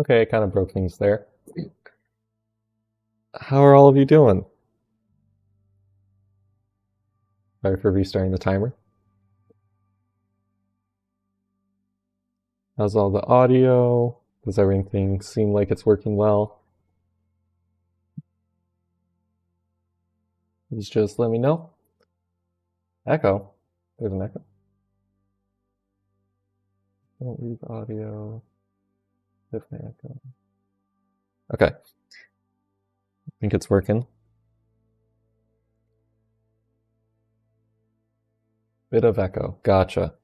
Okay, I kind of broke things there. How are all of you doing? Sorry for restarting the timer. How's all the audio? Does everything seem like it's working well? Please just let me know. Echo? There's an echo. Don't leave audio. Different echo. Okay. I think it's working. Bit of echo. Gotcha.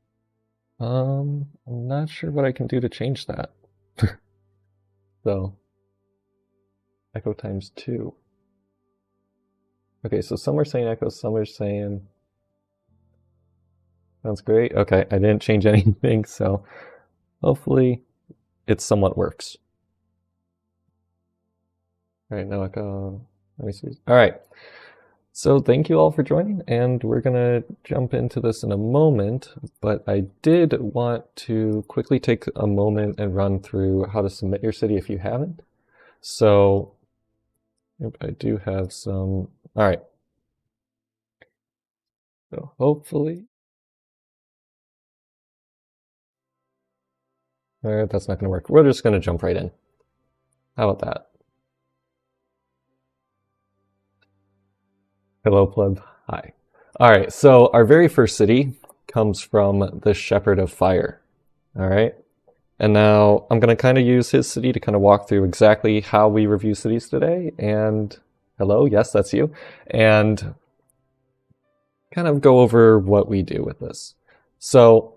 I'm not sure what I can do to change that. So, echo times 2. Okay, so some are saying echo, some are saying... Sounds great. Okay, I didn't change anything, so hopefully it somewhat works. All right, no echo. Let me see. All right. So thank you all for joining, and we're going to jump into this in a moment, but I did want to quickly take a moment and run through how to submit your city if you haven't. So I do have some... All right. So hopefully... All right, that's not going to work. We're just going to jump right in. How about that? Hello, pleb. Hi. All right, so our very first city comes from the Shepherd of Fire. All right, and now I'm going to kind of use his city to kind of walk through exactly how we review cities today. And hello, yes, that's you. And kind of go over what we do with this. So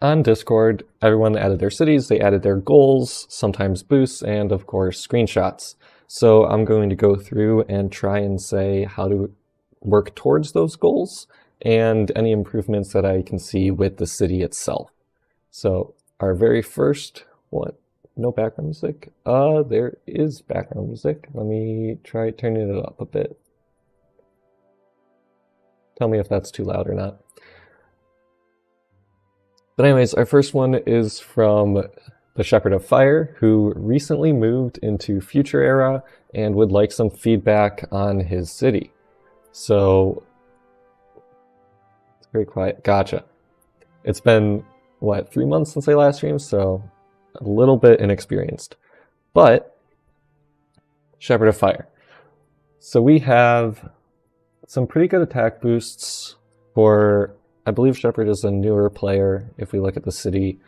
on Discord, everyone added their cities, they added their goals, sometimes boosts, and of course screenshots. So I'm going to go through and try and say how to work towards those goals and any improvements that I can see with the city itself. So our very first one, no background music. There is background music. Let me try turning it up a bit. Tell me if that's too loud or not. But anyways, our first one is from the Shepherd of Fire, who recently moved into Future Era and would like some feedback on his city. So, it's very quiet. Gotcha. It's been, what, 3 months since I last streamed, so a little bit inexperienced. But, Shepherd of Fire. So we have some pretty good attack boosts for, I believe Shepherd is a newer player if we look at the city.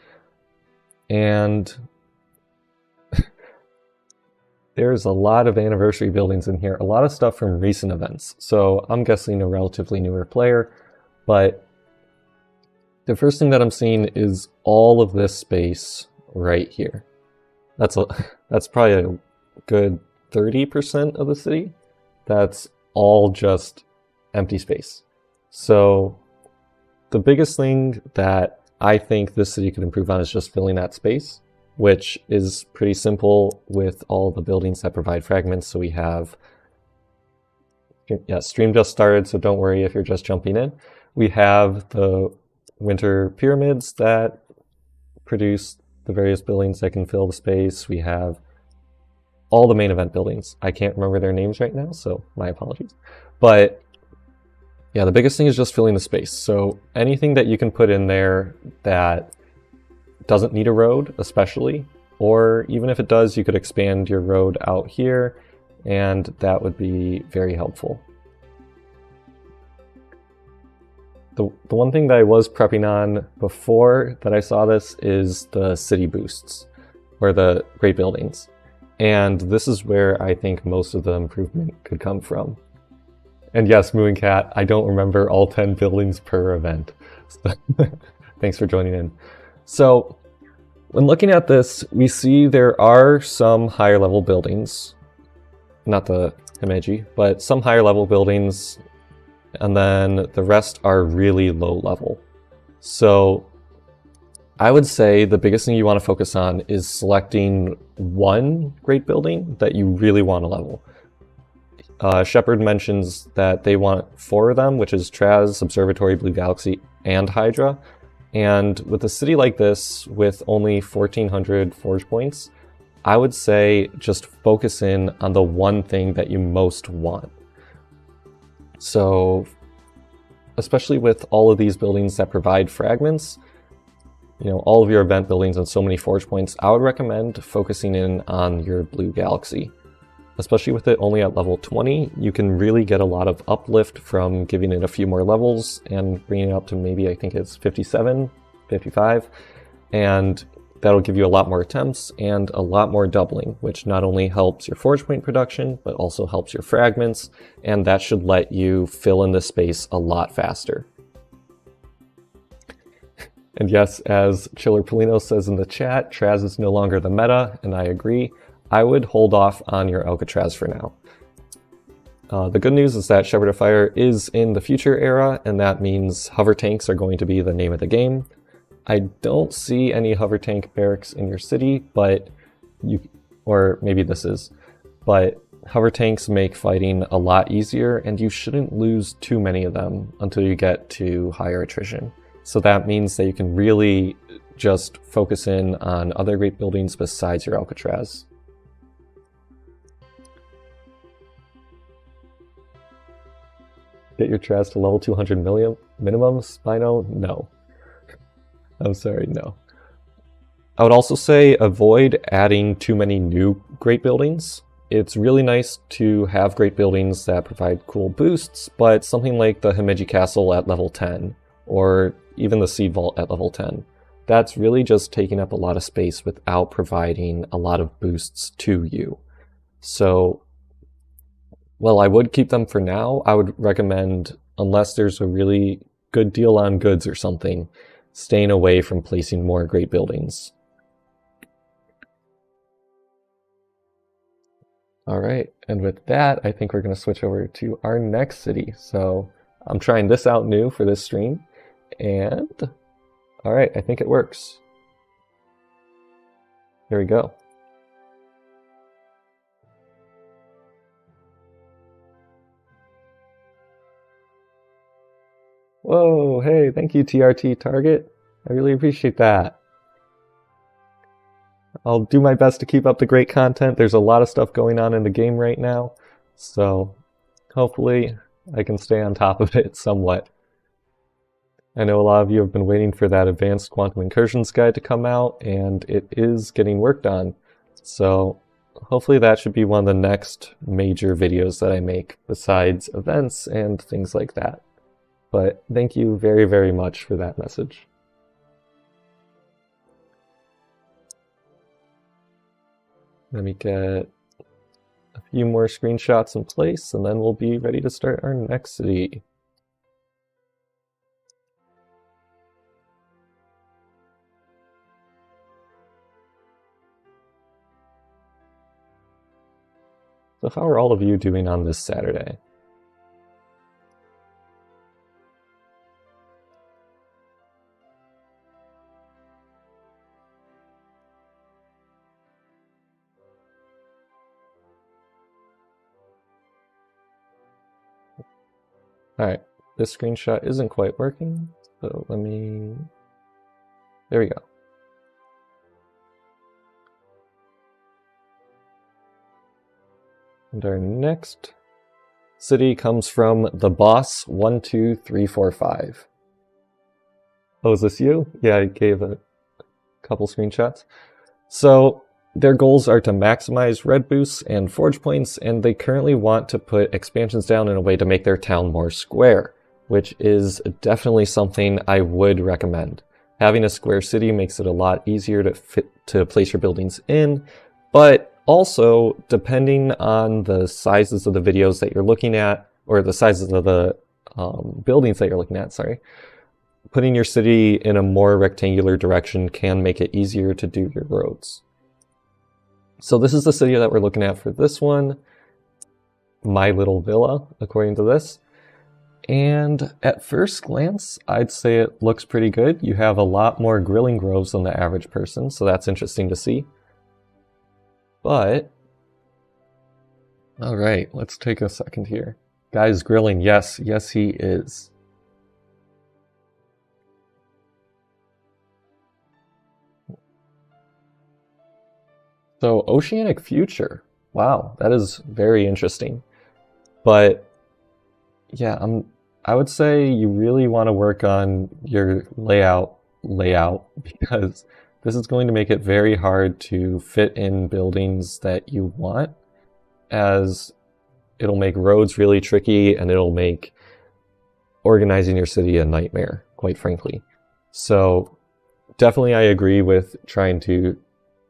And there's a lot of anniversary buildings in here, a lot of stuff from recent events. So I'm guessing a relatively newer player, but the first thing that I'm seeing is all of this space right here. That's probably a good 30% of the city. That's all just empty space. So the biggest thing that I think this city could improve on is just filling that space, which is pretty simple with all the buildings that provide fragments. So we have, yeah, stream just started, so don't worry if you're just jumping in. We have the winter pyramids that produce the various buildings that can fill the space. We have all the main event buildings. I can't remember their names right now, so my apologies. But yeah, the biggest thing is just filling the space. So anything that you can put in there that doesn't need a road, especially, or even if it does, you could expand your road out here, and that would be very helpful. The one thing that I was prepping on before that I saw this is the city boosts, or the great buildings. And this is where I think most of the improvement could come from. And yes, Moo and Cat, I don't remember all 10 buildings per event. So thanks for joining in. So when looking at this, we see there are some higher level buildings. Not the Himeji, but some higher level buildings. And then the rest are really low level. So I would say the biggest thing you want to focus on is selecting one great building that you really want to level. Shepherd mentions that they want 4 of them, which is Traz, Observatory, Blue Galaxy, and Hydra. And with a city like this, with only 1,400 forge points, I would say just focus in on the one thing that you most want. So, especially with all of these buildings that provide fragments, you know, all of your event buildings and so many forge points, I would recommend focusing in on your blue galaxy. Especially with it only at level 20, you can really get a lot of uplift from giving it a few more levels and bringing it up to maybe, I think it's 57, 55, and that'll give you a lot more attempts and a lot more doubling, which not only helps your forge point production, but also helps your fragments, and that should let you fill in the space a lot faster. And yes, as Chillerpalino says in the chat, Traz is no longer the meta, and I agree. I would hold off on your Alcatraz for now. The good news is that ShepardOfFire is in the future era, and that means hover tanks are going to be the name of the game. I don't see any hover tank barracks in your city, but or maybe this is, but hover tanks make fighting a lot easier, and you shouldn't lose too many of them until you get to higher attrition. So that means that you can really just focus in on other great buildings besides your Alcatraz. Get your Traz to level 200 minimum, Spino? No. I'm sorry, no. I would also say avoid adding too many new great buildings. It's really nice to have great buildings that provide cool boosts, but something like the Himeji Castle at level 10, or even the Seed Vault at level 10, that's really just taking up a lot of space without providing a lot of boosts to you. So, well, I would keep them for now. I would recommend, unless there's a really good deal on goods or something, staying away from placing more great buildings. Alright, and with that, I think we're going to switch over to our next city. So, I'm trying this out new for this stream, and alright, I think it works. Here we go. Whoa, hey, thank you TRT Target. I really appreciate that. I'll do my best to keep up the great content. There's a lot of stuff going on in the game right now, so hopefully I can stay on top of it somewhat. I know a lot of you have been waiting for that advanced quantum incursions guide to come out, and it is getting worked on. So hopefully that should be one of the next major videos that I make, besides events and things like that. But thank you very, very much for that message. Let me get a few more screenshots in place, and then we'll be ready to start our next city. So how are all of you doing on this Saturday? Alright, this screenshot isn't quite working, so let me... There we go. And our next city comes from the boss 12345. Oh, is this you? Yeah, I gave a couple screenshots. So their goals are to maximize red boosts and forge points, and they currently want to put expansions down in a way to make their town more square, which is definitely something I would recommend. Having a square city makes it a lot easier to place your buildings in, but also, depending on the sizes of the videos that you're looking at, or the sizes of the buildings that you're looking at, sorry, putting your city in a more rectangular direction can make it easier to do your roads. So this is the city that we're looking at for this one, My Little Villa, according to this. And at first glance, I'd say it looks pretty good. You have a lot more grilling groves than the average person, so that's interesting to see. But, alright, let's take a second here. Guy's grilling, yes, yes he is. So Oceanic Future. Wow, that is very interesting. But yeah, I would say you really want to work on your layout because this is going to make it very hard to fit in buildings that you want, as it'll make roads really tricky and it'll make organizing your city a nightmare, quite frankly. So definitely I agree with trying to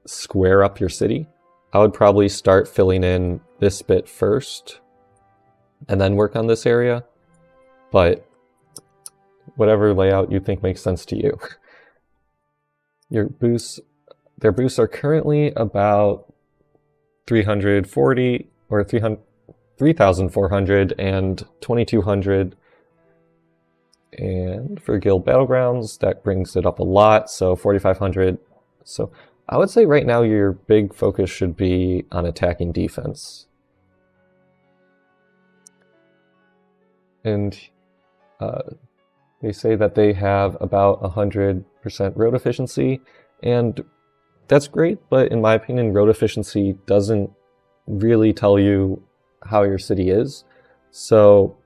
square up your city. I would probably start filling in this bit first and then work on this area, but whatever layout you think makes sense to you. Their boosts are currently about 340 or 3,400 and 2,200. And for Guild Battlegrounds, that brings it up a lot, so 4,500. So I would say right now your big focus should be on attacking defense. And they say that they have about 100% road efficiency, and that's great, but in my opinion, road efficiency doesn't really tell you how your city is. So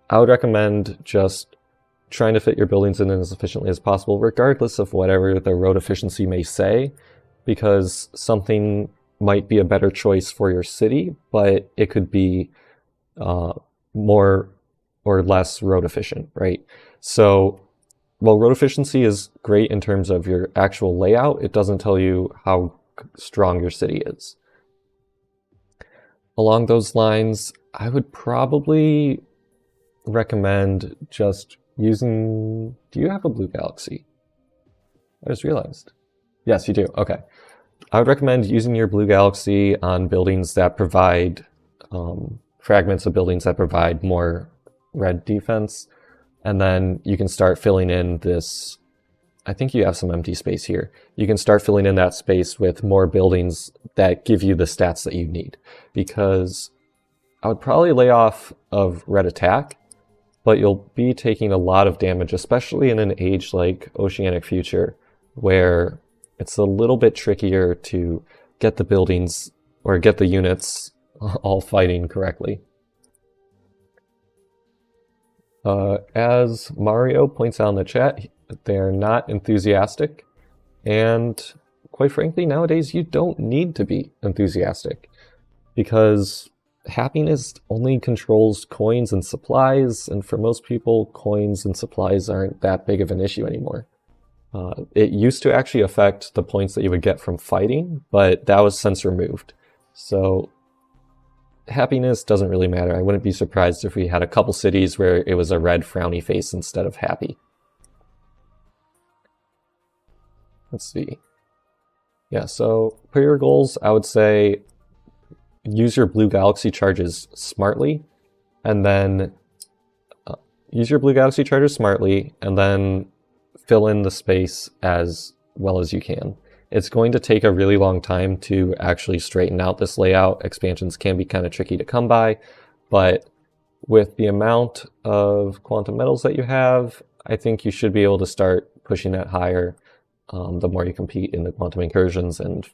I would recommend just trying to fit your buildings in as efficiently as possible, regardless of whatever the road efficiency may say, because something might be a better choice for your city, but it could be more or less road efficient, right? So while road efficiency is great in terms of your actual layout, it doesn't tell you how strong your city is. Along those lines, I would probably recommend just using... Do you have a blue galaxy? I just realized. Yes, you do. Okay. I would recommend using your blue galaxy on buildings that provide fragments of buildings that provide more red defense, and then you can start filling in this... I think you have some empty space here. You can start filling in that space with more buildings that give you the stats that you need, because I would probably lay off of red attack, but you'll be taking a lot of damage, especially in an age like Oceanic Future, where it's a little bit trickier to get the buildings or get the units all fighting correctly. As Mario points out in the chat, they're not enthusiastic, and quite frankly, nowadays you don't need to be enthusiastic, because happiness only controls coins and supplies, and for most people, coins and supplies aren't that big of an issue anymore. It used to actually affect the points that you would get from fighting, but that was since removed. So happiness doesn't really matter. I wouldn't be surprised if we had a couple cities where it was a red frowny face instead of happy. Let's see. Yeah, so for your goals, I would say use your blue galaxy charges smartly, and then fill in the space as well as you can. It's going to take a really long time to actually straighten out this layout. Expansions can be kind of tricky to come by, but with the amount of quantum metals that you have, I think you should be able to start pushing that higher the more you compete in the quantum incursions and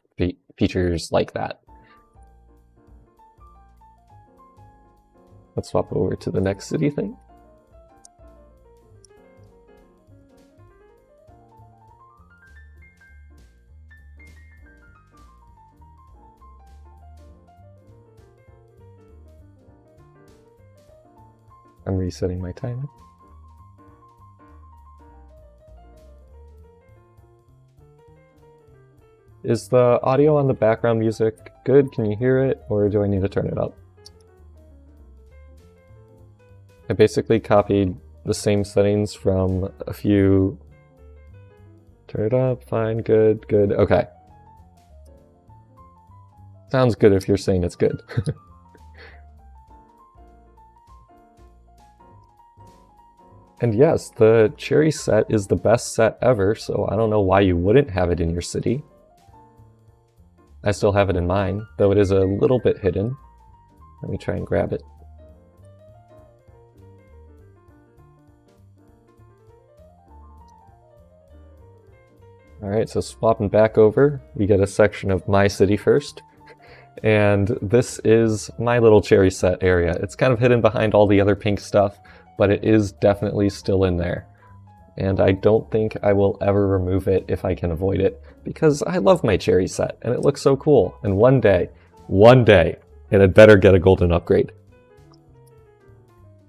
features like that. Let's swap over to the next city thing. I'm resetting my timer. Is the audio on the background music good? Can you hear it, or do I need to turn it up? I basically copied the same settings from a few... Turn it up, fine, good, good, okay. Sounds good if you're saying it's good. And yes, the Cherry set is the best set ever, so I don't know why you wouldn't have it in your city. I still have it in mine, though it is a little bit hidden. Let me try and grab it. Alright, so swapping back over, we get a section of my city first. And this is my little cherry set area. It's kind of hidden behind all the other pink stuff, but it is definitely still in there. And I don't think I will ever remove it if I can avoid it, because I love my cherry set, and it looks so cool. And one day, it had better get a golden upgrade.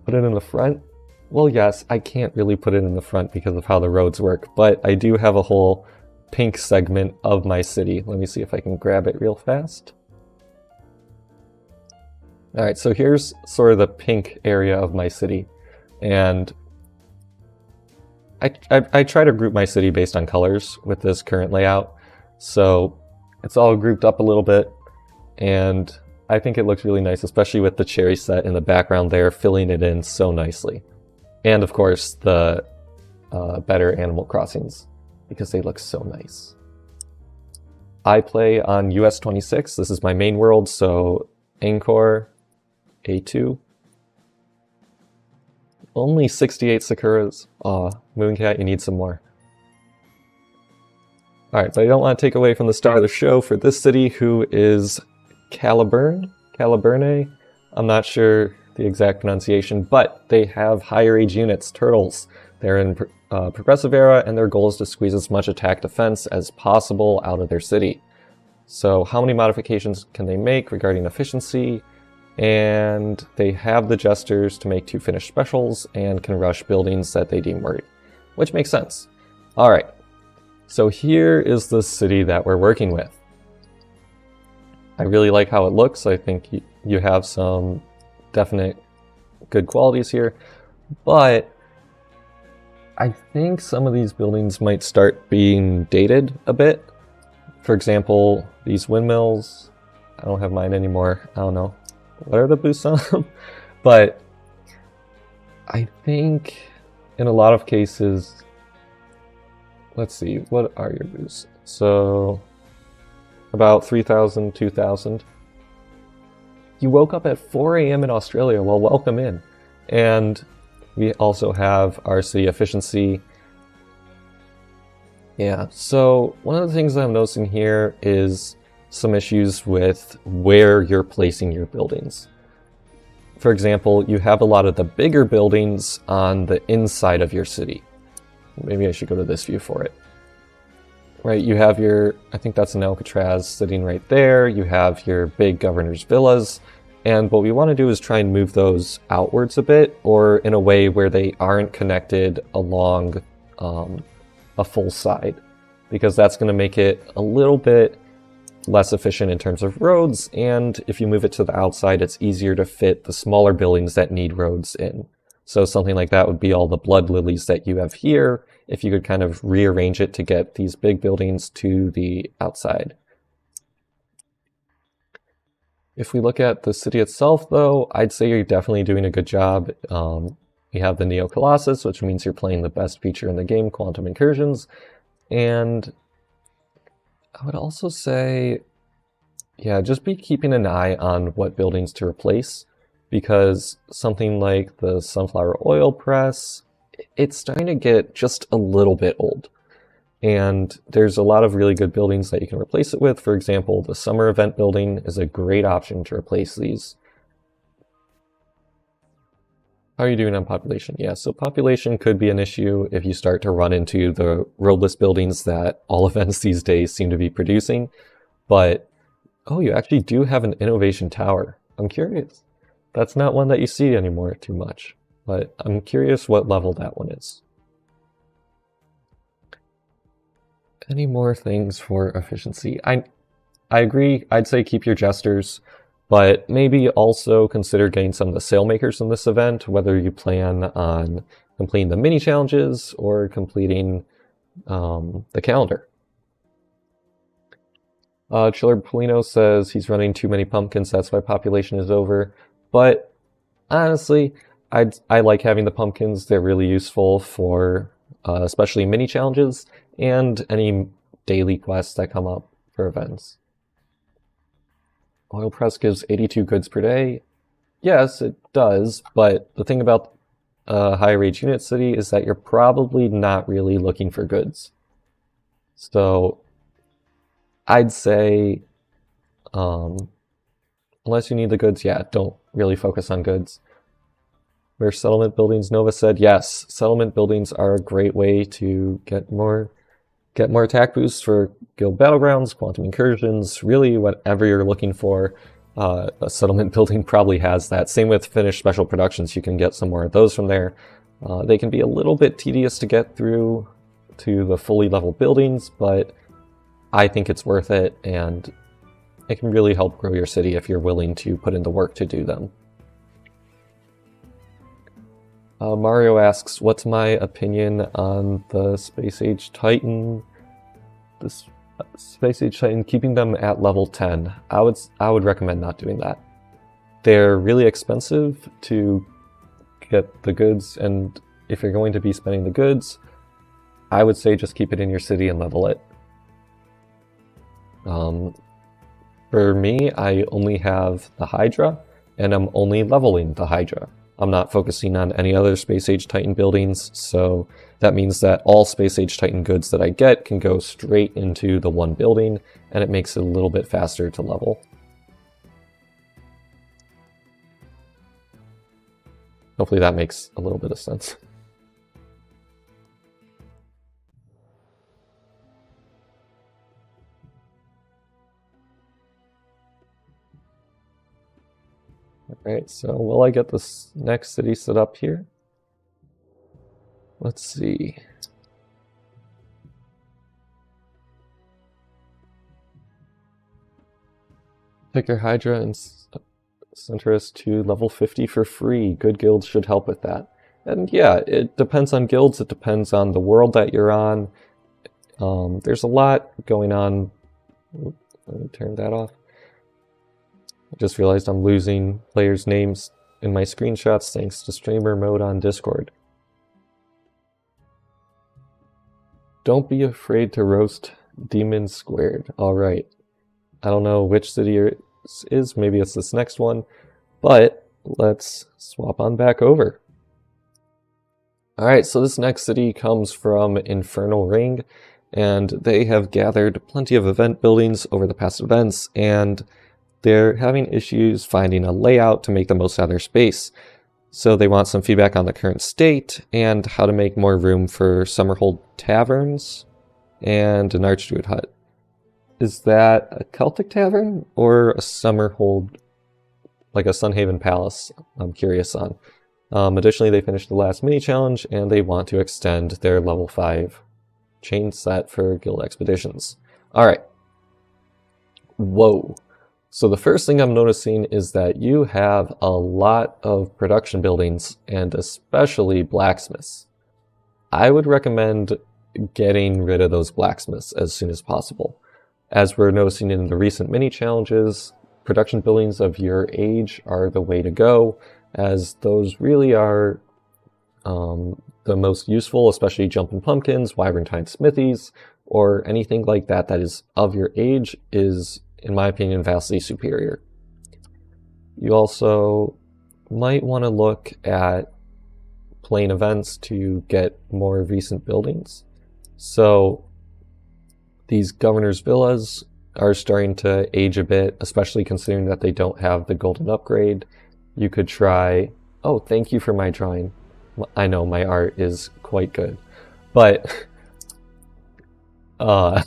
Put it in the front? Well, yes, I can't really put it in the front because of how the roads work, but I do have a whole pink segment of my city. Let me see if I can grab it real fast. Alright, so here's sort of the pink area of my city, and I try to group my city based on colors with this current layout, so it's all grouped up a little bit, and I think it looks really nice, especially with the cherry set in the background there, filling it in so nicely. And of course, the better Animal Crossings, because they look so nice. I play on US 26, this is my main world, so Angkor, A2. Only 68 Sakuras. Aw, Mooncat, you need some more. Alright, but I don't want to take away from the star of the show for this city, who is Caliburne? Caliburne? I'm not sure the exact pronunciation, but they have higher age units, turtles. They're in progressive era, and their goal is to squeeze as much attack defense as possible out of their city. So how many modifications can they make regarding efficiency? And they have the Jesters to make 2 finished specials and can rush buildings that they deem worthy, which makes sense. Alright, so here is the city that we're working with. I really like how it looks. I think you have some definite good qualities here, but I think some of these buildings might start being dated a bit. For example, these windmills, I don't have mine anymore, I don't know. What are the boosts on them? But I think in a lot of cases, let's see, what are your boosts? So about 3,000, 2,000. You woke up at 4 AM in Australia, well, welcome in. And we also have our city efficiency. Yeah, so one of the things that I'm noticing here is some issues with where you're placing your buildings. For example, you have a lot of the bigger buildings on the inside of your city. Maybe I should go to this view for it. Right, you have your, I think that's an Alcatraz sitting right there. You have your big governor's villas. And what we want to do is try and move those outwards a bit, or in a way where they aren't connected along a full side. Because that's going to make it a little bit less efficient in terms of roads, and if you move it to the outside, it's easier to fit the smaller buildings that need roads in. So something like that would be all the blood lilies that you have here, if you could kind of rearrange it to get these big buildings to the outside. If we look at the city itself, though, I'd say you're definitely doing a good job. You have the Neo Colossus, which means you're playing the best feature in the game, Quantum Incursions, and I would also say, yeah, just be keeping an eye on what buildings to replace, because something like the sunflower oil press, it's starting to get just a little bit old. And there's a lot of really good buildings that you can replace it with. For example, the summer event building is a great option to replace these. How are you doing on population? Yeah, so population could be an issue if you start to run into the roadless buildings that all events these days seem to be producing. But, oh, you actually do have an innovation tower. I'm curious. That's not one that you see anymore too much, but I'm curious what level that one is. Any more things for efficiency? I agree, I'd say keep your Jesters. But maybe also consider getting some of the Sailmakers in this event, whether you plan on completing the mini challenges or completing the calendar. Chillerpalino says he's running too many pumpkins, that's why population is over. But honestly, I like having the pumpkins. They're really useful for especially mini challenges and any daily quests that come up for events. Oil press gives 82 goods per day. Yes, it does, but the thing about a high rage unit city is that you're probably not really looking for goods. So I'd say, unless you need the goods, yeah, don't really focus on goods. Where settlement buildings, Nova said, yes, settlement buildings are a great way to get more attack boosts for guild battlegrounds, quantum incursions, really whatever you're looking for. A settlement building probably has that. Same with finished special productions, you can get some more of those from there. They can be a little bit tedious to get through to the fully leveled buildings, but I think it's worth it, and it can really help grow your city if you're willing to put in the work to do them. Mario asks, what's my opinion on the Space Age Titan? This Space Age Titan, keeping them at level 10. I would recommend not doing that. They're really expensive to get the goods, and if you're going to be spending the goods, I would say just keep it in your city and level it. For me, I only have the Hydra, and I'm only leveling the Hydra. I'm not focusing on any other Space Age Titan buildings, so that means that all Space Age Titan goods that I get can go straight into the one building, and it makes it a little bit faster to level. Hopefully that makes a little bit of sense. Alright, so will I get this next city set up here? Let's see. Take your Hydra and center us to level 50 for free. Good guilds should help with that. And yeah, it depends on guilds, it depends on the world that you're on. There's a lot going on. Oop, let me turn that off. I just realized I'm losing players' names in my screenshots thanks to streamer mode on Discord. Don't be afraid to roast Demon Squared. Alright. I don't know which city it is, maybe it's this next one, but let's swap on back over. Alright, so this next city comes from Infernal Ring, and they have gathered plenty of event buildings over the past events, and they're having issues finding a layout to make the most out of their space. So they want some feedback on the current state and how to make more room for Summerhold Taverns and an Archdruid Hut. Is that a Celtic Tavern or a Summerhold, like a Sunhaven Palace? I'm curious on. Additionally, they finished the last mini challenge and they want to extend their level 5 chain set for guild expeditions. Alright. Whoa. So the first thing I'm noticing is that you have a lot of production buildings, and especially blacksmiths. I would recommend getting rid of those blacksmiths as soon as possible. As we're noticing in the recent mini challenges, production buildings of your age are the way to go, as those really are the most useful, especially Jumpin' Pumpkins, Wyverntine Smithies, or anything like that that is of your age is, in my opinion, vastly superior. You also might want to look at playing events to get more recent buildings. So these Governor's Villas are starting to age a bit, especially considering that they don't have the golden upgrade. You could try... Oh, thank you for my drawing. I know my art is quite good. But the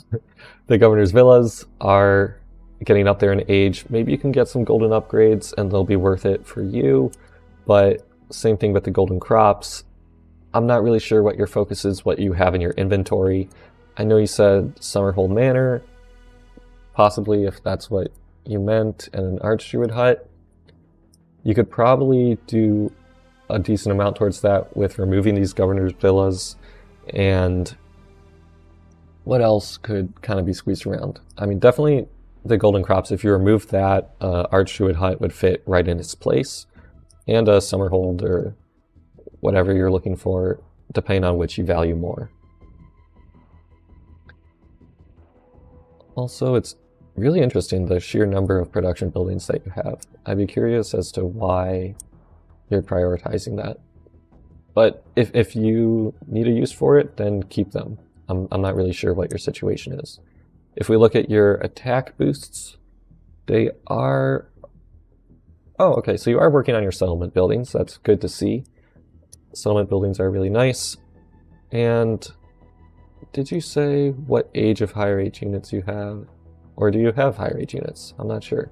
Governor's Villas are getting up there in age. Maybe you can get some golden upgrades and they'll be worth it for you. But same thing with the golden crops. I'm not really sure what your focus is, what you have in your inventory. I know you said Summerhold Manor, possibly if that's what you meant, and an Archdruid Hut. You could probably do a decent amount towards that with removing these Governor's Villas, and what else could kind of be squeezed around? I mean, definitely the golden crops. If you remove that, Archdruid Hut would fit right in its place, and a Summerhold or whatever you're looking for, depending on which you value more. Also, it's really interesting, the sheer number of production buildings that you have. I'd be curious as to why you're prioritizing that. But if you need a use for it, then keep them. I'm not really sure what your situation is. If we look at your attack boosts, they are... Oh, okay, so you are working on your settlement buildings. That's good to see. Settlement buildings are really nice. And did you say what age of higher age units you have? Or do you have higher age units? I'm not sure.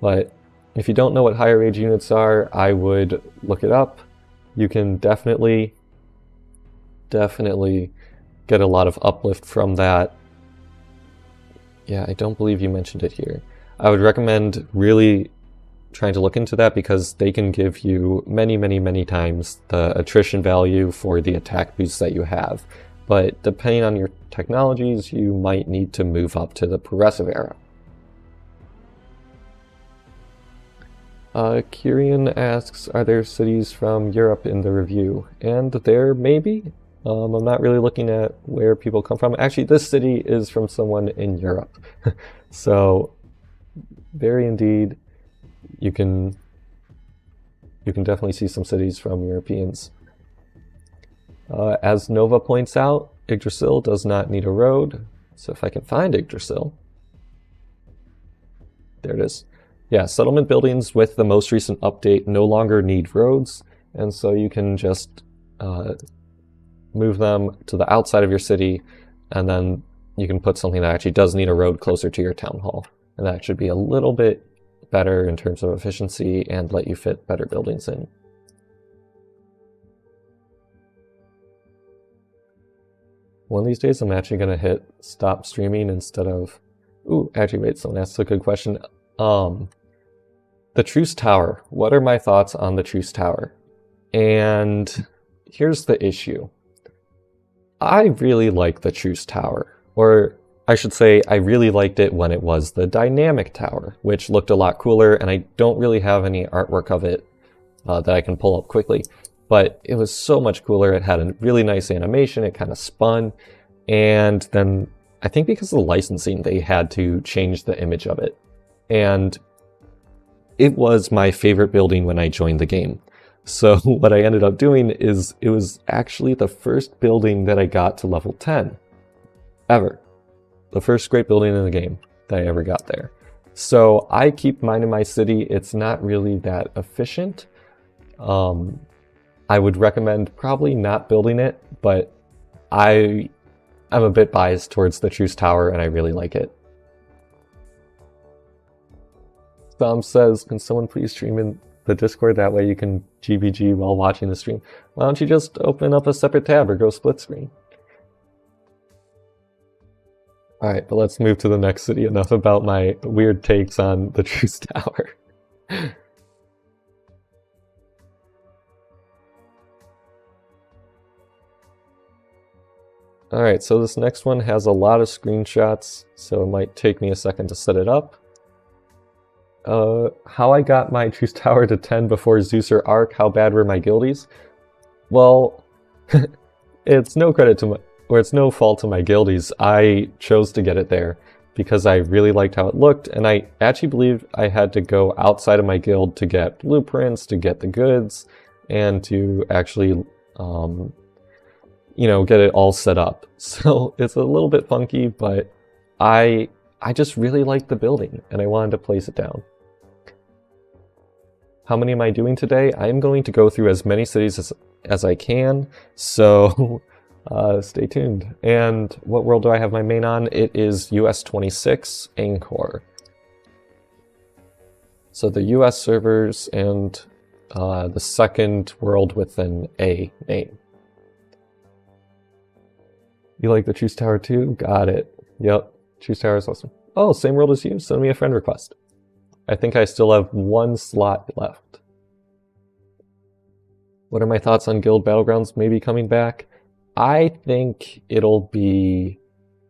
But if you don't know what higher age units are, I would look it up. You can definitely get a lot of uplift from that. Yeah, I don't believe you mentioned it here. I would recommend really trying to look into that because they can give you many times the attrition value for the attack boosts that you have. But depending on your technologies, you might need to move up to the progressive era. Kirian asks, are there cities from Europe in the review? And there may be. I'm not really looking at where people come from. Actually, this city is from someone in Europe. So, very indeed, you can definitely see some cities from Europeans. As Nova points out, Yggdrasil does not need a road. So if I can find Yggdrasil. There it is. Yeah, settlement buildings with the most recent update no longer need roads. And so you can just move them to the outside of your city, and then you can put something that actually does need a road closer to your town hall. And that should be a little bit better in terms of efficiency and let you fit better buildings in. One of these days I'm actually going to hit stop streaming instead of... Ooh, actually wait, someone asked a good question. The Truce Tower. What are my thoughts on the Truce Tower? And here's the issue. I really like the Truce Tower, or I should say I really liked it when it was the Dynamic Tower, which looked a lot cooler, and I don't really have any artwork of it that I can pull up quickly, but it was so much cooler. It had a really nice animation, it kind of spun, and then I think because of the licensing they had to change the image of it, and it was my favorite building when I joined the game. So what I ended up doing is it was actually the first building that I got to level 10 ever. The first great building in the game that I ever got there. So I keep mine in my city. It's not really that efficient. I would recommend probably not building it, but I'm a bit biased towards the Truce Tower and I really like it. Somb says, can someone please stream in the Discord? That way you can GBG while watching the stream. Why don't you just open up a separate tab or go split screen? Alright, but let's move to the next city. Enough about my weird takes on the Truce Tower. Alright, so this next one has a lot of screenshots, so it might take me a second to set it up. How I got my Truce Tower to 10 before Zeus or Ark, how bad were my guildies? Well, it's no credit to my, or it's no fault to my guildies. I chose to get it there because I really liked how it looked, and I actually believe I had to go outside of my guild to get blueprints, to get the goods, and to actually, you know, get it all set up. So it's a little bit funky, but I just really liked the building, and I wanted to place it down. How many am I doing today? I'm going to go through as many cities as I can, so stay tuned. And what world do I have my main on? It is US 26, Angkor. So the US servers and the second world with an A name. You like the Truce Tower too? Got it. Yep, Truce Tower is awesome. Oh, same world as you? Send me a friend request. I think I still have one slot left. What are my thoughts on Guild Battlegrounds maybe coming back? I think it'll be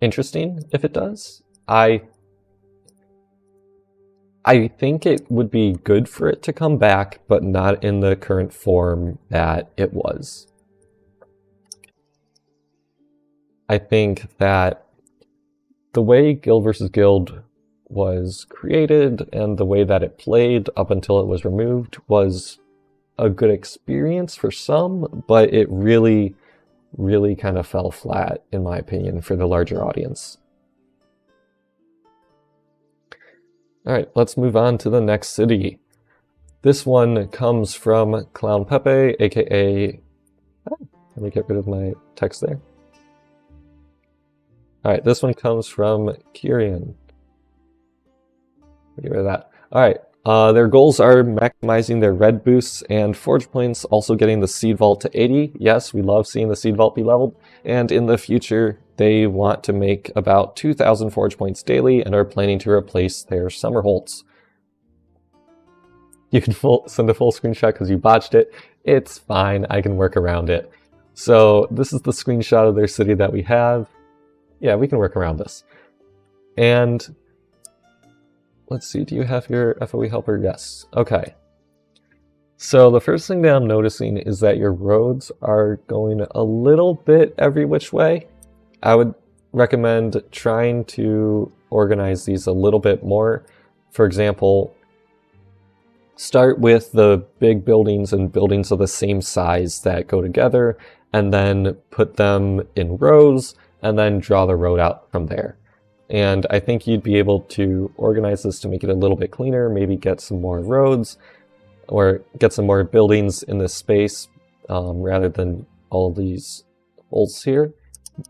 interesting if it does. I think it would be good for it to come back, but not in the current form that it was. I think that the way Guild vs. Guild was created and the way that it played up until it was removed was a good experience for some, but it really really kind of fell flat, in my opinion, for the larger audience. Alright, let's move on to the next city. This one comes from Clown Pepe, aka... Oh, let me get rid of my text there. Alright, this one comes from Kirian. Get rid of that. Alright, their goals are maximizing their red boosts and forge points, also getting the seed vault to 80. Yes, we love seeing the seed vault be leveled. And in the future, they want to make about 2,000 forge points daily and are planning to replace their summer holds. You can send a full screenshot because you botched it. It's fine, I can work around it. So this is the screenshot of their city that we have. Yeah, we can work around this. And let's see, do you have your FOE helper? Yes. Okay. So the first thing that I'm noticing is that your roads are going a little bit every which way. I would recommend trying to organize these a little bit more. For example, start with the big buildings and buildings of the same size that go together, and then put them in rows, and then draw the road out from there. And I think you'd be able to organize this to make it a little bit cleaner, maybe get some more roads, or get some more buildings in this space, rather than all these holes here.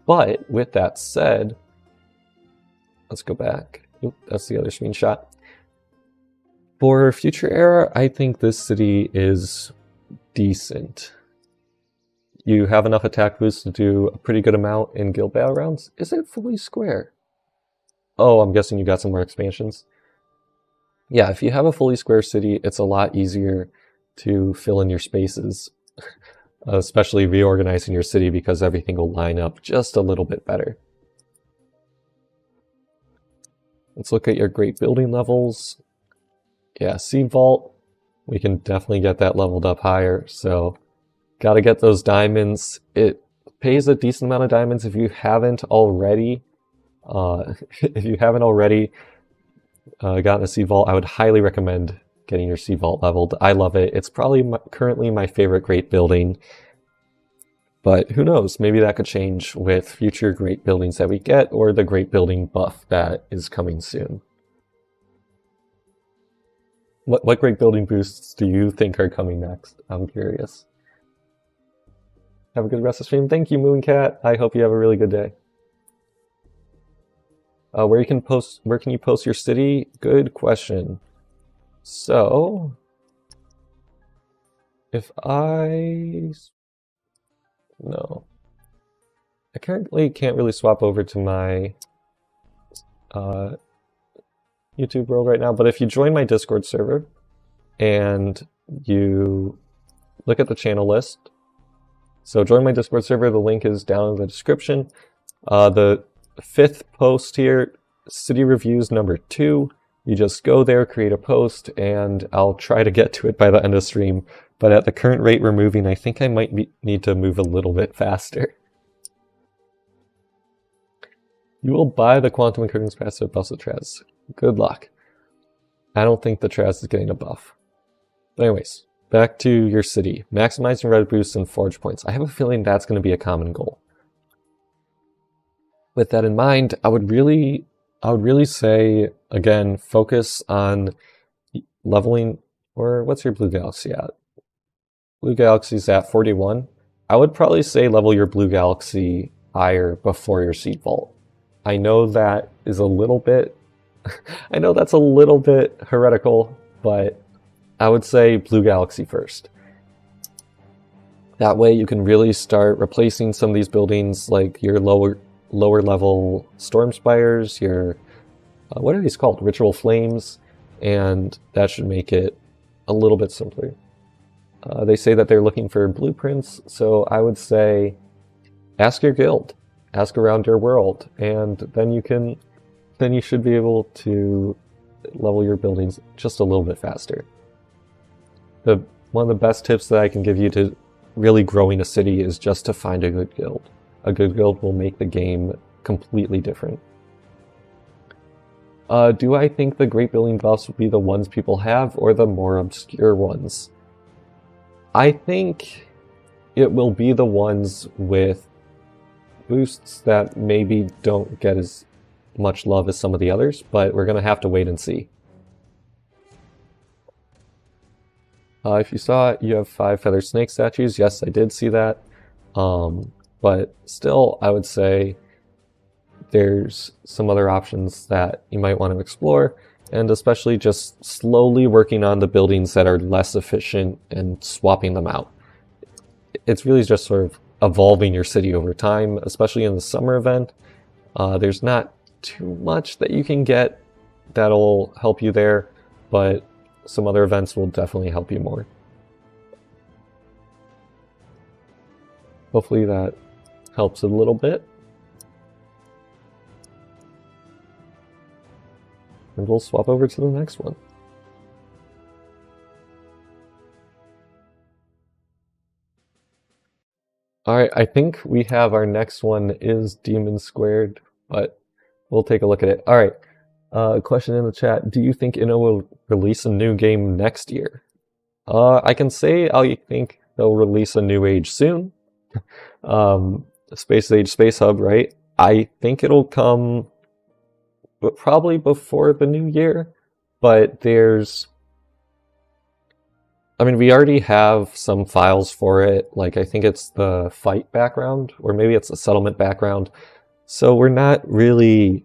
But with that said, let's go back. Oop, that's the other screenshot. For future era, I think this city is decent. You have enough attack boost to do a pretty good amount in guild battle rounds. Is it fully square? Oh, I'm guessing you got some more expansions. Yeah, if you have a fully square city, it's a lot easier to fill in your spaces, especially reorganizing your city, because everything will line up just a little bit better. Let's look at your great building levels. Yeah, Seed Vault, we can definitely get that leveled up higher, so gotta get those diamonds. It pays a decent amount of diamonds if you haven't already. If you haven't already gotten a Seed Vault, I would highly recommend getting your Seed Vault leveled. I love it. It's probably currently my favorite great building, but who knows? Maybe that could change with future great buildings that we get, or the great building buff that is coming soon. What great building boosts do you think are coming next? I'm curious. Have a good rest of the stream. Thank you, Mooncat. I hope you have a really good day. Where can you post your city? Good question. So, if I currently can't really swap over to my YouTube world right now, but if you join my Discord server and you look at the channel list, so join my Discord server, the link is down in the description. The 5th post here, City Reviews number 2, you just go there, create a post, and I'll try to get to it by the end of stream, but at the current rate we're moving, I think I might need to move a little bit faster. You will buy the Quantum Encoding's passive buff of Traz. Good luck. I don't think the Traz is getting a buff. But anyways, back to your city. Maximizing red boosts and forge points. I have a feeling that's going to be a common goal. With that in mind, I would really say, again, focus on leveling, or what's your Blue Galaxy at? Blue Galaxy's at 41. I would probably say level your Blue Galaxy higher before your Seed Vault. I know that is a little bit, I know that's a little bit heretical, but I would say Blue Galaxy first. That way you can really start replacing some of these buildings, like your lower level Storm Spires, your, what are these called? Ritual Flames, and that should make it a little bit simpler. They say that they're looking for blueprints, so I would say ask your guild. Ask around your world, and then you should be able to level your buildings just a little bit faster. One of the best tips that I can give you to really growing a city is just to find a good guild. A good guild will make the game completely different. Do I think the great building buffs will be the ones people have, or the more obscure ones? I think it will be the ones with boosts that maybe don't get as much love as some of the others, but we're going to have to wait and see. If you saw it, you have 5 feathered snake statues. Yes, I did see that. But still, I would say there's some other options that you might want to explore, and especially just slowly working on the buildings that are less efficient and swapping them out. It's really just sort of evolving your city over time, especially in the summer event. There's not too much that you can get that'll help you there, but some other events will definitely help you more. Hopefully that helps a little bit. And we'll swap over to the next one. Alright, I think we have our next one is Demon Squared, but we'll take a look at it. Alright, question in the chat. Do you think Inno will release a new game next year? I can say I think they'll release a new age soon. Space Age Space Hub, right? I think it'll come probably before the new year, but there's... I mean, we already have some files for it, like I think it's the fight background, or maybe it's the settlement background, so we're not really,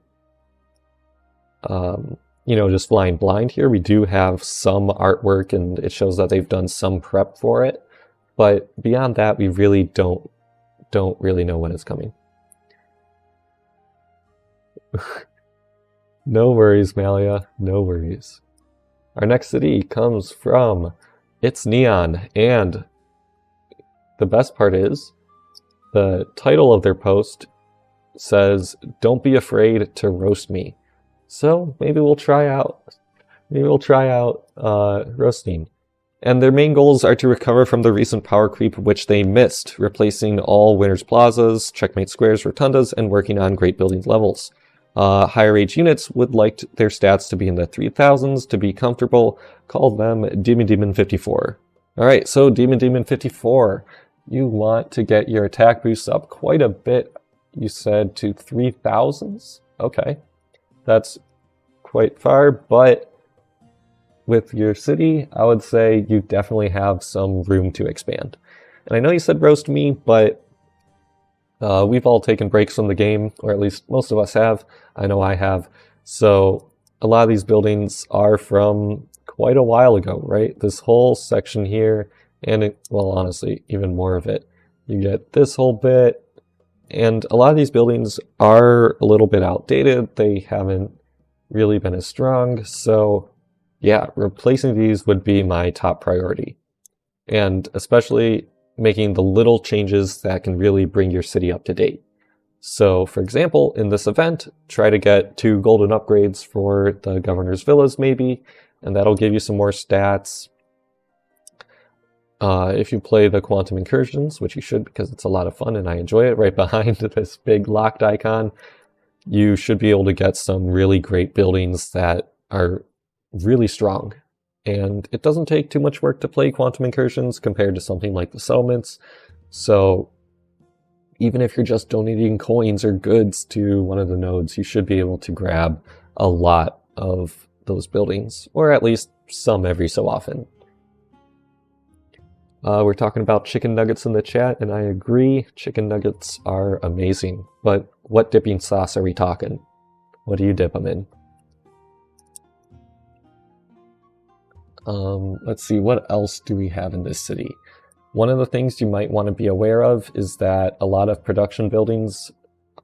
you know, just flying blind here. We do have some artwork, and it shows that they've done some prep for it, but beyond that, we really don't really know when it's coming. No worries, Malia, no worries. Our next city comes from It's Neon, and the best part is the title of their post says, "Don't be afraid to roast me." So maybe we'll try out roasting. And their main goals are to recover from the recent power creep which they missed, replacing all winners plazas, checkmate squares, rotundas, and working on great buildings levels. Higher age units would like their stats to be in the 3000s to be comfortable. Call them Demon 54. Alright, so Demon 54. You want to get your attack boosts up quite a bit, you said, to 3000s? Okay, that's quite far, but with your city, I would say you definitely have some room to expand. And I know you said roast me, but we've all taken breaks from the game, or at least most of us have. I know I have. So a lot of these buildings are from quite a while ago, right? This whole section here, and well, honestly, even more of it. You get this whole bit, and a lot of these buildings are a little bit outdated. They haven't really been as strong, so yeah, replacing these would be my top priority. And especially making the little changes that can really bring your city up to date. So, for example, in this event, try to get 2 golden upgrades for the governor's villas, maybe, and that'll give you some more stats. If you play the quantum incursions, which you should because it's a lot of fun and I enjoy it, right behind this big locked icon, you should be able to get some really great buildings that are really strong. And it doesn't take too much work to play quantum incursions compared to something like the settlements. So even if you're just donating coins or goods to one of the nodes, you should be able to grab a lot of those buildings, or at least some every so often. We're talking about chicken nuggets in the chat, and I agree, chicken nuggets are amazing. But what dipping sauce are we talking? What do you dip them in? Let's see, what else do we have in this city? One of the things you might want to be aware of is that a lot of production buildings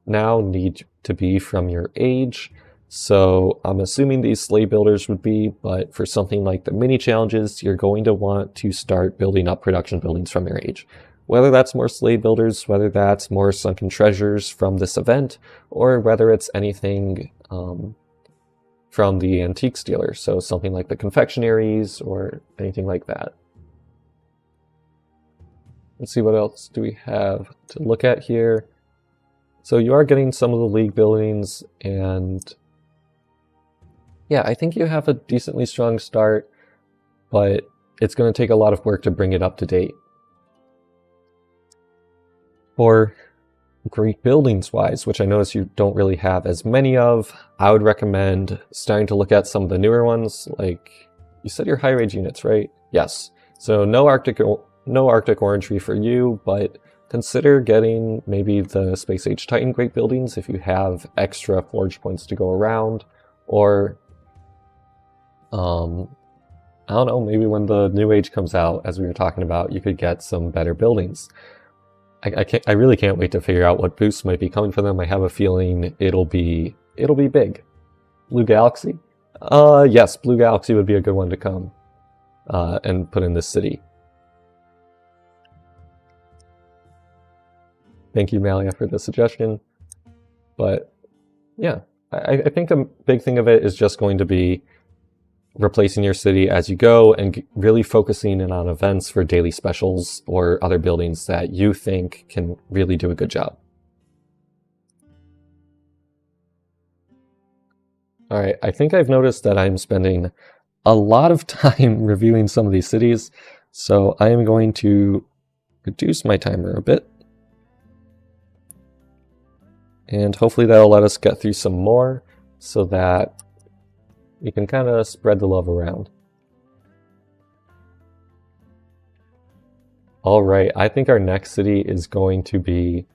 now need to be from your age. So I'm assuming these slave builders would be, but for something like the mini challenges, you're going to want to start building up production buildings from your age. Whether that's more slave builders, whether that's more sunken treasures from this event, or whether it's anything from the antiques dealer, so something like the confectionaries or anything like that. Let's see, what else do we have to look at here. So you are getting some of the league buildings, and yeah, I think you have a decently strong start, but it's going to take a lot of work to bring it up to date. For great buildings wise, which I notice you don't really have as many of, I would recommend starting to look at some of the newer ones. Like, you said your high rage units, right? Yes. So no Arctic Orangery for you, but consider getting maybe the Space Age Titan Great Buildings if you have extra forge points to go around, or I don't know, maybe when the New Age comes out, as we were talking about, you could get some better buildings. I really can't wait to figure out what boosts might be coming for them. I have a feeling it'll be big. Blue Galaxy? Yes, Blue Galaxy would be a good one to come and put in this city. Thank you, Malia, for the suggestion. But yeah, I think a big thing of it is just going to be replacing your city as you go and really focusing in on events for daily specials or other buildings that you think can really do a good job. Alright, I think I've noticed that I'm spending a lot of time reviewing some of these cities, so I am going to reduce my timer a bit. And hopefully that'll let us get through some more so that we can kind of spread the love around. Alright, I think our next city is going to be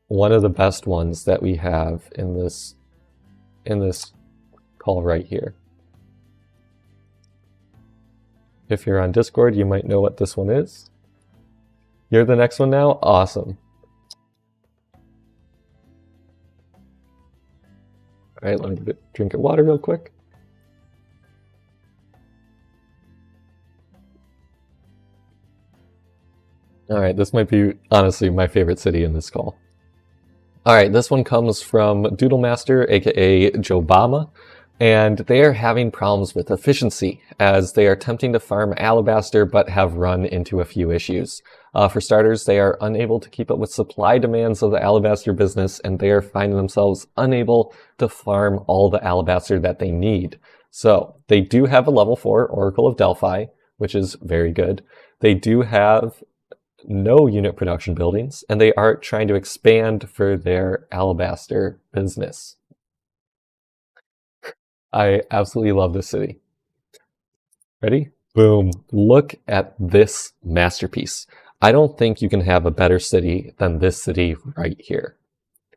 one of the best ones that we have in this call right here. If you're on Discord, you might know what this one is. You're the next one now? Awesome. Alright, let me get a drink of water real quick. Alright, this might be, honestly, my favorite city in this call. Alright, this one comes from Doodlemaster, aka Jobama, and they are having problems with efficiency, as they are attempting to farm Alabaster but have run into a few issues. For starters, they are unable to keep up with supply demands of the Alabaster business, and they are finding themselves unable to farm all the Alabaster that they need. So, they do have a level 4 Oracle of Delphi, which is very good. They do have no unit production buildings, and they are trying to expand for their Alabaster business. I absolutely love this city. Ready? Boom. Look at this masterpiece. I don't think you can have a better city than this city right here.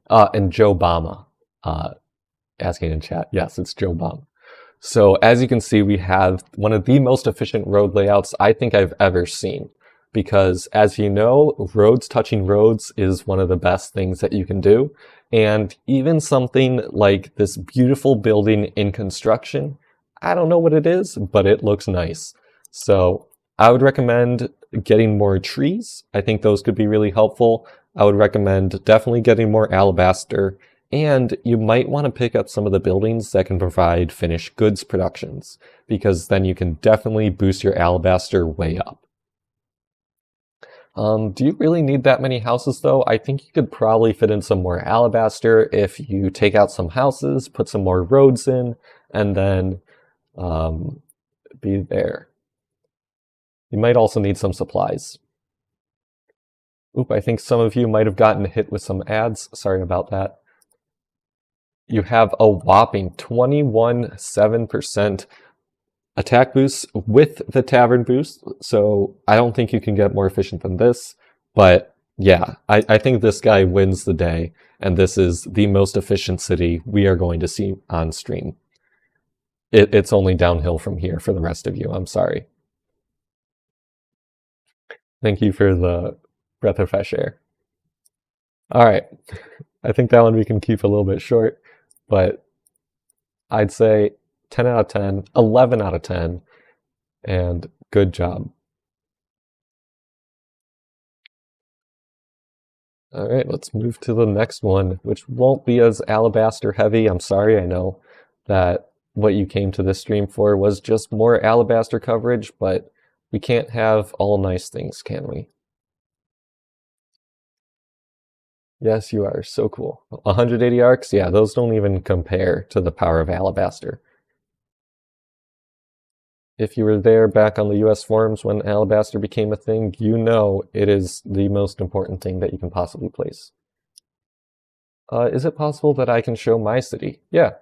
And Joe Bama, asking in chat. Yes, it's Joe Bama. So as you can see, we have one of the most efficient road layouts I think I've ever seen. Because as you know, roads touching roads is one of the best things that you can do. And even something like this beautiful building in construction, I don't know what it is, but it looks nice. So I would recommend getting more trees. I think those could be really helpful. I would recommend definitely getting more Alabaster, and you might want to pick up some of the buildings that can provide finished goods productions, because then you can definitely boost your Alabaster way up. Do you really need that many houses though? I think you could probably fit in some more Alabaster if you take out some houses, put some more roads in, and then be there. You might also need some supplies. Oop, I think some of you might have gotten hit with some ads. Sorry about that. You have a whopping 21.7% attack boost with the Tavern boost, so I don't think you can get more efficient than this. But yeah, I think this guy wins the day, and this is the most efficient city we are going to see on stream. It's only downhill from here for the rest of you. I'm sorry. Thank you for the breath of fresh air. Alright, I think that one we can keep a little bit short, but I'd say 10 out of 10, 11 out of 10, and good job. Alright, let's move to the next one, which won't be as Alabaster heavy. I'm sorry, I know that what you came to this stream for was just more Alabaster coverage, but we can't have all nice things, can we? Yes, you are. So cool. 180 arcs? Yeah, those don't even compare to the power of Alabaster. If you were there back on the US forums when Alabaster became a thing, you know it is the most important thing that you can possibly place. Is it possible that I can show my city? Yeah,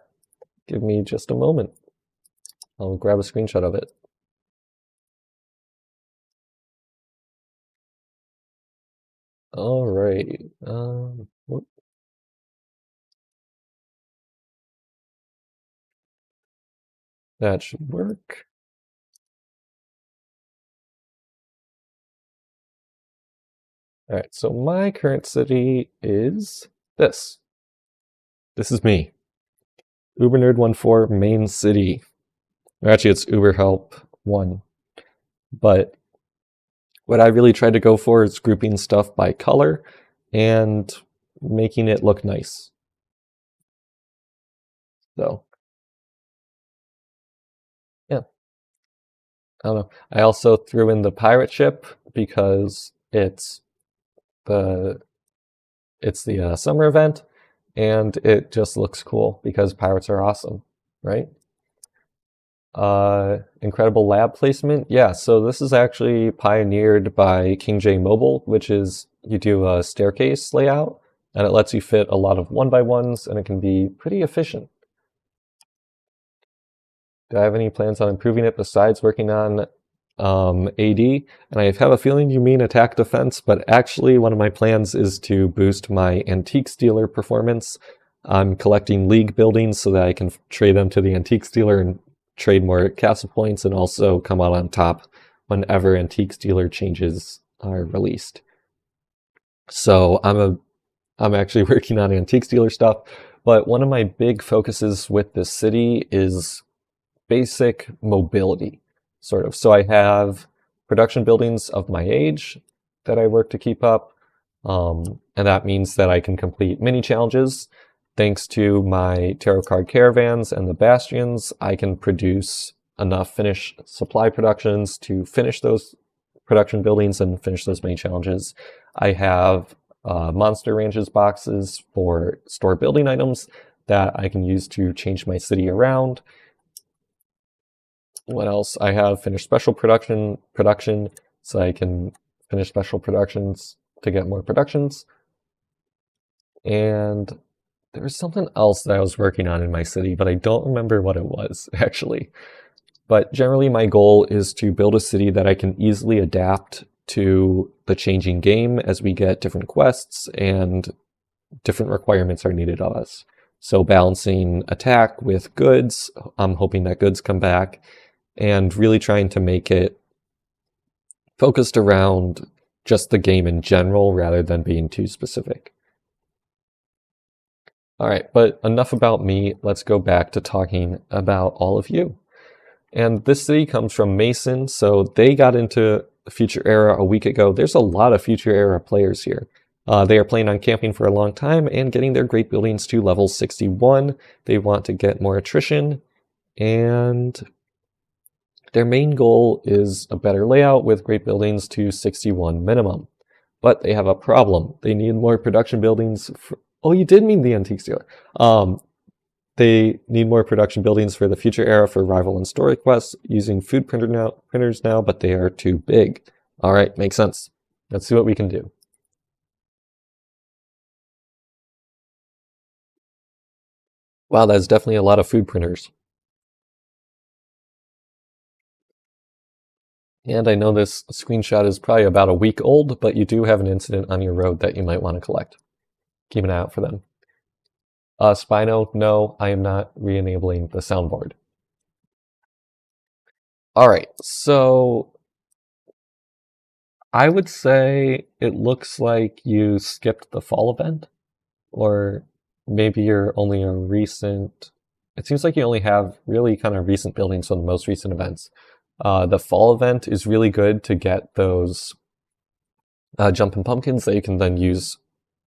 give me just a moment. I'll grab a screenshot of it. All right. Whoop. That should work. All right, so my current city is this. This is me. UberNerd14 main city. Or actually, it's UberHelp1. But what I really tried to go for is grouping stuff by color and making it look nice. So, yeah. I don't know. I also threw in the pirate ship because it's the summer event, and it just looks cool because pirates are awesome, right? Incredible lab placement. Yeah, so this is actually pioneered by King J Mobile, which is you do a staircase layout, and it lets you fit a lot of 1x1s, and it can be pretty efficient. Do I have any plans on improving it besides working on AD? And I have a feeling you mean attack defense, but actually one of my plans is to boost my Antiques dealer performance. I'm collecting league buildings so that I can trade them to the Antiques dealer and trade more castle points, and also come out on top whenever Antiques dealer changes are released. So I'm actually working on Antiques dealer stuff, but one of my big focuses with this city is basic mobility, sort of. So I have production buildings of my age that I work to keep up, and that means that I can complete mini challenges. Thanks to my tarot card caravans and the bastions, I can produce enough finished supply productions to finish those production buildings and finish those mini challenges. I have monster ranches boxes for store building items that I can use to change my city around. What else? I have finished special production, so I can finish special productions to get more productions. And there was something else that I was working on in my city, but I don't remember what it was, actually. But generally, my goal is to build a city that I can easily adapt to the changing game as we get different quests and different requirements are needed of us. So balancing attack with goods, I'm hoping that goods come back, and really trying to make it focused around just the game in general rather than being too specific. All right, but enough about me. Let's go back to talking about all of you. And this city comes from Mason, so they got into Future Era a week ago. There's a lot of Future Era players here. They are planning on camping for a long time and getting their great buildings to level 61. They want to get more attrition, and their main goal is a better layout with great buildings to 61 minimum. But they have a problem. They need more production buildings for... Oh, you did mean the Antiques dealer. They need more production buildings for the Future Era for rival and story quests using food printers now, but they are too big. All right, makes sense. Let's see what we can do. Wow, that's definitely a lot of food printers. And I know this screenshot is probably about a week old, but you do have an incident on your road that you might want to collect. Keep an eye out for them. Spino, no, I am not re-enabling the soundboard. All right, so I would say it looks like you skipped the fall event, or maybe you're only a recent... It seems like you only have really kind of recent buildings from the most recent events. The fall event is really good to get those jumping pumpkins that you can then use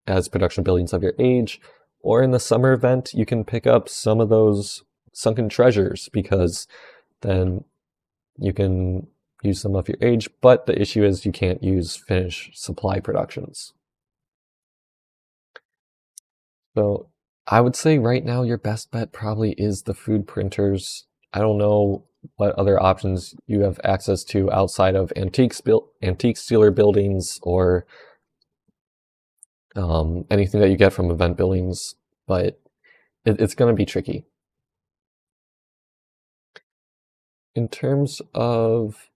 as production buildings of your age. Or in the summer event, you can pick up some of those sunken treasures, because then you can use some of your age, but the issue is you can't use finished supply productions. So I would say right now your best bet probably is the food printers. I don't know what other options you have access to outside of antique dealer buildings or anything that you get from event buildings, but it's going to be tricky. In terms of,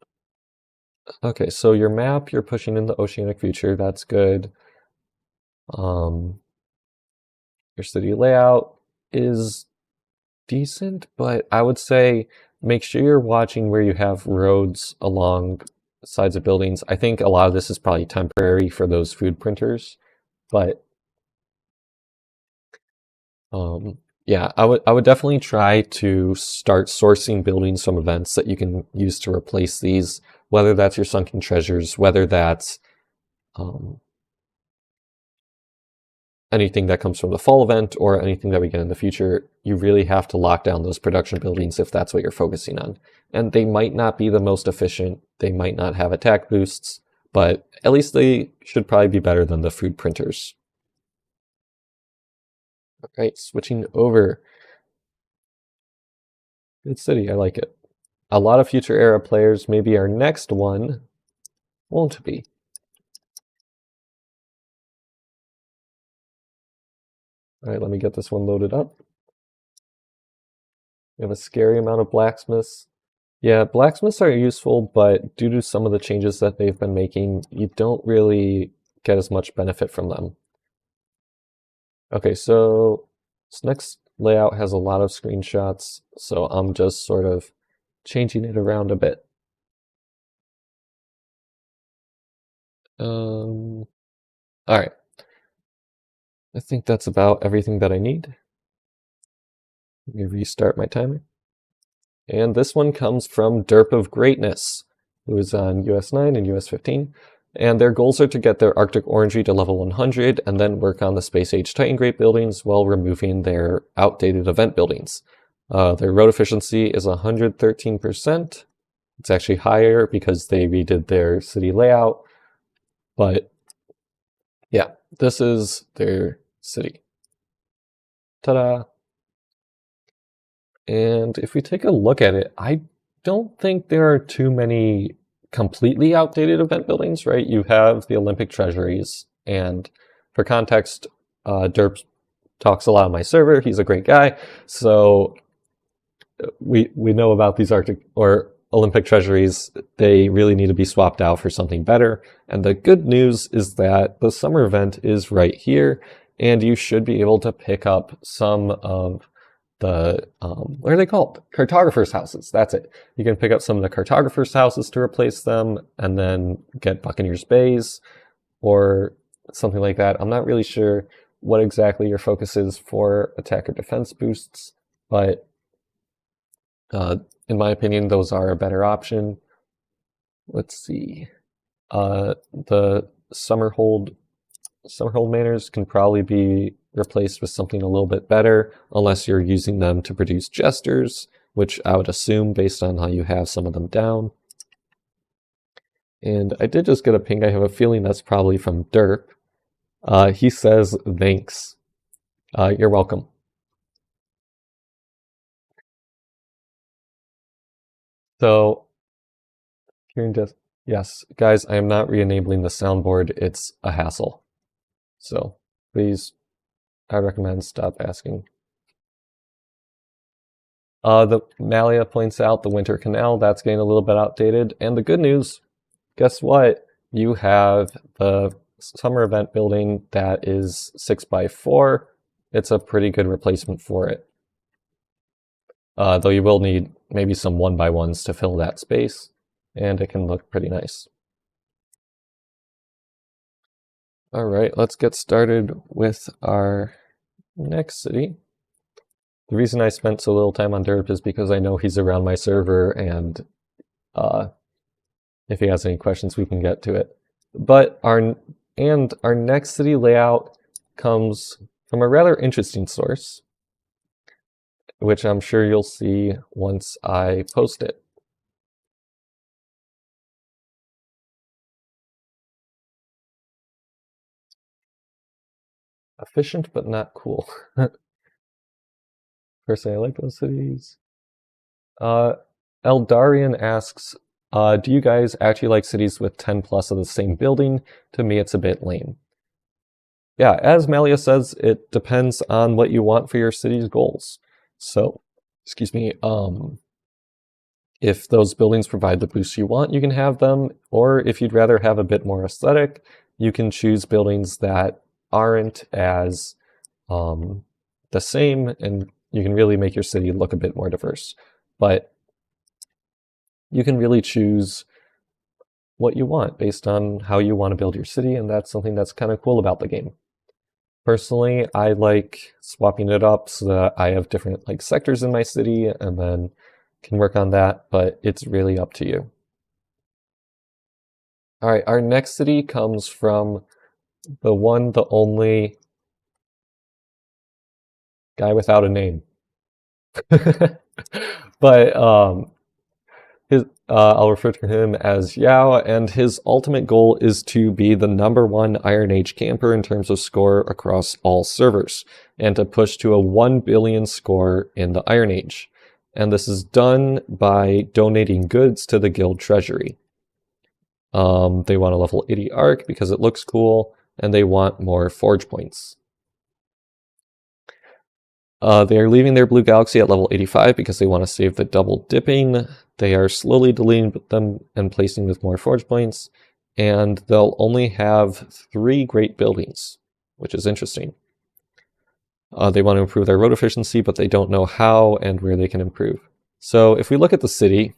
okay, so your map, you're pushing in the oceanic future, that's good. Your city layout is decent, but I would say make sure you're watching where you have roads along sides of buildings. I think a lot of this is probably temporary for those food printers, but yeah, I would definitely try to start sourcing buildings from events that you can use to replace these, whether that's your sunken treasures, whether that's anything that comes from the fall event or anything that we get in the future. You really have to lock down those production buildings if that's what you're focusing on. And they might not be the most efficient, they might not have attack boosts, but at least they should probably be better than the food printers. Alright, switching over. Good city, I like it. A lot of future era players, maybe our next one won't be. Alright, let me get this one loaded up. We have a scary amount of blacksmiths. Yeah, blacksmiths are useful, but due to some of the changes that they've been making, you don't really get as much benefit from them. Okay, so this next layout has a lot of screenshots, so I'm just sort of changing it around a bit. Alright. I think that's about everything that I need. Let me restart my timer. And this one comes from Derp of Greatness, who is on US 9 and US 15. And their goals are to get their Arctic Orangery to level 100 and then work on the Space Age Titan Great buildings while removing their outdated event buildings. Their road efficiency is 113%. It's actually higher because they redid their city layout. But yeah, this is their city. Ta-da! And if we take a look at it, I don't think there are too many completely outdated event buildings, right? You have the Olympic treasuries, and for context, Derp talks a lot on my server. He's a great guy, so we know about these Arctic or Olympic treasuries. They really need to be swapped out for something better. And the good news is that the summer event is right here, and you should be able to pick up some of the, what are they called? Cartographers' houses, that's it. You can pick up some of the cartographers' houses to replace them, and then get Buccaneers Bays, or something like that. I'm not really sure what exactly your focus is for attack or defense boosts, but in my opinion, those are a better option. Let's see. The Summerhold manors can probably be replaced with something a little bit better, unless you're using them to produce jesters, which I would assume based on how you have some of them down. And I did just get a ping. I have a feeling that's probably from Derp. He says, thanks. You're welcome. So, Kirian just, yes, guys, I am not re-enabling the soundboard. It's a hassle. So, please, I recommend stop asking. The Malia points out the Winter Canal, that's getting a little bit outdated. And the good news, guess what? You have the summer event building that is 6x4. It's a pretty good replacement for it. Though you will need maybe some 1x1s to fill that space, and it can look pretty nice. Alright, let's get started with our next city. The reason I spent so little time on Derp is because I know he's around my server, and if he has any questions, we can get to it. But our next city layout comes from a rather interesting source, which I'm sure you'll see once I post it. Efficient, but not cool. Personally, I like those cities. Eldarian asks, do you guys actually like cities with 10 plus of the same building? To me, it's a bit lame. yeah, as Malia says, it depends on what you want for your city's goals. So, excuse me, if those buildings provide the boost you want, you can have them, or if you'd rather have a bit more aesthetic, you can choose buildings that aren't as the same, and you can really make your city look a bit more diverse. But you can really choose what you want based on how you want to build your city, and that's something that's kind of cool about the game. Personally, I like swapping it up so that I have different like sectors in my city and then can work on that, but it's really up to you. All right, our next city comes from the one, the only guy without a name. But I'll refer to him as Yao, and his ultimate goal is to be the #1 Iron Age camper in terms of score across all servers, and to push to a 1 billion score in the Iron Age. And this is done by donating goods to the guild treasury. They want a level 80 arc because it looks cool, and they want more forge points. They are leaving their blue galaxy at level 85 because they want to save the double dipping. They are slowly deleting them and placing with more forge points, and they'll only have 3 great buildings, which is interesting. They want to improve their road efficiency, but they don't know how and where they can improve. So if we look at the city,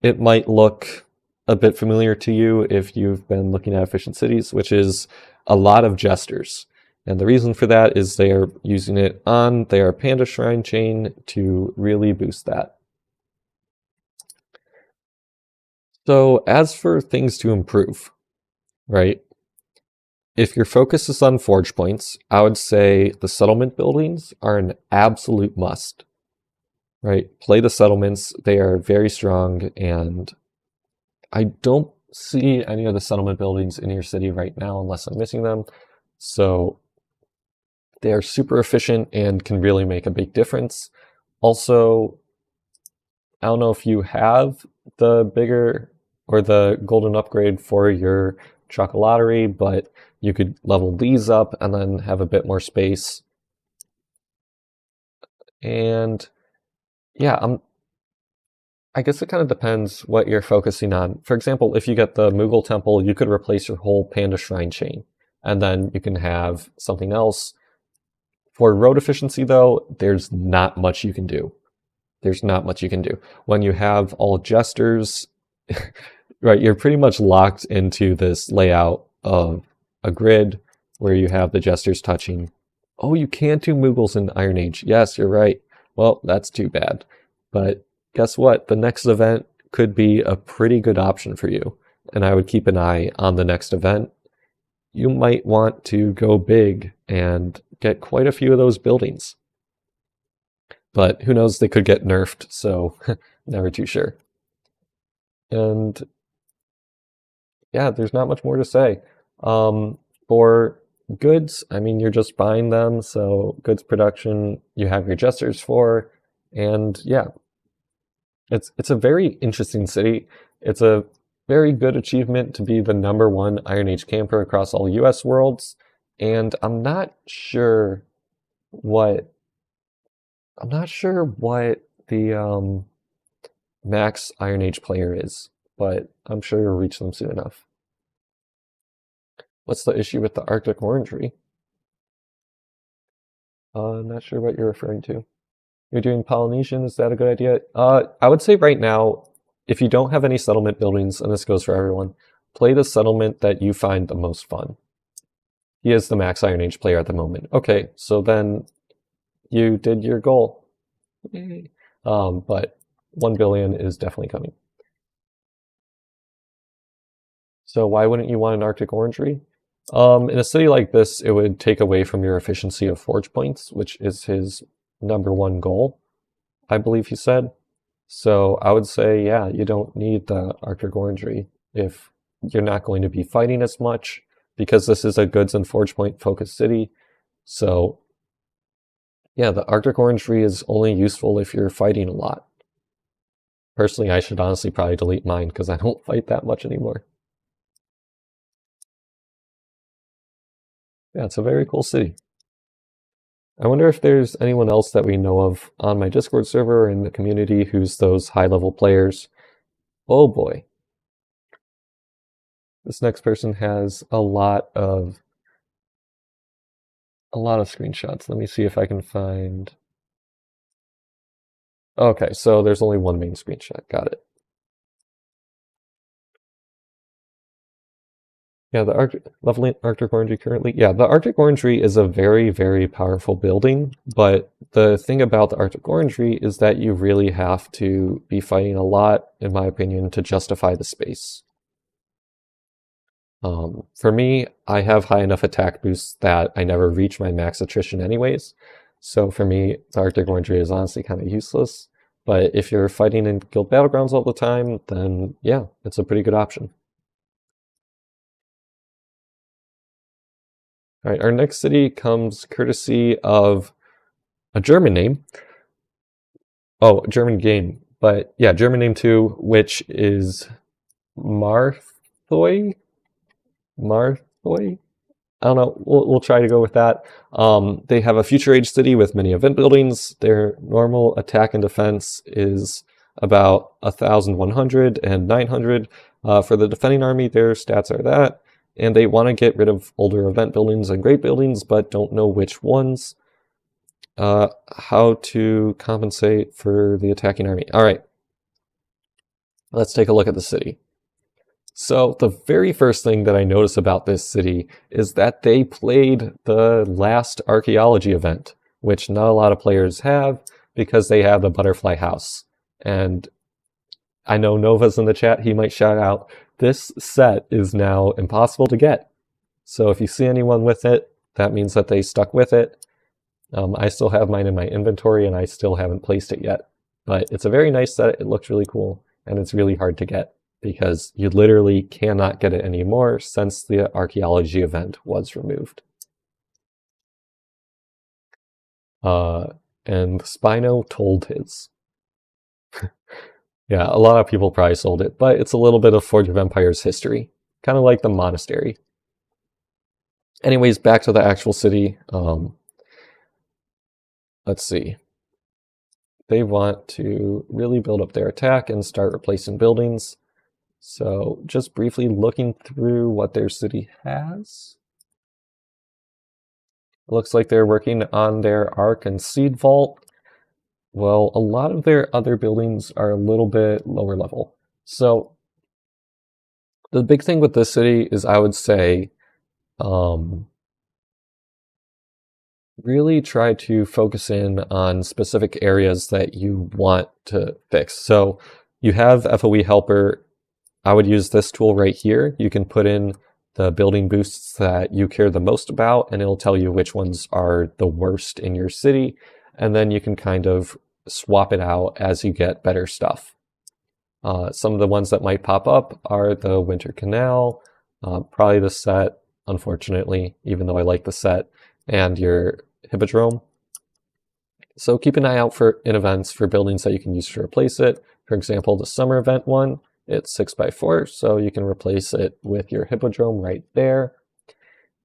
it might look a bit familiar to you if you've been looking at efficient cities, which is a lot of jesters. And the reason for that is they are using it on their Panda Shrine chain to really boost that. So as for things to improve, right? If your focus is on forge points, I would say the settlement buildings are an absolute must, right? Play the settlements. They are very strong, and I don't see any of the settlement buildings in your city right now unless I'm missing them. So they are super efficient and can really make a big difference. Also, I don't know if you have the bigger or the golden upgrade for your chocolatery, but you could level these up and then have a bit more space. And yeah, I guess it kind of depends what you're focusing on. For example, if you get the Moogle Temple, you could replace your whole Panda Shrine chain, and then you can have something else. For road efficiency, though, there's not much you can do. There's not much you can do. When you have all jesters, right, you're pretty much locked into this layout of a grid where you have the jesters touching. Oh, you can't do Moogles in Iron Age. Yes, you're right. Well, that's too bad. But guess what? The next event could be a pretty good option for you. And I would keep an eye on the next event. You might want to go big and get quite a few of those buildings. But who knows, they could get nerfed, so never too sure. And yeah, there's not much more to say. For goods, I mean, you're just buying them, so goods production, you have your jesters for, and yeah. It's a very interesting city. It's a very good achievement to be the #1 Iron Age camper across all US worlds, and I'm not sure what the max Iron Age player is, but I'm sure you'll reach them soon enough. What's the issue with the Arctic Orangery? Not sure what you're referring to. You're doing Polynesian, is that a good idea? I would say right now, if you don't have any settlement buildings, and this goes for everyone, play the settlement that you find the most fun. He is the max Iron Age player at the moment. Okay, so then you did your goal. Yay. But 1 billion is definitely coming. So why wouldn't you want an Arctic Orangery? In a city like this, it would take away from your efficiency of forge points, which is his #1 goal, I believe he said. So I would say, yeah, you don't need the Arctic Orangery if you're not going to be fighting as much, because this is a goods and forge point focused city. So yeah, the Arctic Orangery is only useful if you're fighting a lot. Personally, I should honestly probably delete mine because I don't fight that much anymore. Yeah, it's a very cool city. I wonder if there's anyone else that we know of on my Discord server or in the community who's those high-level players. Oh boy. This next person has a lot of screenshots. Let me see if I can find... Okay, so there's only one main screenshot. Got it. Yeah, the lovely Arctic Orangery currently. Yeah, the Arctic Orangery is a very, very powerful building, but the thing about the Arctic Orangery is that you really have to be fighting a lot, in my opinion, to justify the space. For me, I have high enough attack boosts that I never reach my max attrition anyways, so for me, the Arctic Orangery is honestly kind of useless, but if you're fighting in Guild Battlegrounds all the time, then yeah, it's a pretty good option. All right, our next city comes courtesy of a German name. Oh, German game. But yeah, German name too, which is Marethuy? Marethuy? I don't know. We'll try to go with that. They have a future age city with many event buildings. Their normal attack and defense is about 1,100 and 900. For the defending army, their stats are that. And they want to get rid of older event buildings and great buildings, but don't know which ones. How to compensate for the attacking army. All right, let's take a look at the city. So the very first thing that I notice about this city is that they played the last archaeology event, which not a lot of players have because they have the butterfly house. And I know Nova's in the chat, he might shout out, this set is now impossible to get. So if you see anyone with it, that means that they stuck with it. I still have mine in my inventory and I still haven't placed it yet. But it's a very nice set, it looks really cool, and it's really hard to get because you literally cannot get it anymore since the archaeology event was removed. And Spino told his. Yeah, a lot of people probably sold it, but it's a little bit of Forge of Empires history, kind of like the monastery. Anyways, back to the actual city. Let's see. They want to really build up their attack and start replacing buildings. So just briefly looking through what their city has. It looks like they're working on their Ark and Seed Vault. Well, a lot of their other buildings are a little bit lower level. So the big thing with this city is, I would say, really try to focus in on specific areas that you want to fix. So you have FOE Helper. I would use this tool right here. You can put in the building boosts that you care the most about, and it'll tell you which ones are the worst in your city. And then you can kind of swap it out as you get better stuff. Some of the ones that might pop up are the Winter Canal, probably the set, unfortunately, even though I like the set, and your Hippodrome. So keep an eye out in events for buildings that you can use to replace it. For example, the summer event one, it's 6x4, so you can replace it with your Hippodrome right there.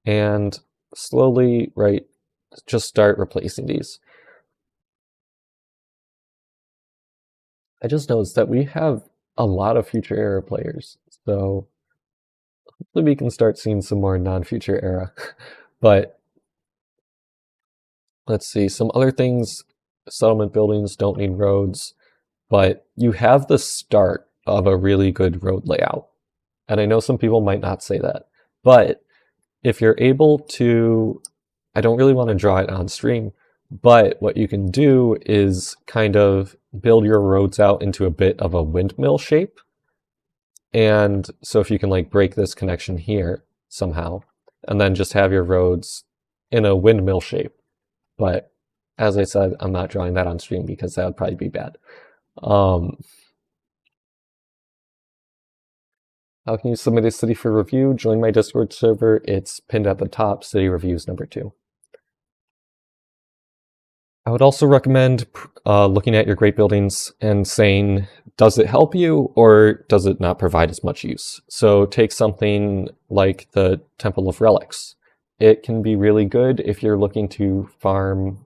And slowly, just start replacing these. I just noticed that we have a lot of Future Era players, so hopefully we can start seeing some more non-Future Era. But let's see, some other things. Settlement buildings don't need roads, but you have the start of a really good road layout. And I know some people might not say that, but if you're able to, I don't really want to draw it on stream, but what you can do is kind of build your roads out into a bit of a windmill shape. And so if you can like break this connection here somehow, and then just have your roads in a windmill shape. But as I said, I'm not drawing that on stream because that would probably be bad. How can you submit a city for review? Join my Discord server. It's pinned at the top, city reviews number 2. I would also recommend looking at your great buildings and saying, does it help you or does it not provide as much use? So take something like the Temple of Relics. it can be really good if you're looking to farm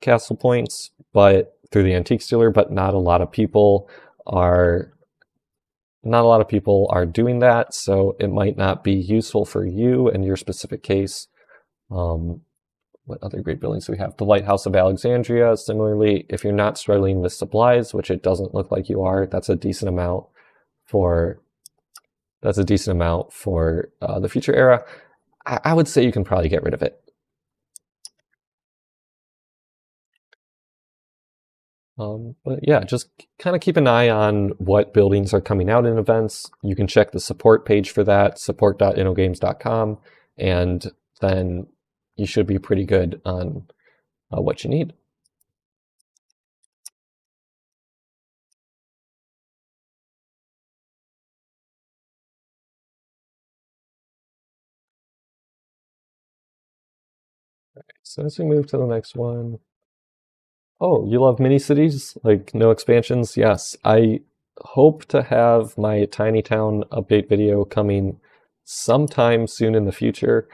castle points, but through the antique stealer. But not a lot of people are doing that, so it might not be useful for you and your specific case. What other great buildings do we have? The Lighthouse of Alexandria. Similarly, if you're not struggling with supplies, which it doesn't look like you are, that's a decent amount for the future era. I would say you can probably get rid of it. But yeah, just kind of keep an eye on what buildings are coming out in events. You can check the support page for that, support.innogames.com, and then you should be pretty good on what you need. All right, so as we move to the next one, oh, you love mini cities? Like no expansions? Yes. I hope to have my Tiny Town update video coming sometime soon in the future,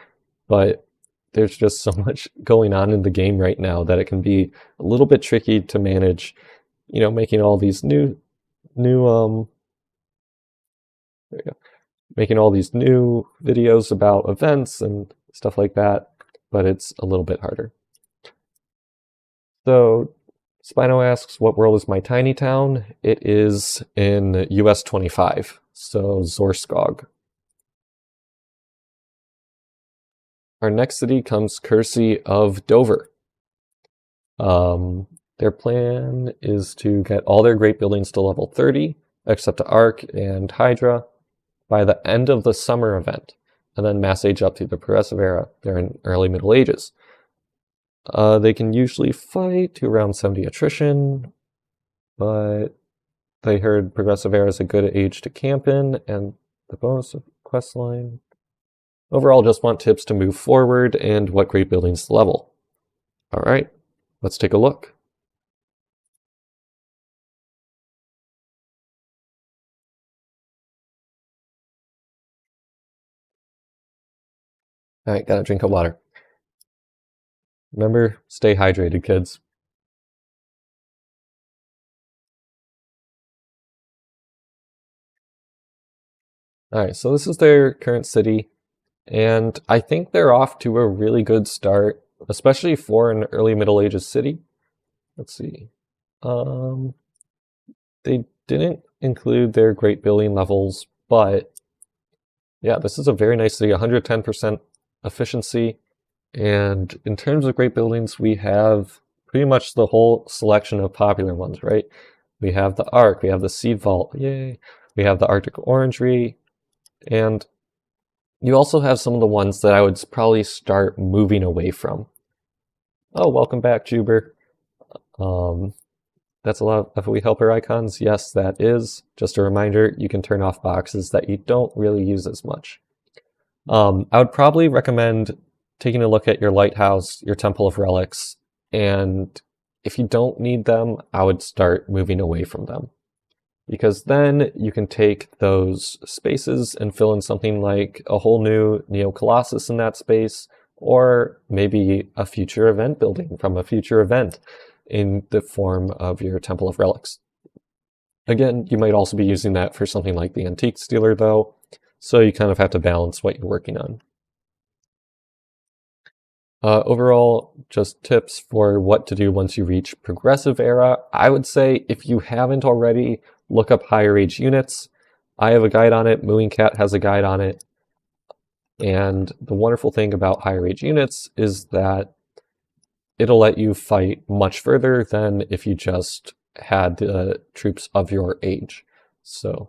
but there's just so much going on in the game right now that it can be a little bit tricky to manage, you know, making all these new making all these new videos about events and stuff like that, but it's a little bit harder. So Spino asks, what world is my tiny town? It is in US 25, so Zorskog. Our next city comes courtesy of Dover. Their plan is to get all their great buildings to level 30, except to Arc and Hydra, by the end of the summer event, and then mass age up through the Progressive Era. They're in early Middle Ages. They can usually fight to around 70 attrition, but they heard Progressive Era is a good age to camp in, and the bonus quest line. Overall, just want tips to move forward and what great buildings to level. All right, let's take a look. All right, gotta drink of water. Remember, stay hydrated, kids. All right, so this is their current city, and I think they're off to a really good start, especially for an early Middle Ages city. Let's see. They didn't include their great building levels, but yeah, this is a very nice city, 110% efficiency. And in terms of great buildings, we have pretty much the whole selection of popular ones, right? We have the Ark, we have the Seed Vault, yay! We have the Arctic Orangery, and you also have some of the ones that I would probably start moving away from. Oh, welcome back, Juber. That's a lot of FOE helper icons. Yes, that is. Just a reminder, you can turn off boxes that you don't really use as much. I would probably recommend taking a look at your lighthouse, your Temple of Relics, and if you don't need them, I would start moving away from them. Because then you can take those spaces and fill in something like a whole new Neo Colossus in that space, or maybe a future event building from a future event in the form of your Temple of Relics. Again, you might also be using that for something like the Antique Stealer, though, so you kind of have to balance what you're working on. Overall, just tips for what to do once you reach Progressive Era. I would say if you haven't already, look up higher age units. I have a guide on it, Mooing Cat has a guide on it, and the wonderful thing about higher age units is that it'll let you fight much further than if you just had troops of your age. So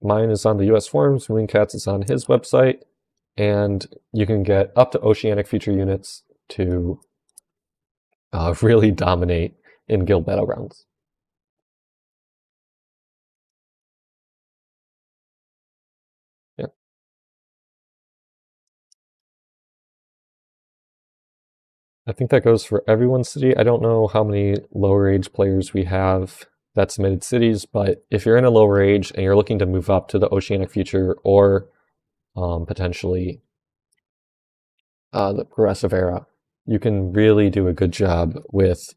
mine is on the US forums, Mooing Cat's is on his website, and you can get up to Oceanic feature units to really dominate in guild battlegrounds. Yeah. I think that goes for everyone's city. I don't know how many lower age players we have that submitted cities, but if you're in a lower age and you're looking to move up to the Oceanic Future or potentially the Progressive Era, you can really do a good job with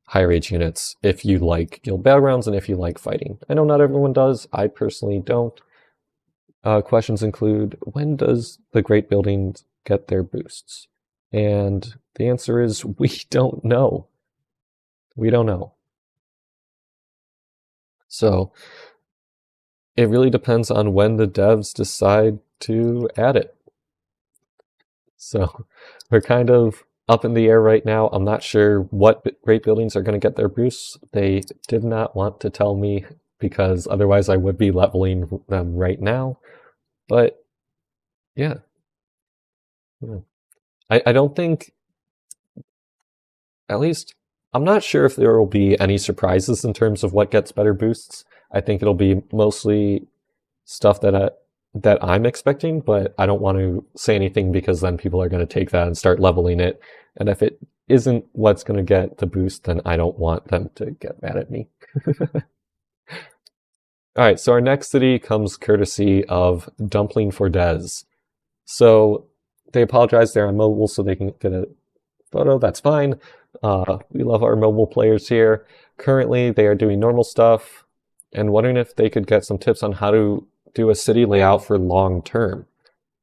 higher age units if you like Guild Battlegrounds and if you like fighting. I know not everyone does. I personally don't. Questions include, when does the Great Building get their boosts? And the answer is, we don't know. We don't know. So it really depends on when the devs decide to add it. So we're kind of up in the air right now. I'm not sure what Great Buildings are going to get their boosts. They did not want to tell me because otherwise I would be leveling them right now. But yeah. I don't think, at least, I'm not sure if there will be any surprises in terms of what gets better boosts. I think it'll be mostly stuff that I'm expecting, but I don't want to say anything because then people are going to take that and start leveling it. And if it isn't what's going to get the boost, then I don't want them to get mad at me. All right, so our next city comes courtesy of Dumpling for Dez. So they apologize they're on mobile so they can get a photo. That's fine. We love our mobile players here. Currently, they are doing normal stuff and wondering if they could get some tips on how to do a city layout for long term.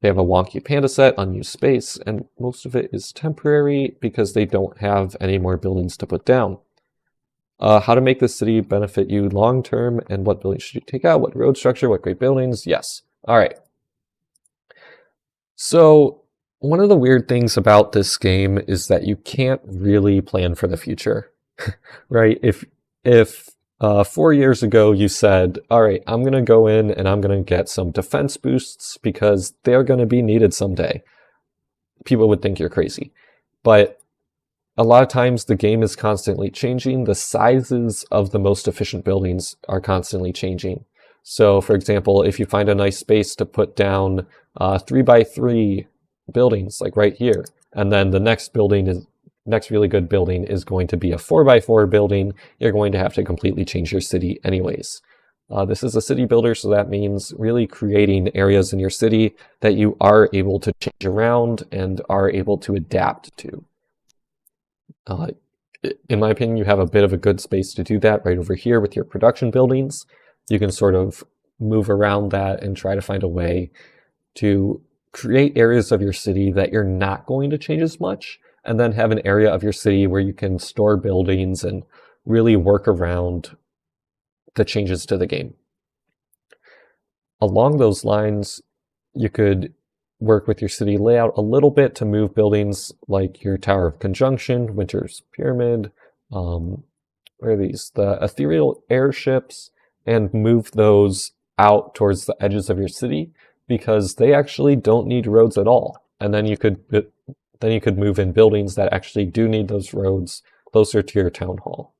They have a wonky panda set, unused space, and most of it is temporary because they don't have any more buildings to put down. How to make the city benefit you long term, and what buildings should you take out, what road structure, what great buildings? Yes. All right. So one of the weird things about this game is that you can't really plan for the future, right? If 4 years ago you said, all right, I'm going to go in and I'm going to get some defense boosts because they're going to be needed someday, people would think you're crazy. But a lot of times the game is constantly changing. The sizes of the most efficient buildings are constantly changing. So for example, if you find a nice space to put down 3x3 buildings, like right here, and then the next really good building is going to be a 4x4 building, you're going to have to completely change your city anyways. This is a city builder, so that means really creating areas in your city that you are able to change around and are able to adapt to. In my opinion, you have a bit of a good space to do that right over here with your production buildings. You can sort of move around that and try to find a way to create areas of your city that you're not going to change as much, and then have an area of your city where you can store buildings and really work around the changes to the game. Along those lines, you could work with your city layout a little bit to move buildings like your Tower of Conjunction, Winter's Pyramid, where are these? The Ethereal Airships, and move those out towards the edges of your city because they actually don't need roads at all. And then you could move in buildings that actually do need those roads closer to your town hall.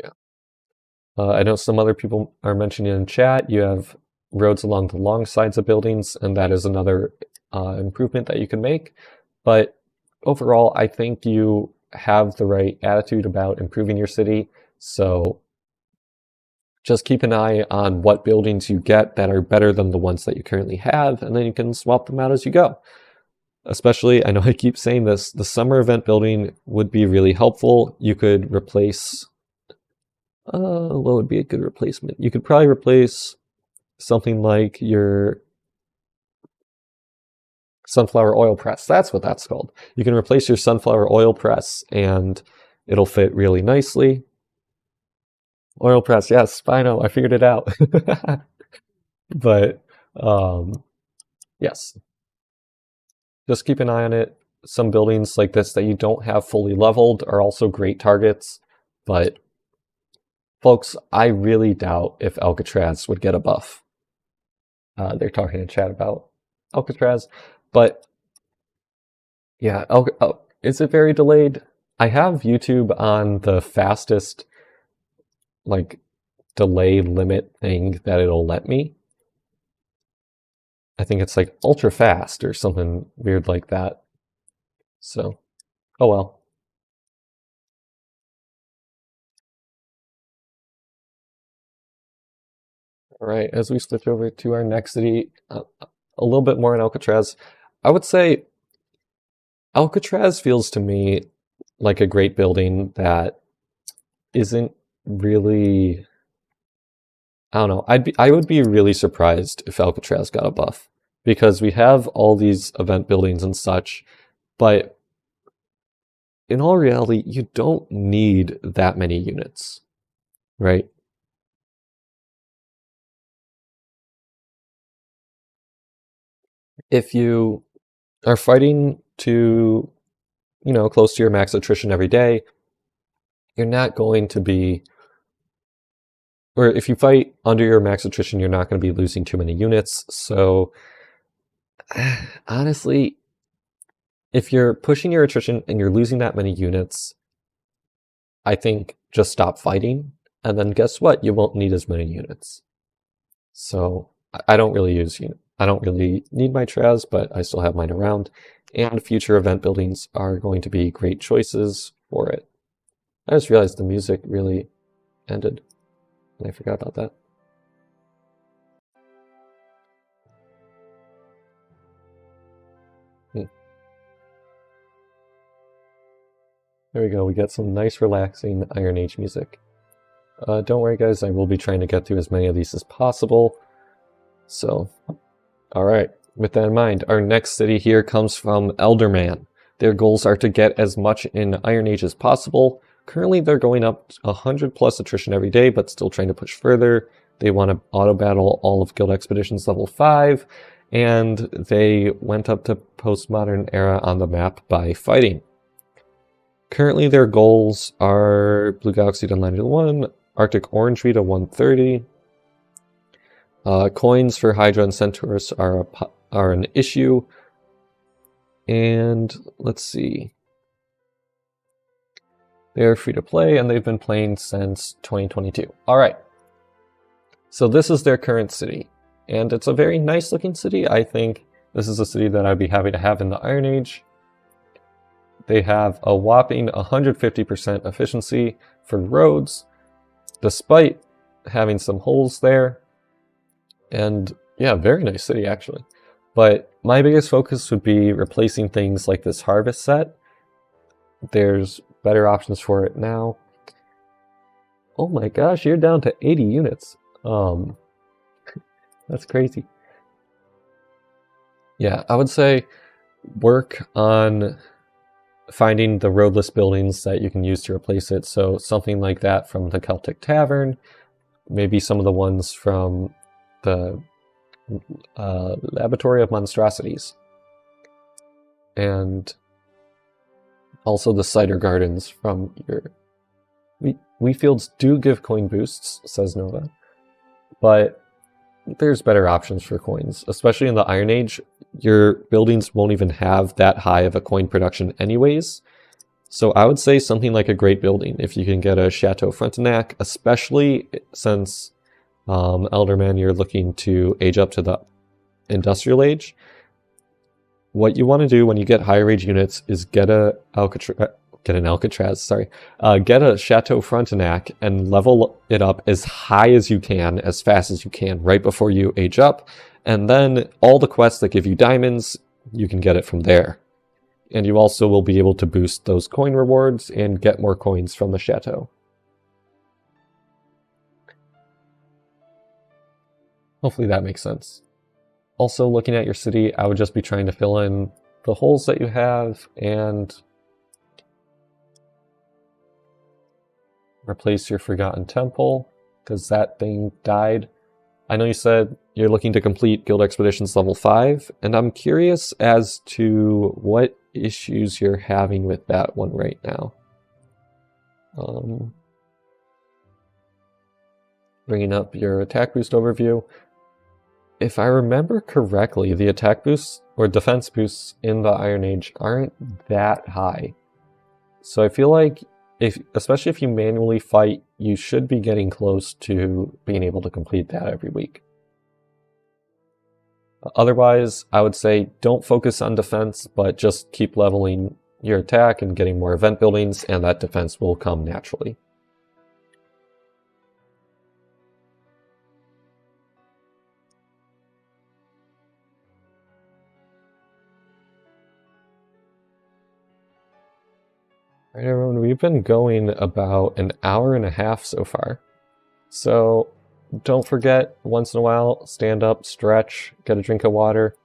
Yeah. I know some other people are mentioning in chat, you have roads along the long sides of buildings, and that is another improvement that you can make. But overall, I think you have the right attitude about improving your city. So just keep an eye on what buildings you get that are better than the ones that you currently have, and then you can swap them out as you go. Especially, I know I keep saying this, the summer event building would be really helpful. You could replace, what would be a good replacement? You could probably replace something like your sunflower oil press. That's what that's called. You can replace your sunflower oil press and it'll fit really nicely. Oil press, yes, Spino, I figured it out. But yes, just keep an eye on it. Some buildings like this that you don't have fully leveled are also great targets, but folks, I really doubt if Alcatraz would get a buff. They're talking in chat about Alcatraz, but yeah, is it very delayed? I have YouTube on the fastest like delay limit thing that it'll let me. I think it's like ultra fast or something weird like that. So, oh well. Alright, as we switch over to our next city, a little bit more in Alcatraz. I would say Alcatraz feels to me like a great building that isn't really... I don't know. I would be really surprised if Alcatraz got a buff, because we have all these event buildings and such, but in all reality, you don't need that many units, right? If you are fighting to, close to your max attrition every day, you're not going to be... Or if you fight under your max attrition, you're not going to be losing too many units. So, honestly, if you're pushing your attrition and you're losing that many units, I think just stop fighting. And then guess what? You won't need as many units. So, I don't really need my Traz, but I still have mine around. And future event buildings are going to be great choices for it. I just realized the music really ended. I forgot about that. There we go, we get some nice relaxing Iron Age music. Don't worry guys, I will be trying to get through as many of these as possible. So, alright, with that in mind, our next city here comes from Eldermann. Their goals are to get as much in Iron Age as possible. Currently they're going up 100 plus attrition every day, but still trying to push further. They want to auto-battle all of Guild Expeditions level 5, and they went up to Postmodern Era on the map by fighting. Currently their goals are Blue Galaxy to 91, Arctic Orangery to 130. Coins for Hydra and Centaurus are an issue. And let's see. They're free to play, and they've been playing since 2022. Alright. So this is their current city. And it's a very nice looking city. I think this is a city that I'd be happy to have in the Iron Age. They have a whopping 150% efficiency for roads, despite having some holes there. And yeah, very nice city actually. But my biggest focus would be replacing things like this harvest set. There's better options for it now. Oh my gosh, you're down to 80 units. That's crazy. Yeah, I would say work on finding the roadless buildings that you can use to replace it. So something like that from the Celtic Tavern, maybe some of the ones from the Laboratory of Monstrosities, and also the cider gardens from your... Wheat fields do give coin boosts, says Nova, but there's better options for coins. Especially in the Iron Age, your buildings won't even have that high of a coin production anyways. So I would say something like a great building, if you can get a Chateau Frontenac, especially since Eldermann, you're looking to age up to the Industrial Age. What you want to do when you get higher age units is get a Chateau Frontenac and level it up as high as you can, as fast as you can, right before you age up. And then all the quests that give you diamonds, you can get it from there. And you also will be able to boost those coin rewards and get more coins from the Chateau. Hopefully that makes sense. Also, looking at your city, I would just be trying to fill in the holes that you have and replace your Forgotten Temple, because that thing died. I know you said you're looking to complete Guild Expeditions level 5, and I'm curious as to what issues you're having with that one right now. Bringing up your attack boost overview. If I remember correctly, the attack boosts or defense boosts in the Iron Age aren't that high. So I feel like, especially if you manually fight, you should be getting close to being able to complete that every week. Otherwise, I would say don't focus on defense, but just keep leveling your attack and getting more event buildings, and that defense will come naturally. Alright everyone, we've been going about an hour and a half so far. So don't forget, once in a while, stand up, stretch, get a drink of water.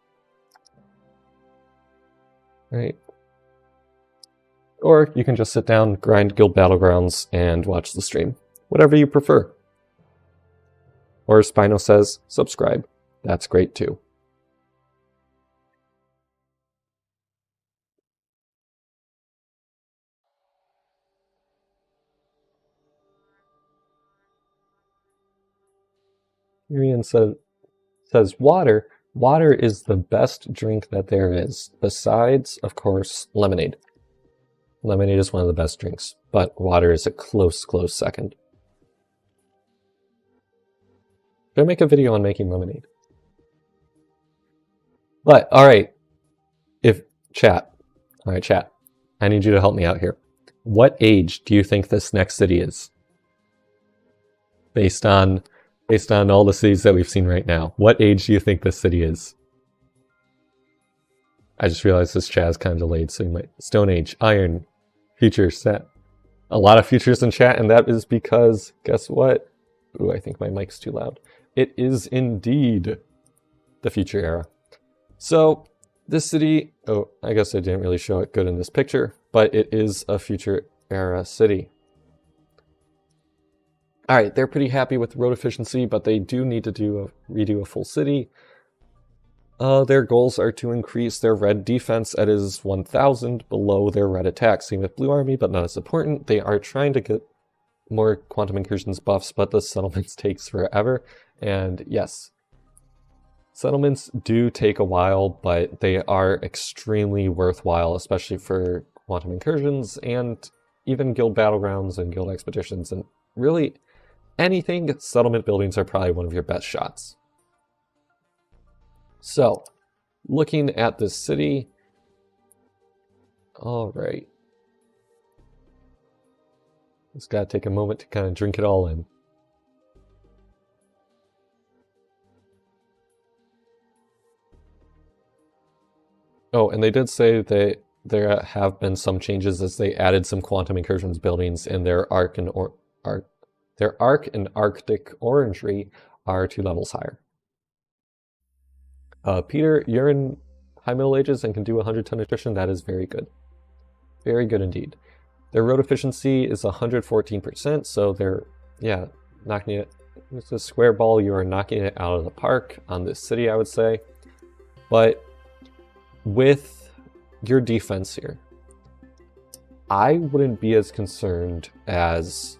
Right. Or you can just sit down, grind Guild Battlegrounds, and watch the stream. Whatever you prefer. Or as Spino says, subscribe. That's great too. Kirian says water. Water is the best drink that there is. Besides, of course, lemonade. Lemonade is one of the best drinks, but water is a close second. Should I make a video on making lemonade? But, alright. Chat. Alright, chat. I need you to help me out here. What age do you think this next city is? Based on all the cities that we've seen right now. What age do you think this city is? I just realized this chat is kind of delayed, so you might... Stone Age, Iron, Future, Set. A lot of futures in chat, and that is because, guess what? Ooh, I think my mic's too loud. It is indeed the Future Era. So, this city... Oh, I guess I didn't really show it good in this picture, but it is a Future Era city. Alright, they're pretty happy with road efficiency, but they do need to redo a full city. Their goals are to increase their red defense at is 1,000 below their red attack. Same with Blue Army, but not as important. They are trying to get more Quantum Incursions buffs, but the settlements takes forever. And yes, settlements do take a while, but they are extremely worthwhile, especially for Quantum Incursions and even Guild Battlegrounds and Guild Expeditions. And really, anything, settlement buildings are probably one of your best shots. So, looking at this city, alright. Just gotta take a moment to kind of drink it all in. Oh, and they did say that there have been some changes as they added some Quantum Incursions buildings in their Arc and Arctic Orangery are 2 levels higher. Peter, you're in High Middle Ages and can do 100-ton attrition. That is very good. Very good indeed. Their road efficiency is 114%, so they're, yeah, knocking it. It's a SquareBall, you are knocking it out of the park on this city, I would say. But with your defense here, I wouldn't be as concerned as...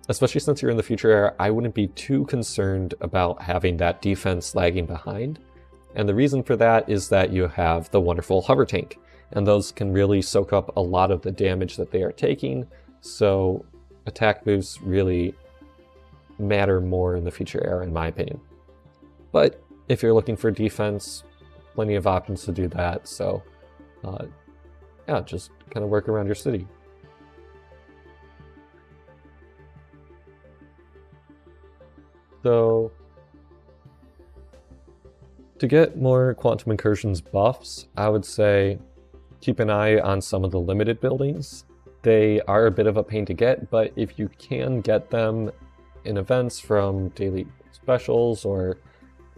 especially since you're in the Future Era, I wouldn't be too concerned about having that defense lagging behind. And the reason for that is that you have the wonderful hover tank, and those can really soak up a lot of the damage that they are taking, so attack boosts really matter more in the Future Era, in my opinion. But if you're looking for defense, plenty of options to do that, so yeah, just kind of work around your city. So, to get more Quantum Incursions buffs, I would say keep an eye on some of the limited buildings. They are a bit of a pain to get, but if you can get them in events from daily specials or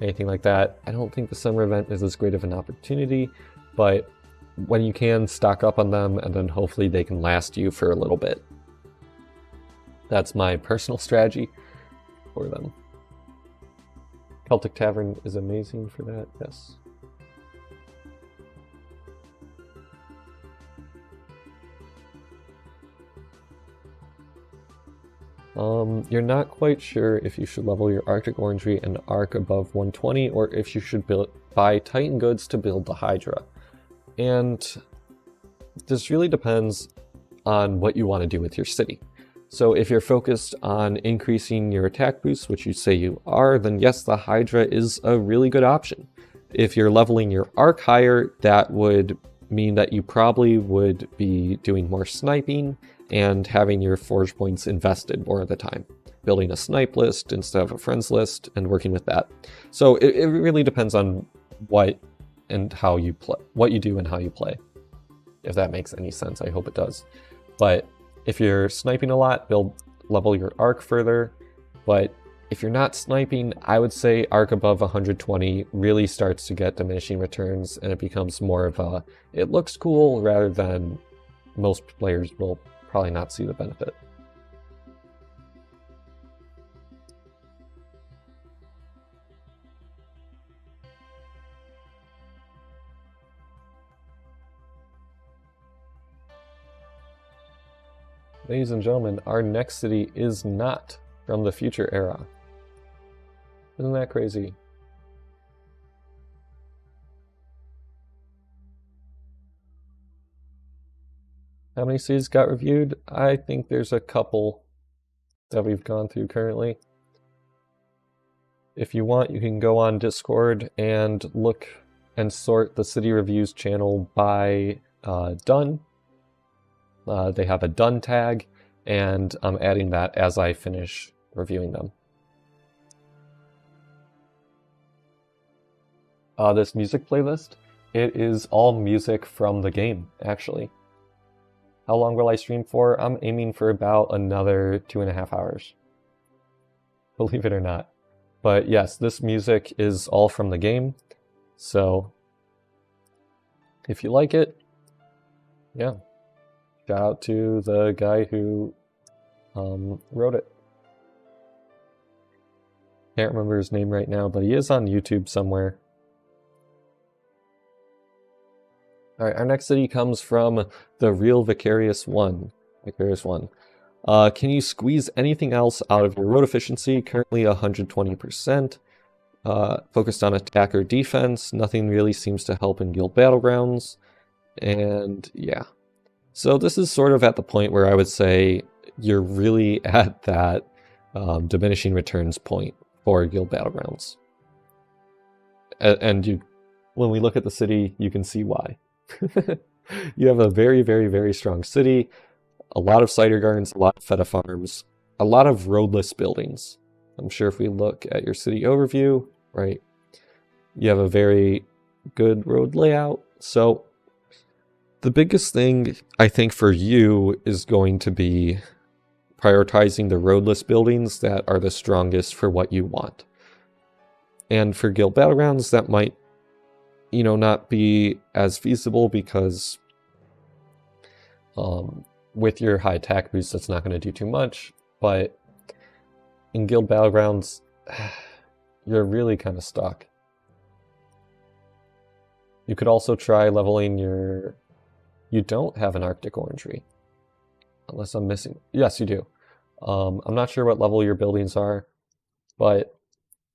anything like that, I don't think the summer event is as great of an opportunity, but when you can, stock up on them, and then hopefully they can last you for a little bit. That's my personal strategy for them. Celtic Tavern is amazing for that, yes. You're not quite sure if you should level your Arctic Orangery and Arc above 120, or if you should buy Titan goods to build the Hydra. And this really depends on what you want to do with your city. So if you're focused on increasing your attack boost, which you say you are, then yes, the Hydra is a really good option. If you're leveling your Arc higher, that would mean that you probably would be doing more sniping and having your forge points invested more of the time. Building a snipe list instead of a friends list and working with that. So it really depends on what and how you play, what you do and how you play. if that makes any sense. I hope it does. But if you're sniping a lot, they'll level your arc further. But if you're not sniping, I would say arc above 120 really starts to get diminishing returns, and it becomes more of a, it looks cool, rather than most players will probably not see the benefit. Ladies and gentlemen, our next city is not from the future era. Isn't that crazy? How many cities got reviewed? I think there's a couple that we've gone through currently. If you want, you can go on Discord and look and sort the city reviews channel by done. They have a done tag, and I'm adding that as I finish reviewing them. This music playlist, it is all music from the game, actually. How long will I stream for? I'm aiming for about another 2.5 hours. Believe it or not. But yes, this music is all from the game, so if you like it, yeah. Shout out to the guy who wrote it. Can't remember his name right now, but he is on YouTube somewhere. Alright, our next city comes from the real Vicarious One. Can you squeeze anything else out of your road efficiency? Currently 120%. Focused on attack or defense. Nothing really seems to help in guild battlegrounds. And yeah. So this is sort of at the point where I would say you're really at that diminishing returns point for guild battlegrounds. And when we look at the city, you can see why. You have a very, very, very strong city, a lot of cider gardens, a lot of feta farms, a lot of roadless buildings. I'm sure if we look at your city overview, right, you have a very good road layout. So the biggest thing I think for you is going to be prioritizing the roadless buildings that are the strongest for what you want. And for guild battlegrounds, that might, you know, not be as feasible because with your high attack boost, that's not going to do too much. But in guild battlegrounds, you're really kind of stuck. You could also try leveling your... You don't have an Arctic Orangery, unless I'm missing. Yes, you do. I'm not sure what level your buildings are, but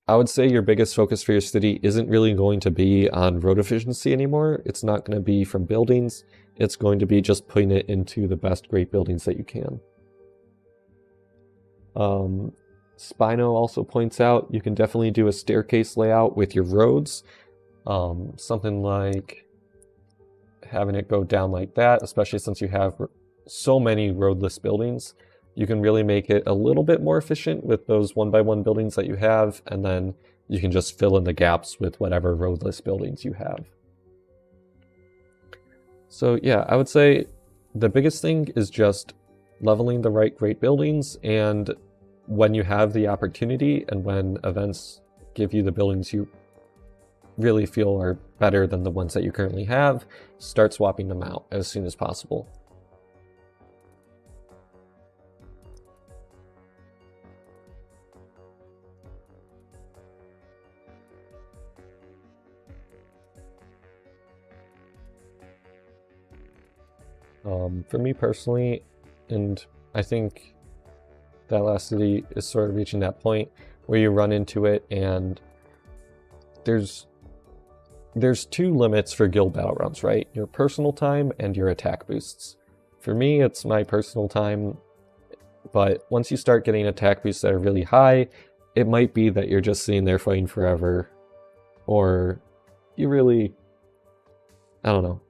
I would say your biggest focus for your city isn't really going to be on road efficiency anymore. It's not going to be from buildings. It's going to be just putting it into the best great buildings that you can. Spino also points out you can definitely do a staircase layout with your roads. Something like having it go down like that, especially since you have so many roadless buildings. You can really make it a little bit more efficient with those 1x1 buildings that you have, and then you can just fill in the gaps with whatever roadless buildings you have. So yeah, I would say the biggest thing is just leveling the right great buildings, and when you have the opportunity and when events give you the buildings you really feel are better than the ones that you currently have, start swapping them out as soon as possible. For me personally, and I think that last city is sort of reaching that point where you run into it, and there's two limits for guild battlegrounds, right? Your personal time and your attack boosts. For me, it's my personal time, but once you start getting attack boosts that are really high, it might be that you're just sitting there fighting forever, or you really, I don't know.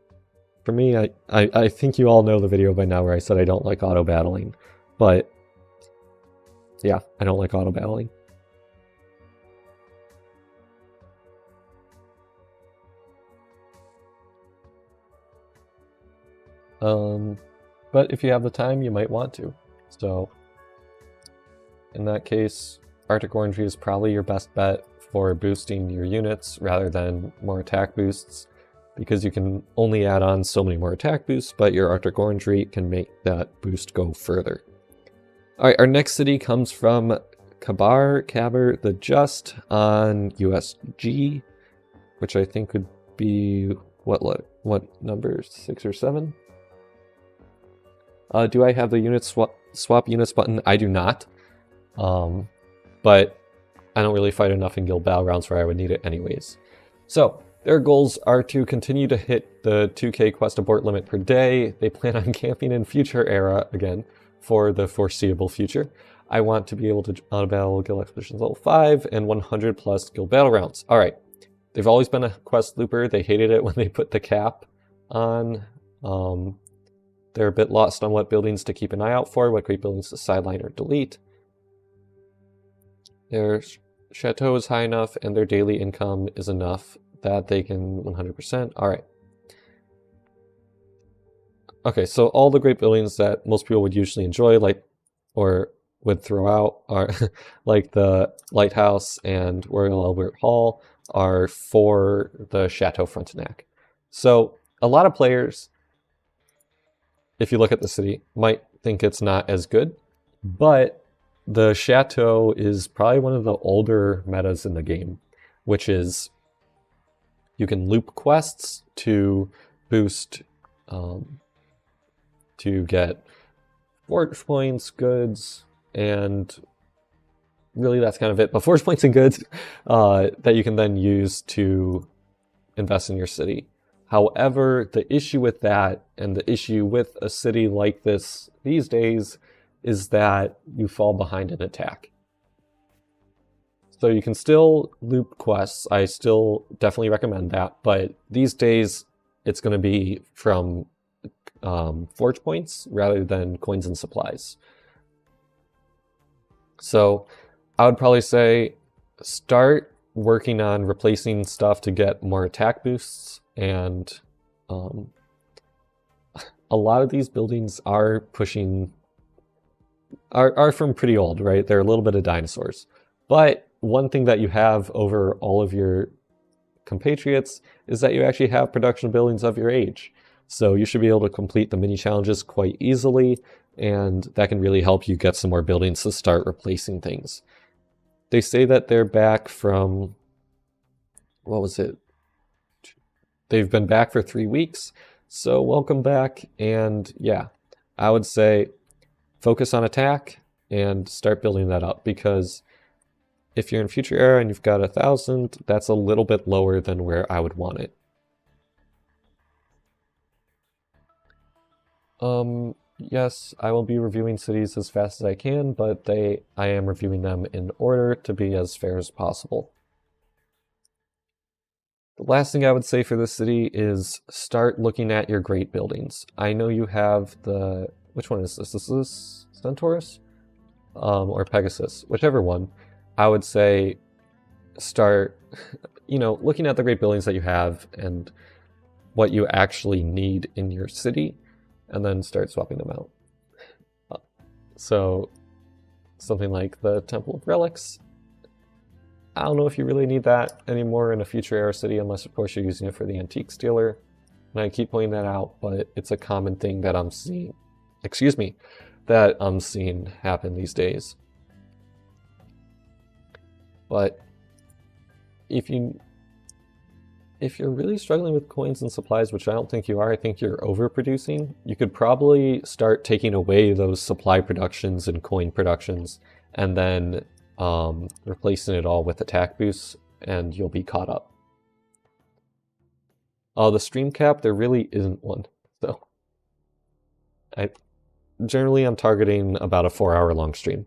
For me, I think you all know the video by now where I said I don't like auto battling, but yeah, I don't like auto battling. But if you have the time, you might want to. So in that case, Arctic Orangery is probably your best bet for boosting your units rather than more attack boosts, because you can only add on so many more attack boosts, but your Arctic Orangery can make that boost go further. Alright, our next city comes from Kabar the Just on USG, which I think would be, what number, 6 or 7? Do I have the unit swap units button? I do not. But I don't really fight enough in guild battlegrounds where I would need it anyways. So their goals are to continue to hit the 2k quest abort limit per day. They plan on camping in future era again for the foreseeable future. I want to be able to auto-battle guild expeditions level 5 and 100 plus guild battlegrounds. Alright, they've always been a quest looper. They hated it when they put the cap on. They're a bit lost on what buildings to keep an eye out for, what great buildings to sideline or delete. Their chateau is high enough and their daily income is enough that they can 100%. Alright. Okay, so all the great buildings that most people would usually enjoy, like, or would throw out, are like the Lighthouse and Royal Albert Hall, are for the Chateau Frontenac. So a lot of players, if you look at the city, might think it's not as good, but the Chateau is probably one of the older metas in the game, which is you can loop quests to boost, to get forge points, goods, and really that's kind of it. But forge points and goods that you can then use to invest in your city. However, the issue with that, and the issue with a city like this these days, is that you fall behind in attack. So you can still loop quests. I still definitely recommend that, but these days it's going to be from forge points rather than coins and supplies. So I would probably say start working on replacing stuff to get more attack boosts, and a lot of these buildings are pushing, are from pretty old, right? They're a little bit of dinosaurs. But one thing that you have over all of your compatriots is that you actually have production buildings of your age. So you should be able to complete the mini challenges quite easily, and that can really help you get some more buildings to start replacing things. They say that they're back from, what was it? They've been back for 3 weeks, so welcome back. And yeah, I would say focus on attack and start building that up, because if you're in future era and you've got 1,000, that's a little bit lower than where I would want it. Yes, I will be reviewing cities as fast as I can, but I am reviewing them in order to be as fair as possible. The last thing I would say for this city is start looking at your great buildings. I know you have the, which one is this? This is Centaurus? Or Pegasus, whichever one. I would say start, looking at the great buildings that you have and what you actually need in your city, and then start swapping them out. So something like the Temple of Relics, I don't know if you really need that anymore in a future era city, unless of course you're using it for the Antiques dealer. And I keep pointing that out, but it's a common thing that I'm seeing, that I'm seeing happen these days. But if you're really struggling with coins and supplies, which I don't think you are, I think you're overproducing, you could probably start taking away those supply productions and coin productions, and then replacing it all with attack boosts, and you'll be caught up. The stream cap, there really isn't one. So generally I'm targeting about a 4-hour long stream.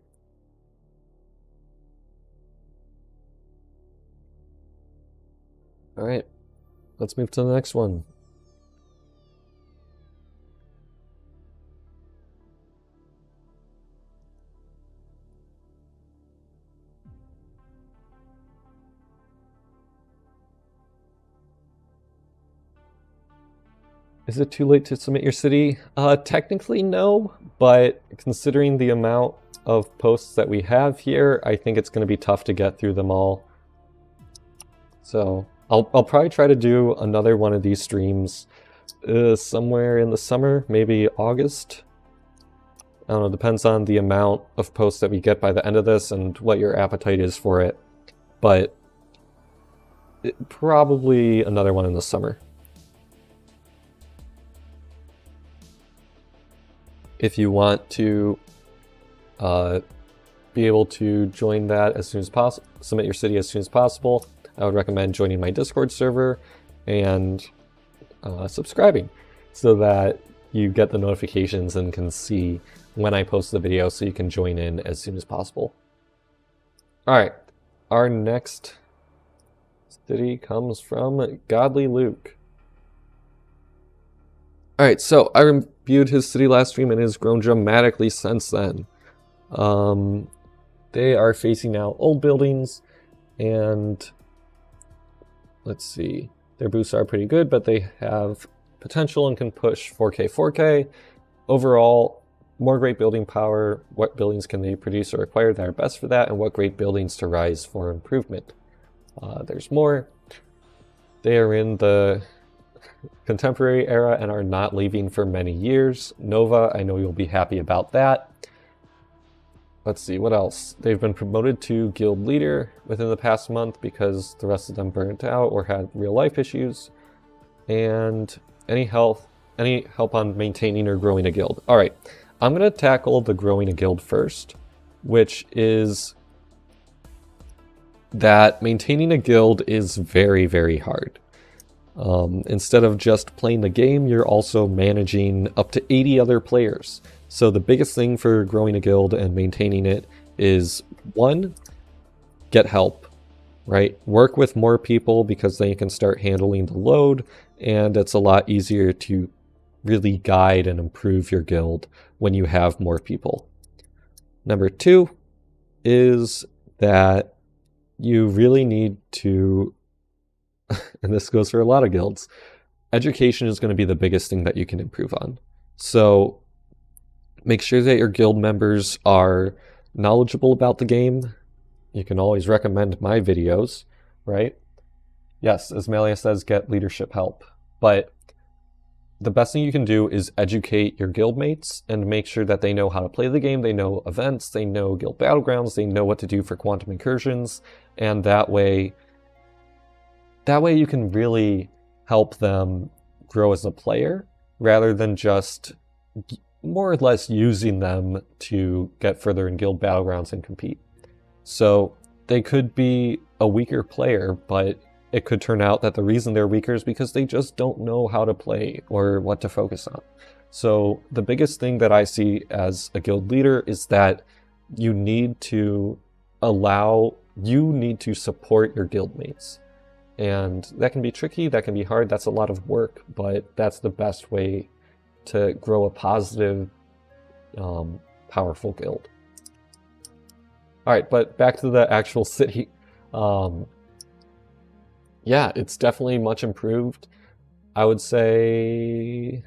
All right, let's move to the next one. Is it too late to submit your city? Technically no, but considering the amount of posts that we have here, I think it's going to be tough to get through them all. So I'll probably try to do another one of these streams somewhere in the summer, maybe August. I don't know, depends on the amount of posts that we get by the end of this and what your appetite is for it. But probably another one in the summer. If you want to be able to join that as soon as possible, submit your city as soon as possible, I would recommend joining my Discord server and subscribing so that you get the notifications and can see when I post the video so you can join in as soon as possible. Alright, our next city comes from Godly Luke. Alright, so I reviewed his city last stream and it has grown dramatically since then. They are facing now old buildings, and let's see, their boosts are pretty good, but they have potential and can push 4K. Overall, more great building power. What buildings can they produce or acquire that are best for that, and what great buildings to rise for improvement? There's more. They are in the contemporary era and are not leaving for many years. Nova, I know you'll be happy about that. Let's see, what else? They've been promoted to guild leader within the past month because the rest of them burnt out or had real life issues. And any help on maintaining or growing a guild. All right, I'm going to tackle the growing a guild first, which is that maintaining a guild is very, very hard. Instead of just playing the game, you're also managing up to 80 other players. So the biggest thing for growing a guild and maintaining it is, one, get help, right? Work with more people because then you can start handling the load, and it's a lot easier to really guide and improve your guild when you have more people. Number two is that you really need to, and this goes for a lot of guilds, education is going to be the biggest thing that you can improve on. So make sure that your guild members are knowledgeable about the game. You can always recommend my videos, right? Yes, as Malia says, get leadership help. But the best thing you can do is educate your guildmates and make sure that they know how to play the game, they know events, they know guild battlegrounds, they know what to do for quantum incursions, and that way you can really help them grow as a player rather than just more or less using them to get further in guild battlegrounds and compete. So they could be a weaker player, but it could turn out that the reason they're weaker is because they just don't know how to play or what to focus on. So the biggest thing that I see as a guild leader is that you need to support your guildmates. And that can be tricky, that can be hard, that's a lot of work, but that's the best way to grow a positive, powerful guild. Alright, but back to the actual city. Yeah, it's definitely much improved. I would say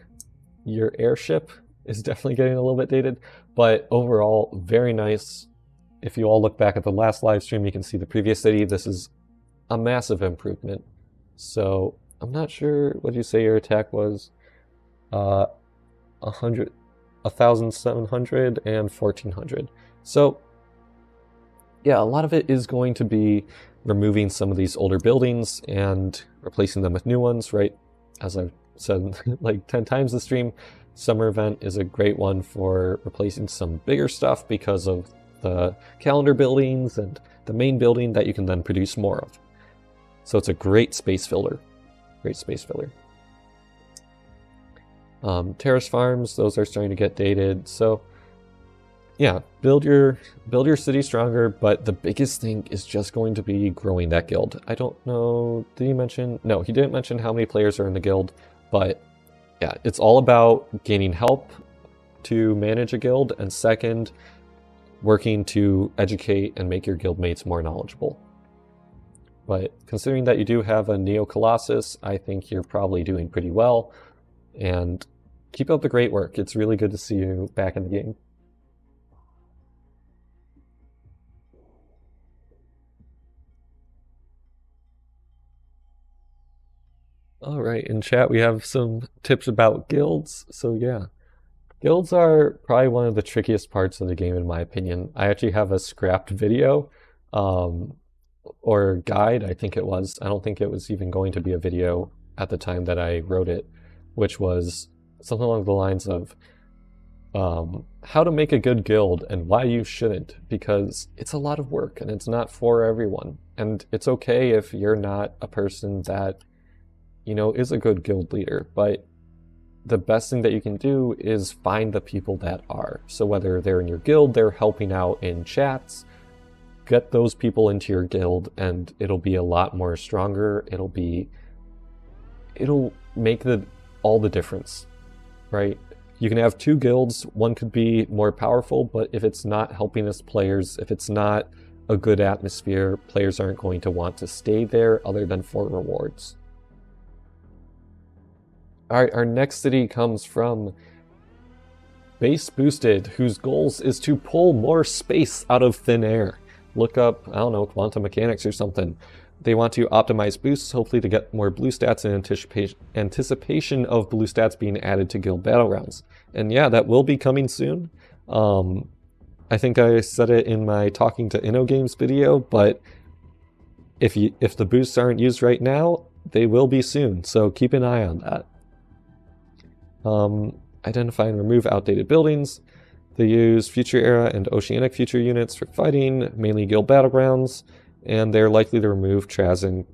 your airship is definitely getting a little bit dated, but overall, very nice. If you all look back at the last live stream, you can see the previous city. This is a massive improvement. So I'm not sure what you say your attack was. 1,700 and 1,400. So yeah, a lot of it is going to be removing some of these older buildings and replacing them with new ones, right? As I've said like 10 times this stream, summer event is a great one for replacing some bigger stuff because of the calendar buildings and the main building that you can then produce more of. So it's a great space filler. Great space filler. Terrace farms, those are starting to get dated. So yeah, build your city stronger, but the biggest thing is just going to be growing that guild. I don't know, did he mention? No, he didn't mention how many players are in the guild, but yeah, it's all about gaining help to manage a guild, and second, working to educate and make your guildmates more knowledgeable. But considering that you do have a Neo Colossus, I think you're probably doing pretty well. and keep up the great work. It's really good to see you back in the game. All right, in chat we have some tips about guilds. So yeah, guilds are probably one of the trickiest parts of the game in my opinion. I actually have a scrapped video or guide, I think it was. I don't think it was even going to be a video at the time that I wrote it, which was something along the lines of how to make a good guild and why you shouldn't, because it's a lot of work and it's not for everyone. And it's okay if you're not a person that, you know, is a good guild leader, but the best thing that you can do is find the people that are. So whether they're in your guild, they're helping out in chats, get those people into your guild and it'll be a lot more stronger. It'll make all the difference, right? You can have two guilds, one could be more powerful, but if it's not helping us players, if it's not a good atmosphere, players aren't going to want to stay there other than for rewards. All right, our next city comes from BassBoosted, whose goals is to pull more space out of thin air. Look up, I don't know, quantum mechanics or something. They want to optimize boosts, hopefully to get more blue stats in anticipation of blue stats being added to guild battlegrounds. And yeah, that will be coming soon. I think I said it in my Talking to InnoGames video, but if the boosts aren't used right now, they will be soon, so keep an eye on that. Identify and remove outdated buildings. They use future era and oceanic future units for fighting, mainly guild battlegrounds, and they're likely to remove Traz and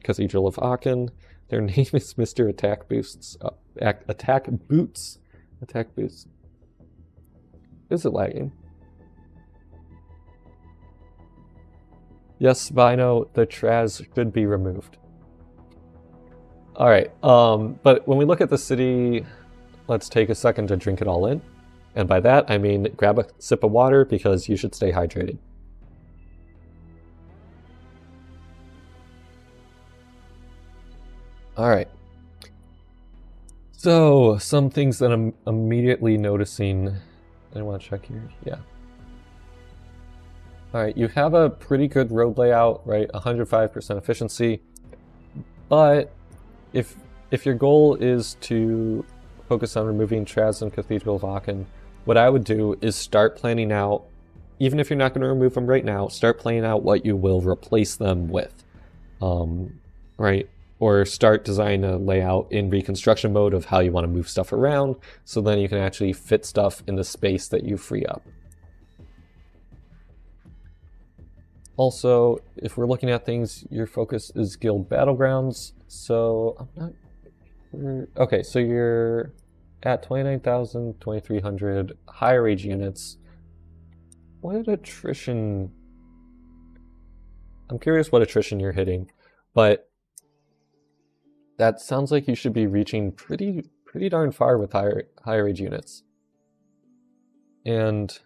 Cathedral of Aachen. Their name is Mr. Attack Boosts. Attack Boots. Attack Boots. Is it lagging? Yes, Bino, the Traz should be removed. Alright, but when we look at the city, let's take a second to drink it all in. And by that, I mean grab a sip of water because you should stay hydrated. Alright. So, some things that I'm immediately noticing. I want to check here. Yeah. Alright, you have a pretty good road layout, right? 105% efficiency. But if your goal is to focus on removing Traz and Cathedral of Aachen, what I would do is start planning out, even if you're not going to remove them right now, start planning out what you will replace them with, right? Or start designing a layout in reconstruction mode of how you want to move stuff around, so then you can actually fit stuff in the space that you free up. Also, if we're looking at things, your focus is guild battlegrounds, so I'm not sure. Okay, so you're at 29,000, 2,300 higher age units. What attrition? I'm curious what attrition you're hitting, but that sounds like you should be reaching pretty darn far with higher age units. And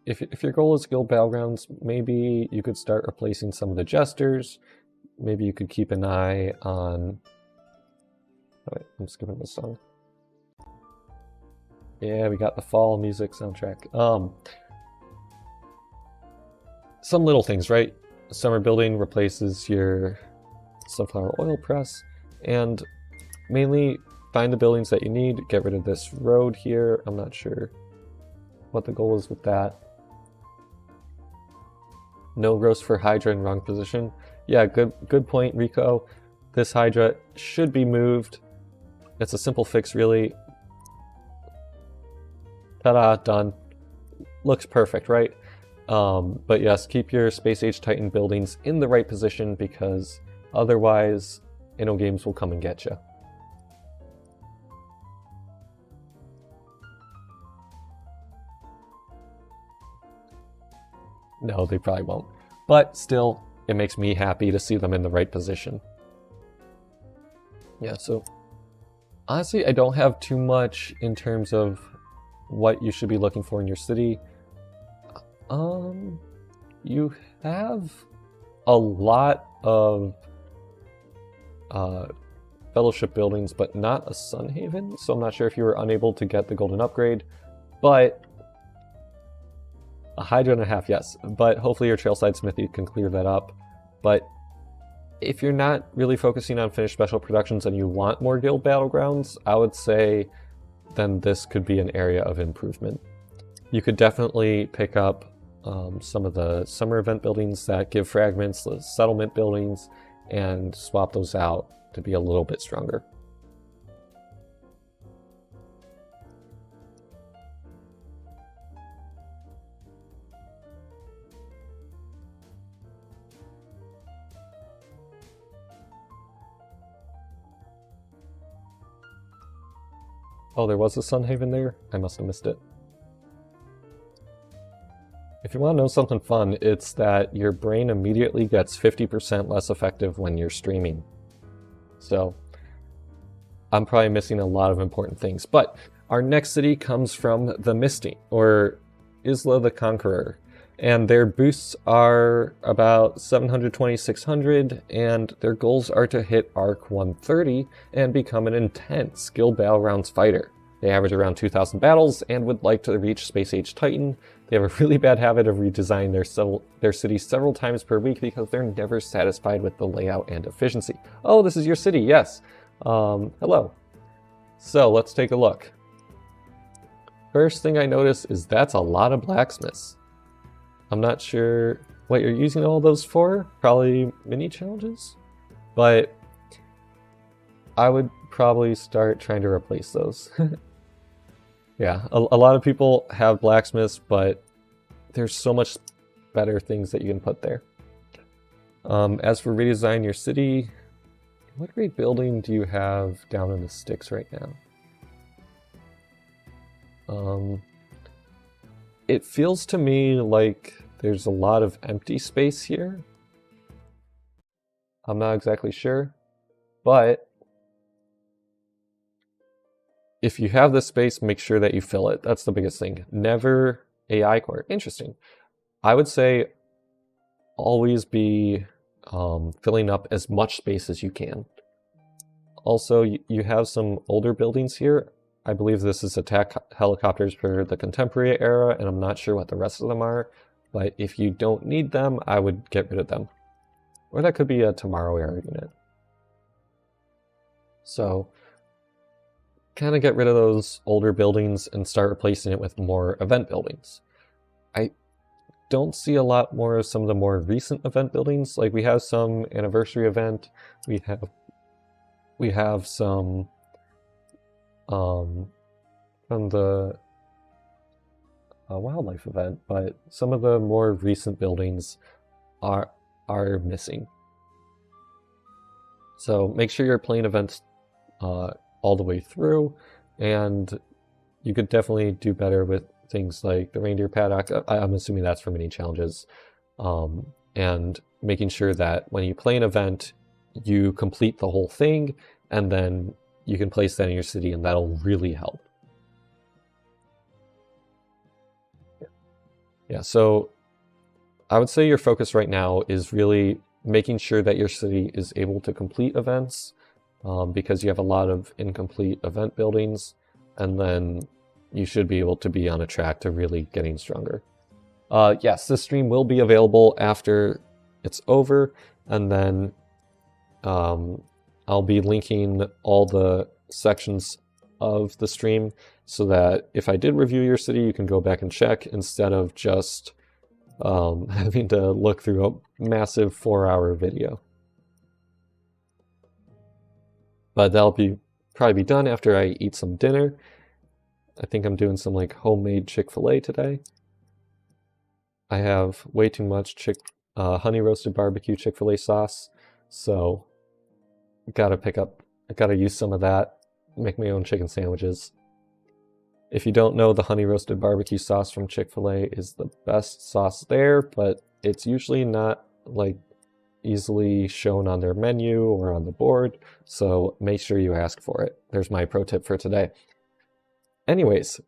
if your goal is guild battlegrounds, maybe you could start replacing some of the jesters. Maybe you could keep an eye on... Oh wait, I'm skipping this song. Yeah, we got the fall music soundtrack. Some little things, right? Summer building replaces your sunflower oil press, and mainly find the buildings that you need. Get rid of this road here. I'm not sure what the goal is with that. No roast for Hydra in wrong position. Yeah, good point, Rico. This Hydra should be moved. It's a simple fix, really. Ta-da, done. Looks perfect, right? But yes, keep your Space Age Titan buildings in the right position, because otherwise, InnoGames will come and get you. No, they probably won't. But still, it makes me happy to see them in the right position. Yeah, so honestly, I don't have too much in terms of what you should be looking for in your city. You have a lot of Fellowship buildings, but not a Sun Haven, so I'm not sure if you were unable to get the golden upgrade, but a Hydra and a half, yes, but hopefully your Trailside Smithy can clear that up. But if you're not really focusing on finished special productions and you want more guild battlegrounds, I would say then this could be an area of improvement. You could definitely pick up some of the summer event buildings that give fragments, the settlement buildings, and swap those out to be a little bit stronger. Oh, there was a Sun Haven there? I must have missed it. If you want to know something fun, it's that your brain immediately gets 50% less effective when you're streaming. So, I'm probably missing a lot of important things. But our next city comes from the Misty, or Isla the Conqueror. And their boosts are about 720, 600, and their goals are to hit Arc 130 and become an intense Guild Battlegrounds fighter. They average around 2,000 battles and would like to reach Space Age Titan. They have a really bad habit of redesigning their city several times per week because they're never satisfied with the layout and efficiency. Oh, this is your city, yes. Hello. So let's take a look. First thing I notice is that's a lot of blacksmiths. I'm not sure what you're using all those for, probably mini challenges, but I would probably start trying to replace those. Yeah, a lot of people have blacksmiths, but there's so much better things that you can put there. As for redesign your city, what great building do you have down in the sticks right now? It feels to me like there's a lot of empty space here. I'm not exactly sure, but if you have this space, make sure that you fill it. That's the biggest thing. Never AI core. Interesting. I would say always be filling up as much space as you can. Also, you have some older buildings here. I believe this is attack helicopters for the contemporary era, and I'm not sure what the rest of them are, but if you don't need them, I would get rid of them. Or that could be a tomorrow era unit. So, kind of get rid of those older buildings and start replacing it with more event buildings. I don't see a lot more of some of the more recent event buildings. Like we have some anniversary event, we have some from the wildlife event, but some of the more recent buildings are missing. So make sure you're playing events all the way through, and you could definitely do better with things like the reindeer paddock. I'm assuming that's for mini challenges, and making sure that when you play an event, you complete the whole thing, and then you can place that in your city, and that'll really help. Yeah, so I would say your focus right now is really making sure that your city is able to complete events, because you have a lot of incomplete event buildings, and then you should be able to be on a track to really getting stronger. Yes, this stream will be available after it's over, and then I'll be linking all the sections of the stream so that if I did review your city, you can go back and check instead of just having to look through a massive 4-hour video. But that'll probably be done after I eat some dinner. I think I'm doing some like homemade Chick-fil-A today. I have way too much honey roasted barbecue Chick-fil-A sauce, so I gotta use some of that, make my own chicken sandwiches. If you don't know, the honey roasted barbecue sauce from Chick-fil-A is the best sauce there, but it's usually not like easily shown on their menu or on the board, so make sure you ask for it. There's my pro tip for today. Anyways,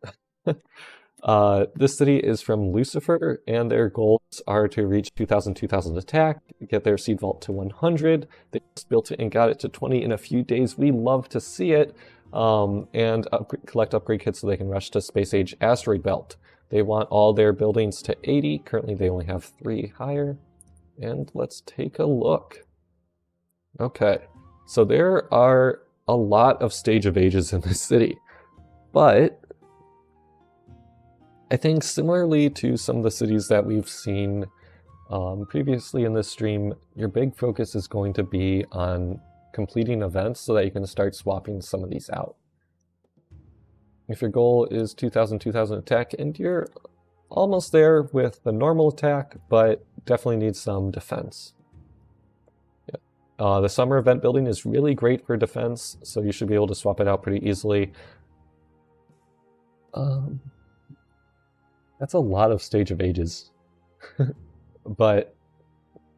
This city is from Lucifer, and their goals are to reach 2,000 attack, get their seed vault to 100. They just built it and got it to 20 in a few days. We love to see it. And collect upgrade kits so they can rush to Space Age Asteroid Belt. They want all their buildings to 80. Currently they only have 3 higher. And let's take a look. Okay, so there are a lot of Stage of Ages in this city, but I think similarly to some of the cities that we've seen previously in this stream, your big focus is going to be on completing events so that you can start swapping some of these out. If your goal is 2,000 attack, and you're almost there with the normal attack, but definitely need some defense. Yeah. The summer event building is really great for defense, so you should be able to swap it out pretty easily. That's a lot of Stage of Ages. But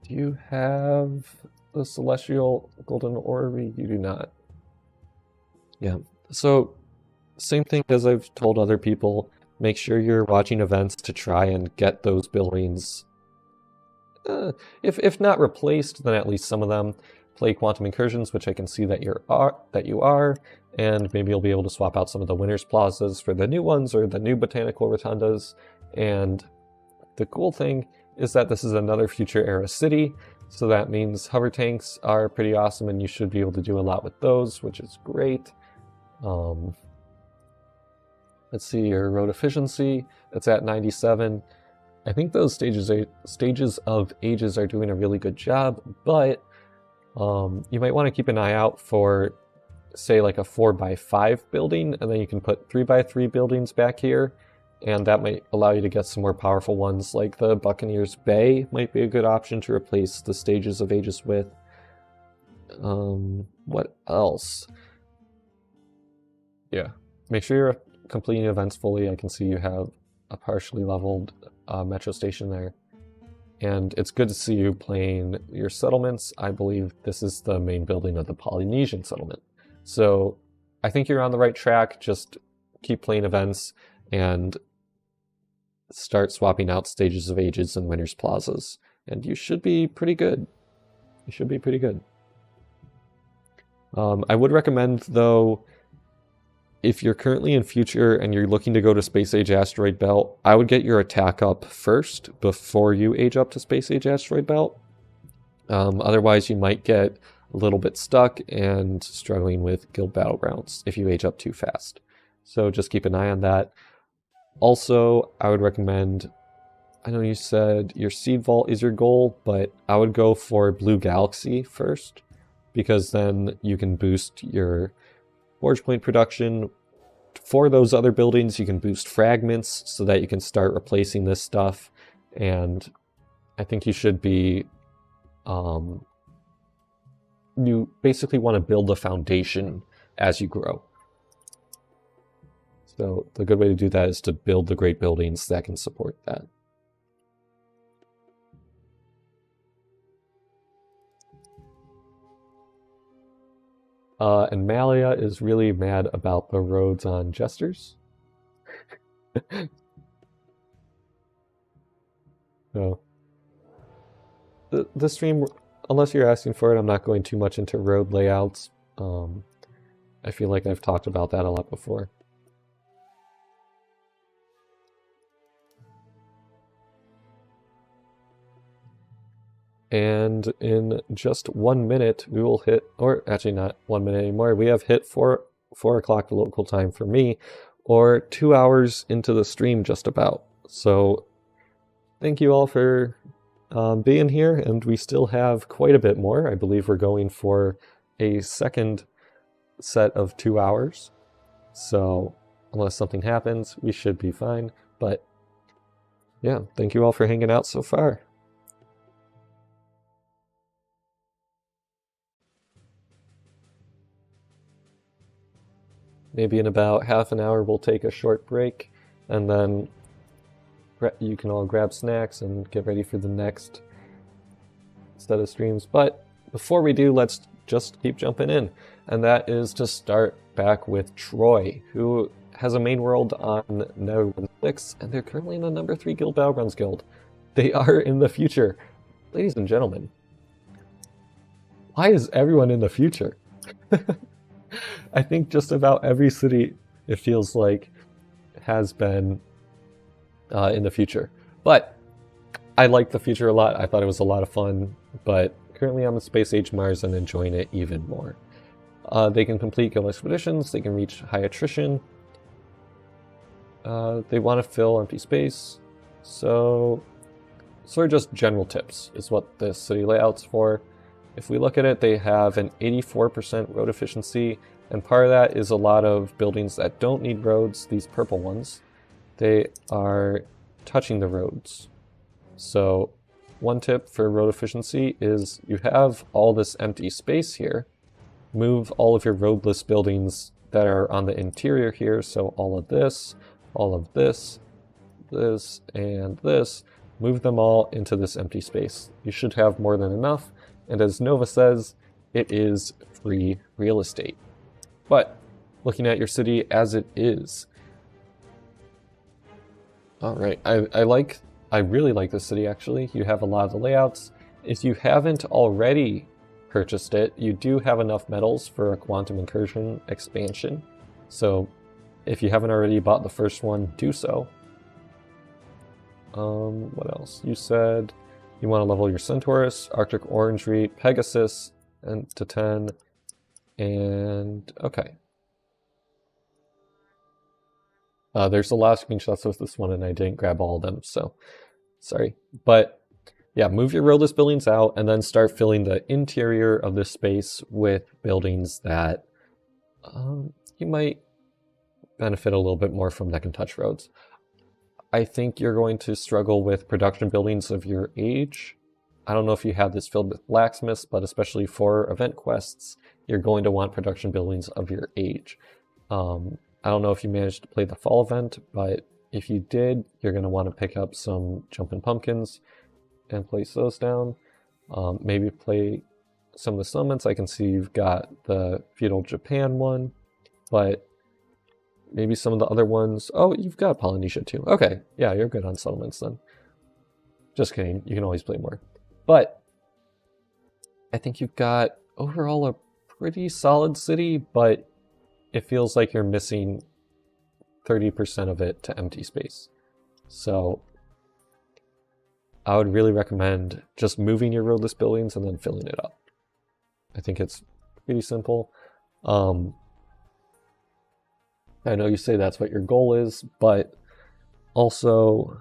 do you have the Celestial Golden Orrery? You do not. Yeah, so same thing as I've told other people, make sure you're watching events to try and get those buildings, if not replaced, then at least some of them. Play Quantum Incursions, which I can see that you are, and maybe you'll be able to swap out some of the Winners Plazas for the new ones or the new Botanical Rotundas. And the cool thing is that this is another future era city, so that means hover tanks are pretty awesome and you should be able to do a lot with those, which is great. Let's see, your road efficiency, it's at 97. I think those stages of ages are doing a really good job, but you might want to keep an eye out for, say, like a 4x5 building, and then you can put 3x3 buildings back here, and that might allow you to get some more powerful ones, like the Buccaneers Bay might be a good option to replace the stages of ages with. What else? Yeah, make sure you're completing events fully. I can see you have a partially leveled metro station there. And it's good to see you playing your settlements. I believe this is the main building of the Polynesian settlement. So I think you're on the right track. Just keep playing events and start swapping out stages of ages and winners plazas. And you should be pretty good. You should be pretty good. I would recommend, though, if you're currently in future and you're looking to go to Space Age Asteroid Belt, I would get your attack up first before you age up to Space Age Asteroid Belt. Otherwise, you might get a little bit stuck and struggling with guild battlegrounds if you age up too fast. So just keep an eye on that. Also, I would recommend, I know you said your seed vault is your goal, but I would go for Blue Galaxy first, because then you can boost your Forge Point production. For those other buildings, you can boost fragments so that you can start replacing this stuff. And I think you should be, you basically want to build the foundation as you grow. So the good way to do that is to build the great buildings that can support that. And Malia is really mad about the roads on Jesters. So, the stream, unless you're asking for it, I'm not going too much into road layouts. I feel like I've talked about that a lot before. And in just 1 minute, we will hit, or actually not 1 minute anymore, we have hit 4 o'clock local time for me, or 2 hours into the stream just about. So thank you all for being here, and we still have quite a bit more. I believe we're going for a second set of 2 hours. So unless something happens, we should be fine. But yeah, thank you all for hanging out so far. Maybe in about half an hour we'll take a short break, and then you can all grab snacks and get ready for the next set of streams. But before we do, let's just keep jumping in. And that is to start back with Troy, who has a main world on Nether 1.6, and they're currently in the number 3 Guild Battlegrounds Guild. They are in the future. Ladies and gentlemen, why is everyone in the future? I think just about every city, it feels like, has been in the future. But I like the future a lot. I thought it was a lot of fun, but currently I'm in Space Age Mars and enjoying it even more. They can complete guild expeditions, they can reach high attrition. They want to fill empty space. So sort of just general tips is what this city layout's for. If we look at it, they have an 84% road efficiency, and part of that is a lot of buildings that don't need roads, these purple ones. They are touching the roads. So one tip for road efficiency is you have all this empty space here. Move all of your roadless buildings that are on the interior here, so all of this, this, and this, move them all into this empty space. You should have more than enough, and as Nova says, it is free real estate. But looking at your city as it is, all right, I really like this city actually. You have a lot of the layouts. If you haven't already purchased it, you do have enough metals for a Quantum Incursion expansion. So if you haven't already bought the first one, do so. What else? You said you want to level your Centaurus, Arctic Orangery, Pegasus, and to 10. And okay. There's a lot of screenshots with this one and I didn't grab all of them, so sorry. But yeah, move your roadless buildings out and then start filling the interior of this space with buildings that you might benefit a little bit more from that can touch roads. I think you're going to struggle with production buildings of your age. I don't know if you have this filled with blacksmiths, but especially for event quests, you're going to want production buildings of your age. I don't know if you managed to play the fall event, but if you did, you're going to want to pick up some Jumpin' Pumpkins and place those down. Maybe play some of the summons. I can see you've got the Feudal Japan one, but maybe some of the other ones. Oh, you've got Polynesia too. Okay, yeah, you're good on settlements then. Just kidding, you can always play more. But I think you've got overall a pretty solid city, but it feels like you're missing 30% of it to empty space. So I would really recommend just moving your roadless buildings and then filling it up. I think it's pretty simple. I know you say that's what your goal is, but also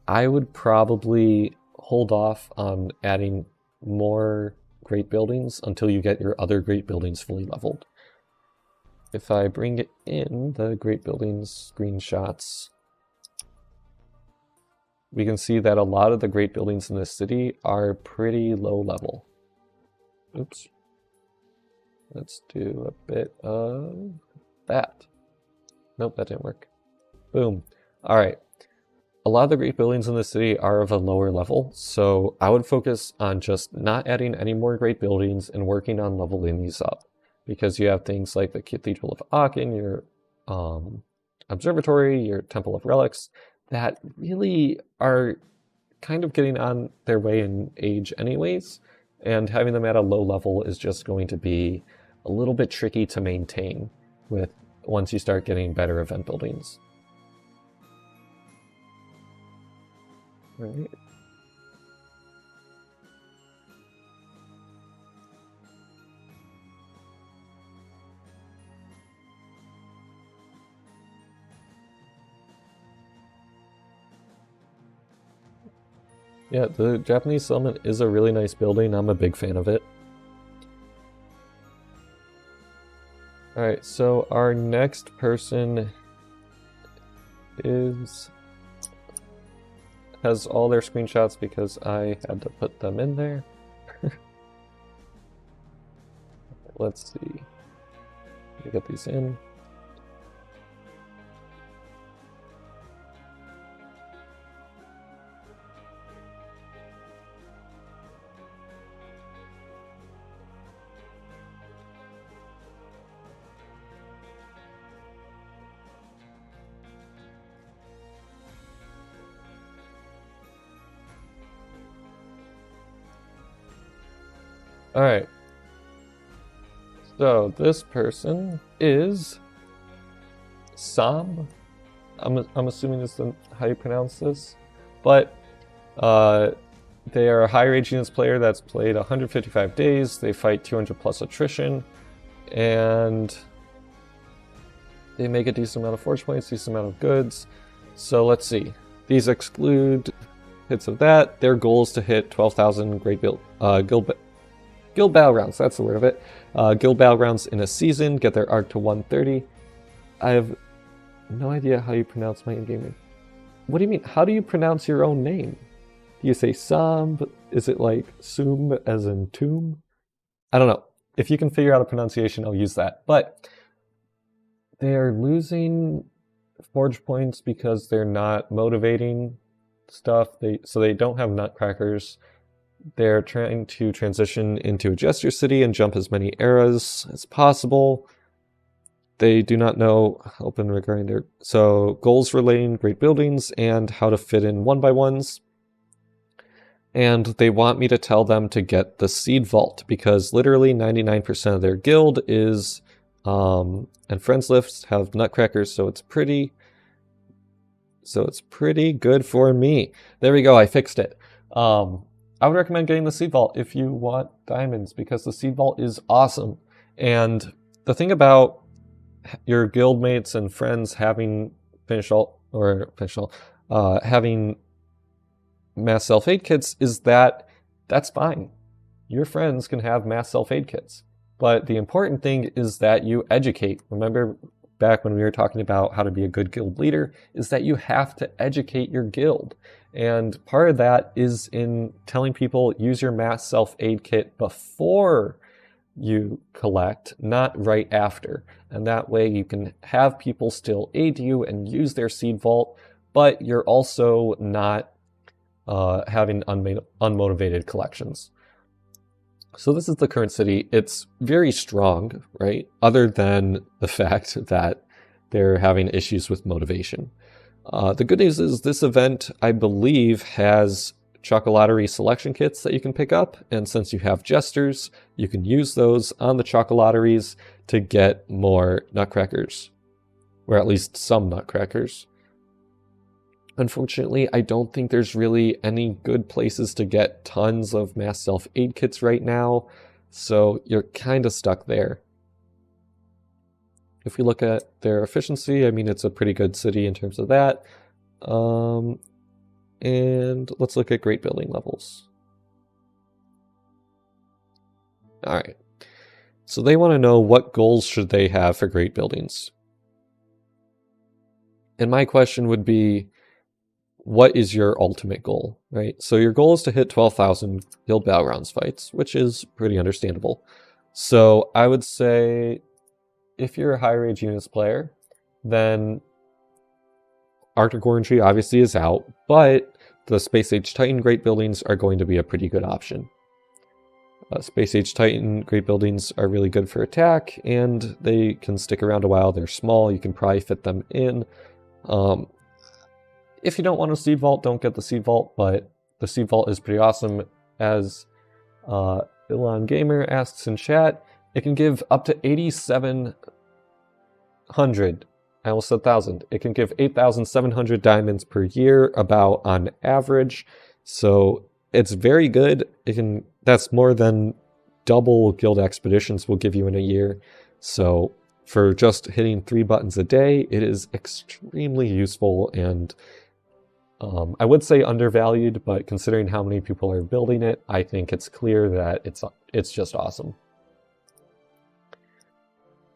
I would probably hold off on adding more great buildings until you get your other great buildings fully leveled. If I bring it in the great buildings screenshots, we can see that a lot of the great buildings in this city are pretty low level. Oops. Let's do a bit of that. Nope, that didn't work. Boom. All right. A lot of the great buildings in the city are of a lower level, so I would focus on just not adding any more great buildings and working on leveling these up. Because you have things like the Cathedral of Aachen, your Observatory, your Temple of Relics, that really are kind of getting on their way in age anyways, and having them at a low level is just going to be a little bit tricky to maintain with once you start getting better event buildings. All right. Yeah, the Japanese settlement is a really nice building. I'm a big fan of it. Alright, so our next person has all their screenshots because I had to put them in there. Let's see. Let me get these in. Alright. So this person is Somb. I'm assuming this is how you pronounce this. But they are a high rage units player that's played 155 days. They fight 200 plus attrition. And they make a decent amount of forge points, decent amount of goods. So let's see. These exclude hits of that. Their goal is to hit 12,000 great guild battlegrounds. That's the word of it. Guild battlegrounds in a season. Get their arc to 130. I have no idea how you pronounce my in-game name. What do you mean? How do you pronounce your own name? Do you say Somb? Is it like Somb as in tomb? I don't know. If you can figure out a pronunciation, I'll use that. But they are losing forge points because they're not motivating stuff. So they don't have nutcrackers. They're trying to transition into a Jester City and jump as many eras as possible. They do not know open regarding their goals relating great buildings and how to fit in 1x1s. And they want me to tell them to get the Seed Vault because literally 99% of their guild is and friends lists have nutcrackers, so it's pretty good for me. There we go, I fixed it. I would recommend getting the Seed Vault if you want diamonds because the Seed Vault is awesome. And the thing about your guildmates and friends having having mass self-aid kits is that's fine. Your friends can have mass self-aid kits. But the important thing is that you educate. Remember back when we were talking about how to be a good guild leader, is that you have to educate your guild. And part of that is in telling people use your mass self-aid kit before you collect, not right after. And that way you can have people still aid you and use their Seed Vault, but you're also not having unmotivated collections. So this is the current city. It's very strong, right? Other than the fact that they're having issues with motivation. The good news is this event, I believe, has Chocolottery selection kits that you can pick up. And since you have Jesters, you can use those on the Chocolotteries to get more nutcrackers. Or at least some nutcrackers. Unfortunately, I don't think there's really any good places to get tons of mass self-aid kits right now, so you're kind of stuck there. If we look at their efficiency, I mean, it's a pretty good city in terms of that. And let's look at great building levels. All right, so they want to know what goals should they have for great buildings. And my question would be, what is your ultimate goal, right? So your goal is to hit 12,000 guild battlegrounds fights, which is pretty understandable. So I would say if you're a high rage units player, then Arctic Orangey obviously is out, but the Space Age Titan Great Buildings are going to be a pretty good option. Space Age Titan Great Buildings are really good for attack, and they can stick around a while. They're small, you can probably fit them in. If you don't want a Seed Vault, don't get the Seed Vault, but the Seed Vault is pretty awesome. As Elon Gamer asks in chat, it can give up to 8,700. I almost said 1,000. It can give 8,700 diamonds per year, about on average. So it's very good. That's more than double Guild Expeditions will give you in a year. So for just hitting 3 buttons a day, it is extremely useful and I would say undervalued, but considering how many people are building it, I think it's clear that it's just awesome.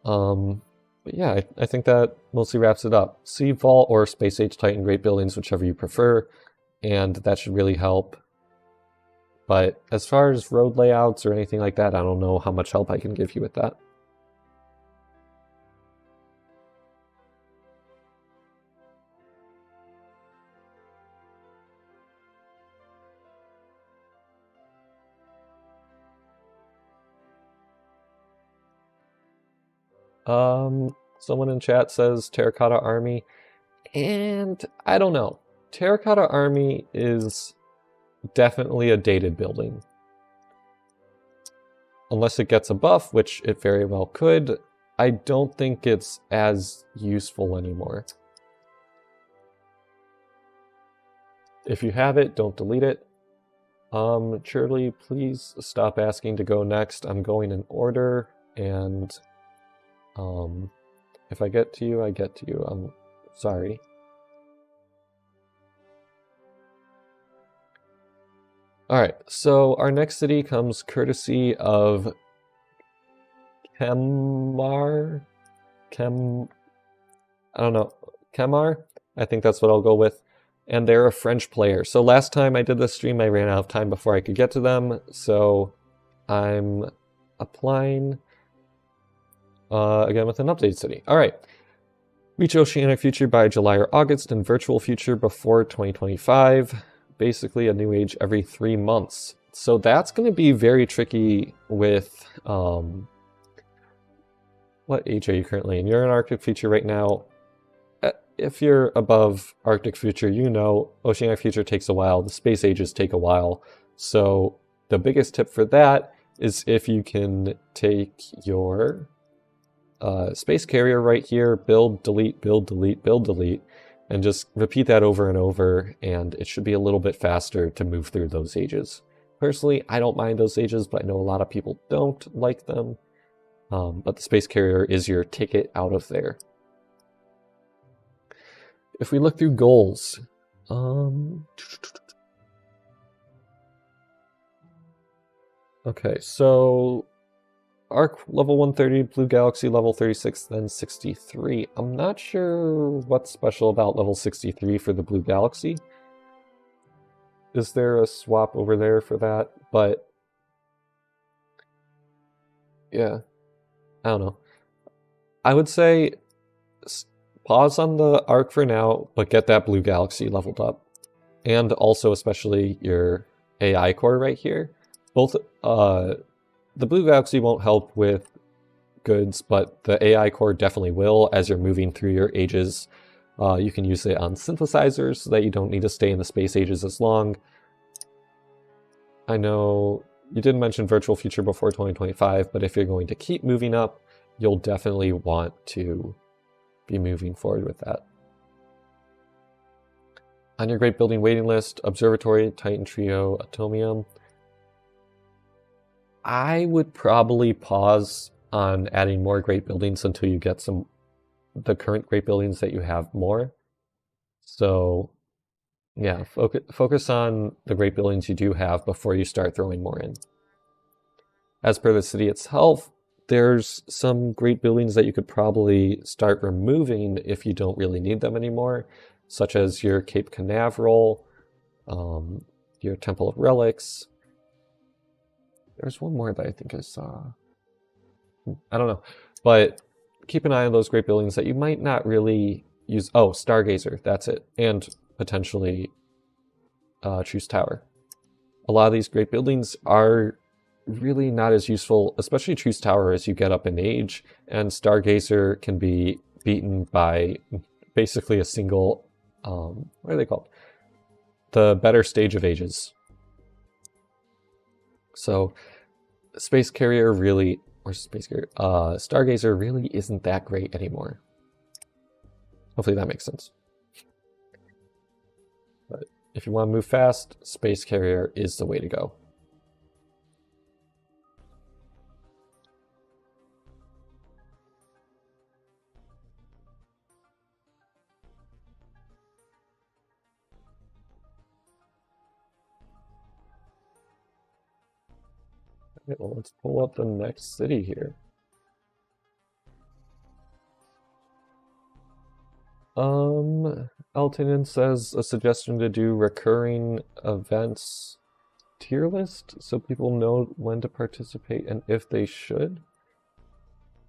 But yeah, I think that mostly wraps it up. Seed Vault or Space Age Titan Great Buildings, whichever you prefer, and that should really help. But as far as road layouts or anything like that, I don't know how much help I can give you with that. Someone in chat says Terracotta Army, and I don't know. Terracotta Army is definitely a dated building. unless it gets a buff, which it very well could, I don't think it's as useful anymore. If you have it, don't delete it. Churly, please stop asking to go next. I'm going in order, and if I get to you, I get to you. I'm sorry. Alright, so our next city comes courtesy of Kemawr? I don't know. Kemawr? I think that's what I'll go with. And they're a French player. So last time I did this stream, I ran out of time before I could get to them. So I'm applying again with an updated city. Alright. Reach Oceanic Future by July or August and Virtual Future before 2025. Basically a new age every 3 months. So that's going to be very tricky with... what age are you currently in? You're in Arctic Future right now. If you're above Arctic Future, you know Oceanic Future takes a while. The space ages take a while. So the biggest tip for that is if you can take your space carrier right here, build, delete, build, delete, build, delete, and just repeat that over and over, and it should be a little bit faster to move through those ages. Personally, I don't mind those ages, but I know a lot of people don't like them. But the space carrier is your ticket out of there. If we look through goals, okay, so Arc level 130, Blue Galaxy level 36, then 63. I'm not sure what's special about level 63 for the Blue Galaxy. Is there a swap over there for that? But yeah, I don't know. I would say pause on the Arc for now, but get that Blue Galaxy leveled up. And also especially your AI core right here. Both, the Blue Galaxy won't help with goods, but the AI core definitely will as you're moving through your ages. You can use it on synthesizers so that you don't need to stay in the space ages as long. I know you didn't mention Virtual Future before 2025, but if you're going to keep moving up, you'll definitely want to be moving forward with that. On your Great Building waiting list, Observatory, Titan Trio, Atomium. I would probably pause on adding more Great Buildings until you get the current Great Buildings that you have more. So yeah, focus on the Great Buildings you do have before you start throwing more in. As per the city itself, there's some Great Buildings that you could probably start removing if you don't really need them anymore, such as your Cape Canaveral, your Temple of Relics. There's one more that I think I saw. I don't know, but keep an eye on those Great Buildings that you might not really use. Oh, Stargazer, that's it. And potentially Truce Tower. A lot of these Great Buildings are really not as useful, especially Truce Tower, as you get up in age, and Stargazer can be beaten by basically a single, what are they called? The better stage of ages. So Space Carrier really, or Space Carrier, Stargazer really isn't that great anymore. Hopefully that makes sense. But if you want to move fast, Space Carrier is the way to go. Okay, well, let's pull up the next city here. Eltanin says a suggestion to do recurring events tier list so people know when to participate and if they should.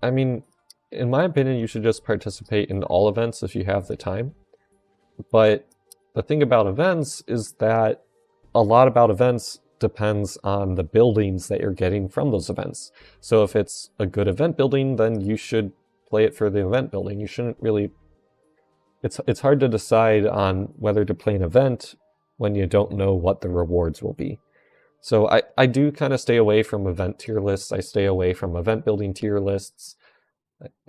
I mean, in my opinion, you should just participate in all events if you have the time. But the thing about events is that a lot about events depends on the buildings that you're getting from those events. So if it's a good event building, then you should play it for the event building. You shouldn't really... It's hard to decide on whether to play an event when you don't know what the rewards will be. So I do kind of stay away from event tier lists. I stay away from event building tier lists.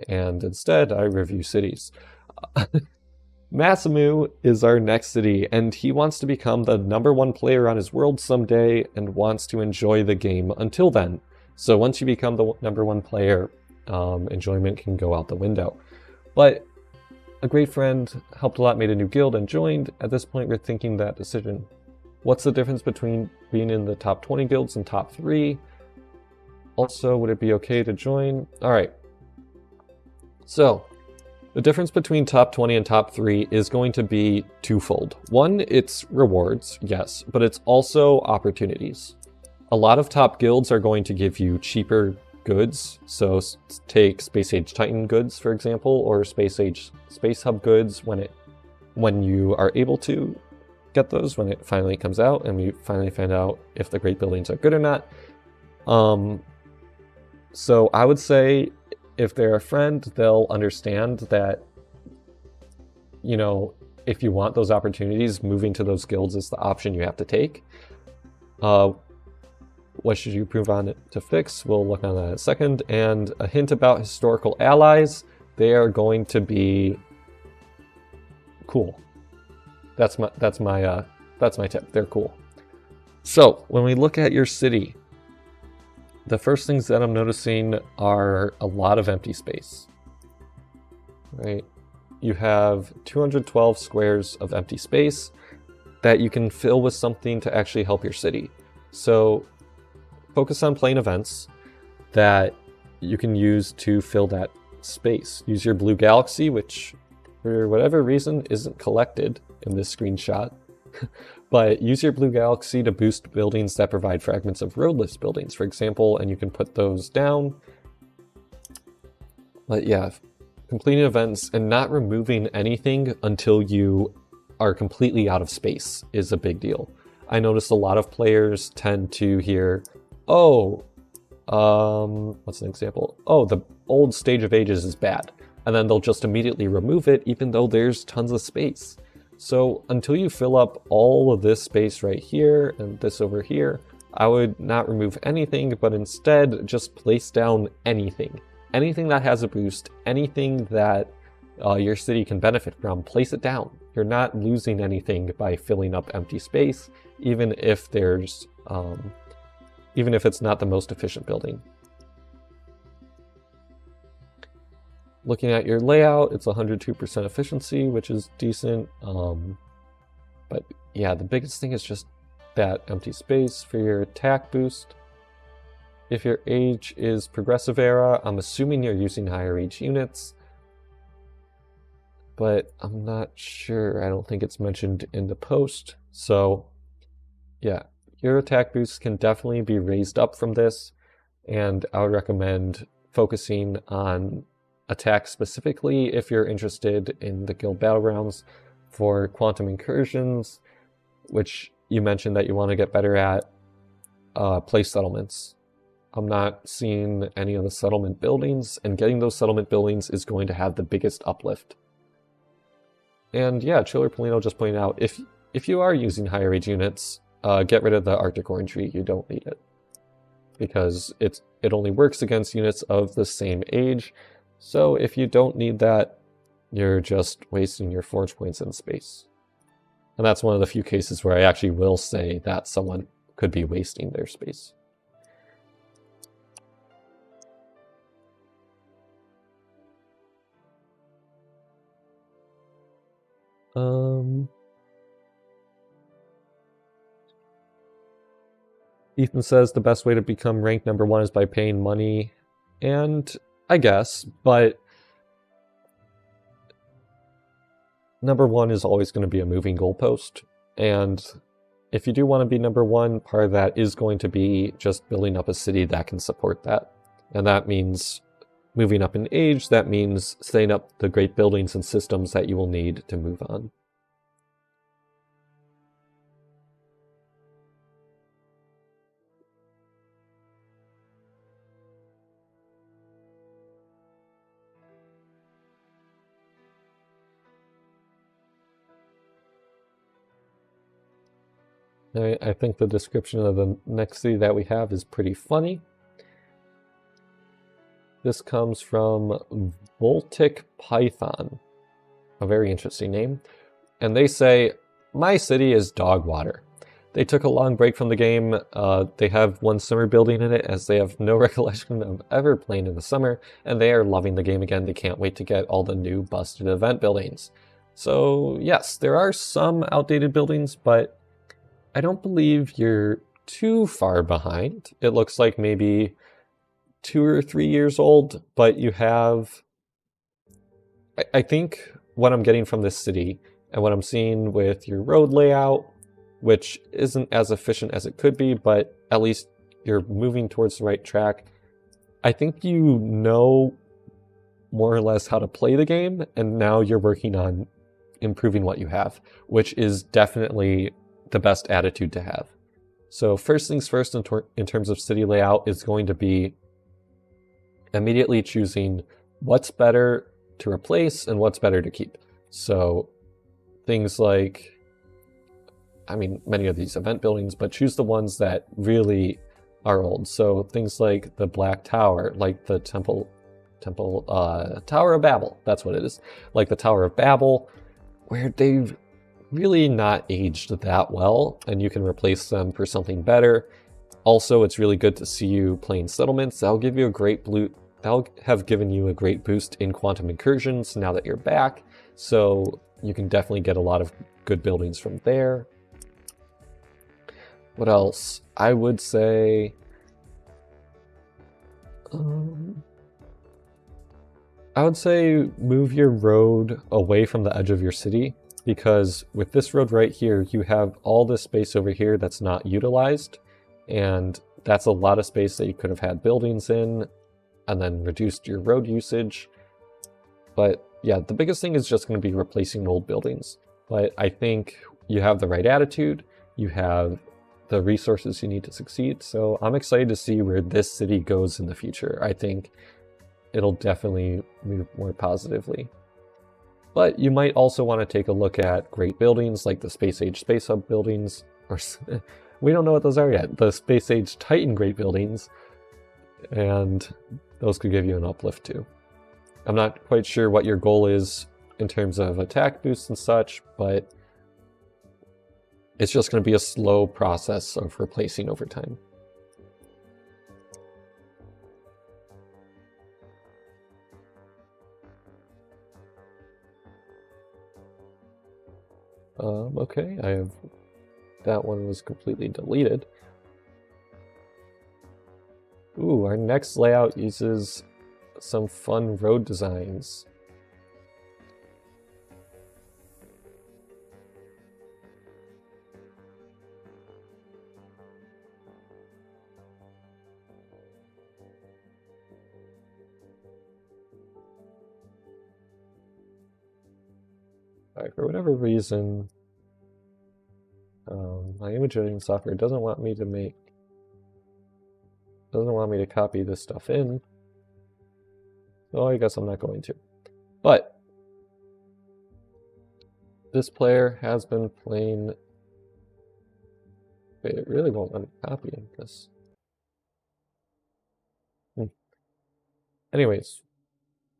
And instead, I review cities. Masimooo is our next city, and he wants to become the #1 player on his world someday and wants to enjoy the game until then. So once you become the #1 player, enjoyment can go out the window. But a great friend helped a lot, made a new guild, and joined. At this point, we're thinking that decision. What's the difference between being in the top 20 guilds and top 3? Also, would it be okay to join? All right. So, the difference between top 20 and top 3 is going to be twofold. One, it's rewards, yes, but it's also opportunities. A lot of top guilds are going to give you cheaper goods. So take Space Age Titan goods, for example, or Space Hub goods when you are able to get those, when it finally comes out and we finally find out if the great buildings are good or not. So I would say if they're a friend, they'll understand that, you know, if you want those opportunities, moving to those guilds is the option you have to take. What should you improve on it to fix? We'll look on that in a second. And a hint about historical allies, they are going to be cool. That's my tip. They're cool. So when we look at your city, the first things that I'm noticing are a lot of empty space. Right? You have 212 squares of empty space that you can fill with something to actually help your city. So focus on playing events that you can use to fill that space. Use your blue galaxy, which for whatever reason isn't collected in this screenshot. But use your blue galaxy to boost buildings that provide fragments of roadless buildings, for example, and you can put those down. But yeah, completing events and not removing anything until you are completely out of space is a big deal. I noticed a lot of players tend to hear, oh, what's an example? Oh, the old Stage of Ages is bad. And then they'll just immediately remove it, even though there's tons of space. So until you fill up all of this space right here and this over here, I would not remove anything, but instead just place down anything. Anything that has a boost, anything that your city can benefit from, place it down. You're not losing anything by filling up empty space, even if there's, even if it's not the most efficient building. Looking at your layout, it's 102% efficiency, which is decent. But yeah, the biggest thing is just that empty space for your attack boost. If your age is progressive era, I'm assuming you're using higher age units. But I'm not sure. I don't think it's mentioned in the post. So yeah, your attack boost can definitely be raised up from this. And I would recommend focusing on attack specifically if you're interested in the guild battlegrounds for quantum incursions, which you mentioned that you want to get better at. Place settlements. I'm not seeing any of the settlement buildings, and getting those settlement buildings is going to have the biggest uplift. And yeah, Chillerpalino just pointed out, if you are using higher age units, get rid of the Arctic Orange tree. You don't need it because it only works against units of the same age. So if you don't need that, you're just wasting your forge points in space. And that's one of the few cases where I actually will say that someone could be wasting their space. Ethan says the best way to become ranked #1 is by paying money, and I guess, but #1 is always going to be a moving goalpost, and if you do want to be #1, part of that is going to be just building up a city that can support that, and that means moving up in age. That means setting up the great buildings and systems that you will need to move on. I think the description of the next city that we have is pretty funny. This comes from Voltic Python, a very interesting name. And they say, my city is Dogwater. They took a long break from the game. They have one summer building in it, as they have no recollection of ever playing in the summer, and they are loving the game again. They can't wait to get all the new busted event buildings. So yes, there are some outdated buildings, but I don't believe you're too far behind. It looks like maybe 2 or 3 years old, but you have... I think what I'm getting from this city, and what I'm seeing with your road layout, which isn't as efficient as it could be, but at least you're moving towards the right track. I think you know more or less how to play the game, and now you're working on improving what you have, which is definitely the best attitude to have. So first things first in terms of city layout is going to be immediately choosing what's better to replace and what's better to keep. So things like, I mean, many of these event buildings, but choose the ones that really are old. So things like the Black Tower, like the Tower of Babel, that's what it is. Like the Tower of Babel, where they've really not aged that well, and you can replace them for something better. Also, it's really good to see you playing settlements. That'll give you a great that'll have given you a great boost in quantum incursions now that you're back. So you can definitely get a lot of good buildings from there. What else? I would say... move your road away from the edge of your city, because with this road right here, you have all this space over here that's not utilized, and that's a lot of space that you could have had buildings in, and then reduced your road usage. But yeah, the biggest thing is just going to be replacing old buildings. But I think you have the right attitude, you have the resources you need to succeed, so I'm excited to see where this city goes in the future. I think it'll definitely move more positively. But you might also want to take a look at great buildings like the Space Age Space Hub buildings, or we don't know what those are yet, the Space Age Titan great buildings, and those could give you an uplift too. I'm not quite sure what your goal is in terms of attack boosts and such, but it's just going to be a slow process of replacing over time. Okay, that one was completely deleted. Ooh, our next layout uses some fun road designs. Alright, for whatever reason, my image editing software doesn't want me to copy this stuff in. So I guess I'm not going to. But this player has been playing... Wait, it really won't let me copy this. Anyways,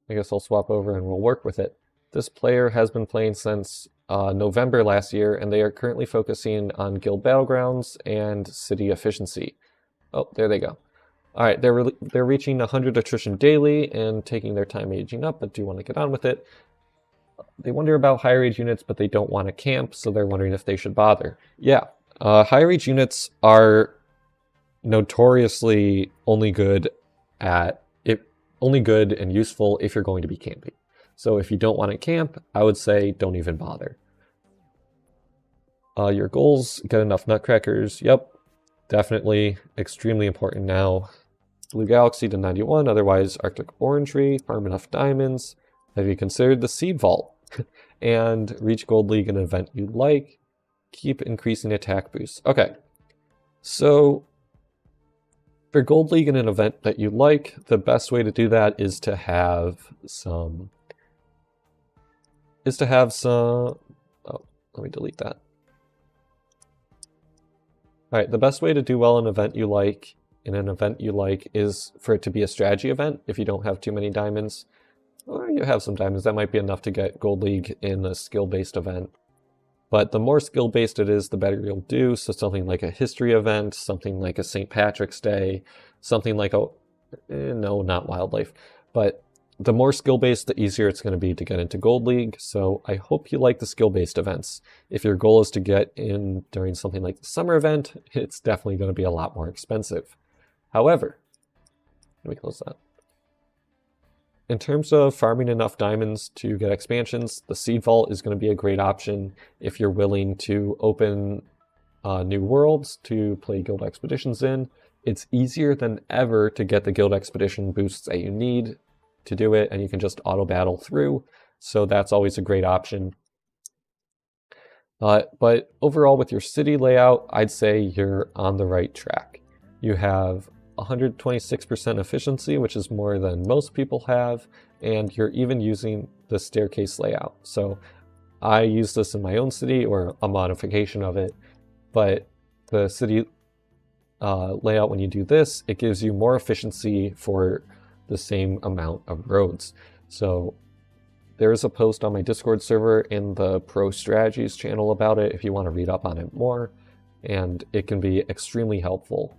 I guess I'll swap over and we'll work with it. This player has been playing since November last year, and they are currently focusing on guild battlegrounds and city efficiency. Oh, there they go. Alright, they're reaching 100 attrition daily and taking their time aging up, but do want to get on with it. They wonder about higher age units, but they don't want to camp, so they're wondering if they should bother. Yeah, higher age units are notoriously only good and useful if you're going to be camping. So if you don't want to camp, I would say don't even bother. Your goals, get enough nutcrackers. Yep, definitely extremely important now. Blue Galaxy to 91, otherwise Arctic Orangery, farm enough diamonds. Have you considered the Seed Vault? And reach Gold League in an event you like. Keep increasing attack boosts. Okay, so for Gold League in an event that you like, the best way to do that is to have some... Oh, let me delete that. Alright, the best way to do well in an event you like is for it to be a strategy event if you don't have too many diamonds. Or you have some diamonds, that might be enough to get Gold League in a skill-based event. But the more skill-based it is, the better you'll do. So something like a history event, something like a St. Patrick's Day, something like a... no, not wildlife. But the more skill-based, the easier it's going to be to get into Gold League. So I hope you like the skill-based events. If your goal is to get in during something like the summer event, it's definitely going to be a lot more expensive. However, let me close that. In terms of farming enough diamonds to get expansions, the Seed Vault is going to be a great option if you're willing to open new worlds to play guild expeditions in. It's easier than ever to get the guild expedition boosts that you need to do it, and you can just auto battle through, so that's always a great option. But overall, with your city layout, I'd say you're on the right track. You have 126% efficiency, which is more than most people have, and you're even using the staircase layout. So I use this in my own city, or a modification of it, but the city layout, when you do this, it gives you more efficiency for the same amount of roads. So there is a post on my Discord server in the Pro Strategies channel about it if you want to read up on it more, and it can be extremely helpful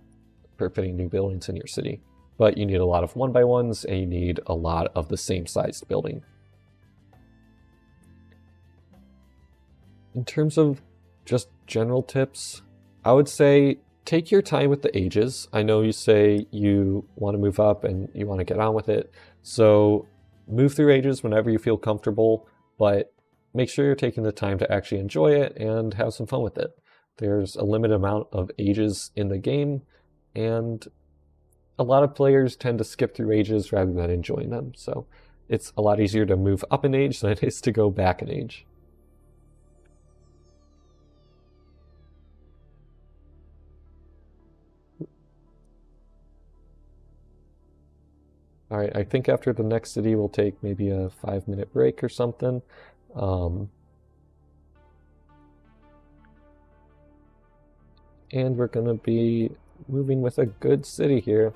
for putting new buildings in your city. But you need a lot of 1x1s, and you need a lot of the same sized building. In terms of just general tips, I would say take your time with the ages. I know you say you want to move up and you want to get on with it, so move through ages whenever you feel comfortable, but make sure you're taking the time to actually enjoy it and have some fun with it. There's a limited amount of ages in the game, and a lot of players tend to skip through ages rather than enjoying them, so it's a lot easier to move up in age than it is to go back in age. Alright, I think after the next city we'll take maybe a 5-minute break or something. And we're going to be moving with a good city here,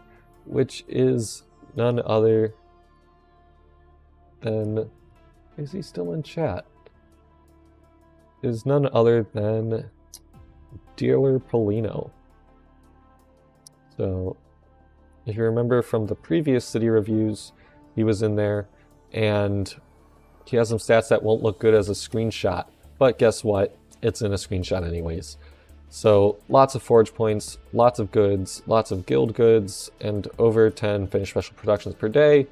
which is none other than... Is he still in chat? Is none other than Chillerpalino. So, if you remember from the previous city reviews, he was in there, and he has some stats that won't look good as a screenshot, but guess what? It's in a screenshot anyways. So lots of forge points, lots of goods, lots of guild goods, and over 10 finished special productions per day.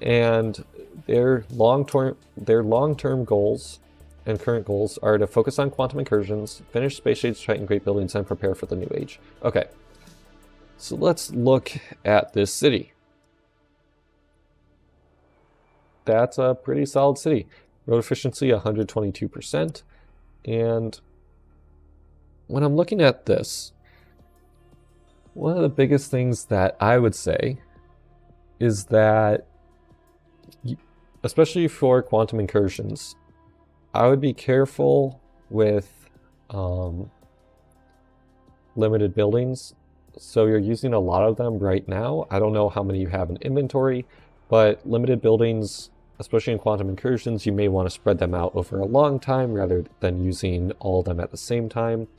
And their long-term goals and current goals are to focus on quantum incursions, finish Space Age Titan Great Buildings, and prepare for the New Age. Okay, so let's look at this city. That's a pretty solid city. Road efficiency 122%, and when I'm looking at this, one of the biggest things that I would say is that, especially for quantum incursions, I would be careful with limited buildings. So you're using a lot of them right now. I don't know how many you have in inventory, but limited buildings, especially in quantum incursions, you may want to spread them out over a long time rather than using all of them at the same time.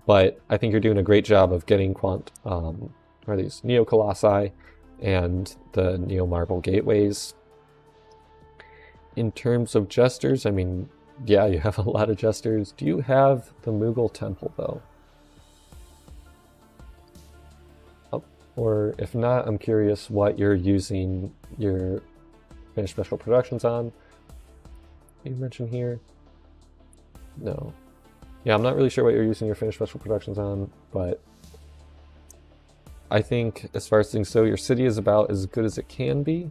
But I think you're doing a great job of getting these Neo Colossi and the Neo Marble Gateways. In terms of Jesters, I mean, yeah, you have a lot of Jesters. Do you have the Moogle Temple, though? Oh, or if not, I'm curious what you're using your finished special productions on. You mentioned here? No. Yeah, I'm not really sure what you're using your finished special productions on, but I think as far as things go, your city is about as good as it can be.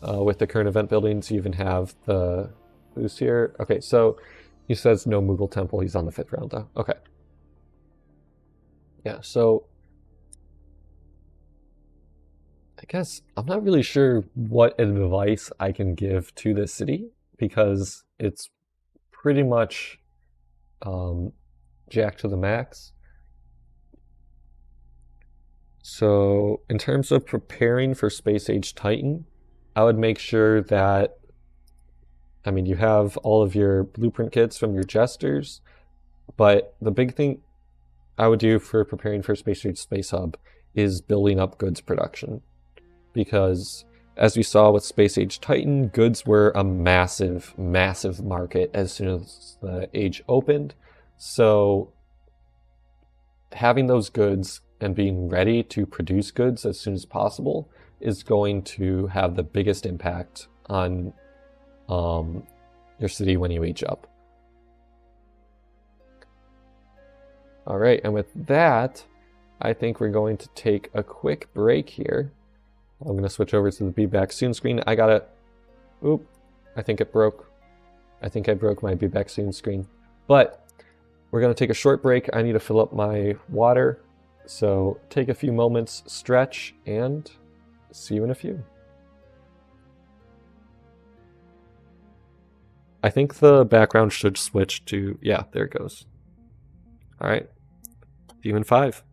With the current event buildings, you even have the boost here. Okay, so he says no Moogle Temple. He's on the 5th round, though. Okay. Yeah, so I guess I'm not really sure what advice I can give to this city, because it's pretty much jack to the max. So in terms of preparing for Space Age Titan, I would make sure that, I mean, you have all of your blueprint kits from your jesters, but the big thing I would do for preparing for Space Age Space Hub is building up goods production. Because as we saw with Space Age Titan, goods were a massive, massive market as soon as the age opened. So having those goods and being ready to produce goods as soon as possible is going to have the biggest impact on your city when you age up. All right, and with that, I think we're going to take a quick break here. I'm going to switch over to the Be Back Soon screen. I gotta, oop, I think it broke. I think I broke my Be Back Soon screen. But we're going to take a short break. I need to fill up my water. So take a few moments, stretch, and see you in a few. I think the background should switch to, yeah, there it goes. All right, see you in 5.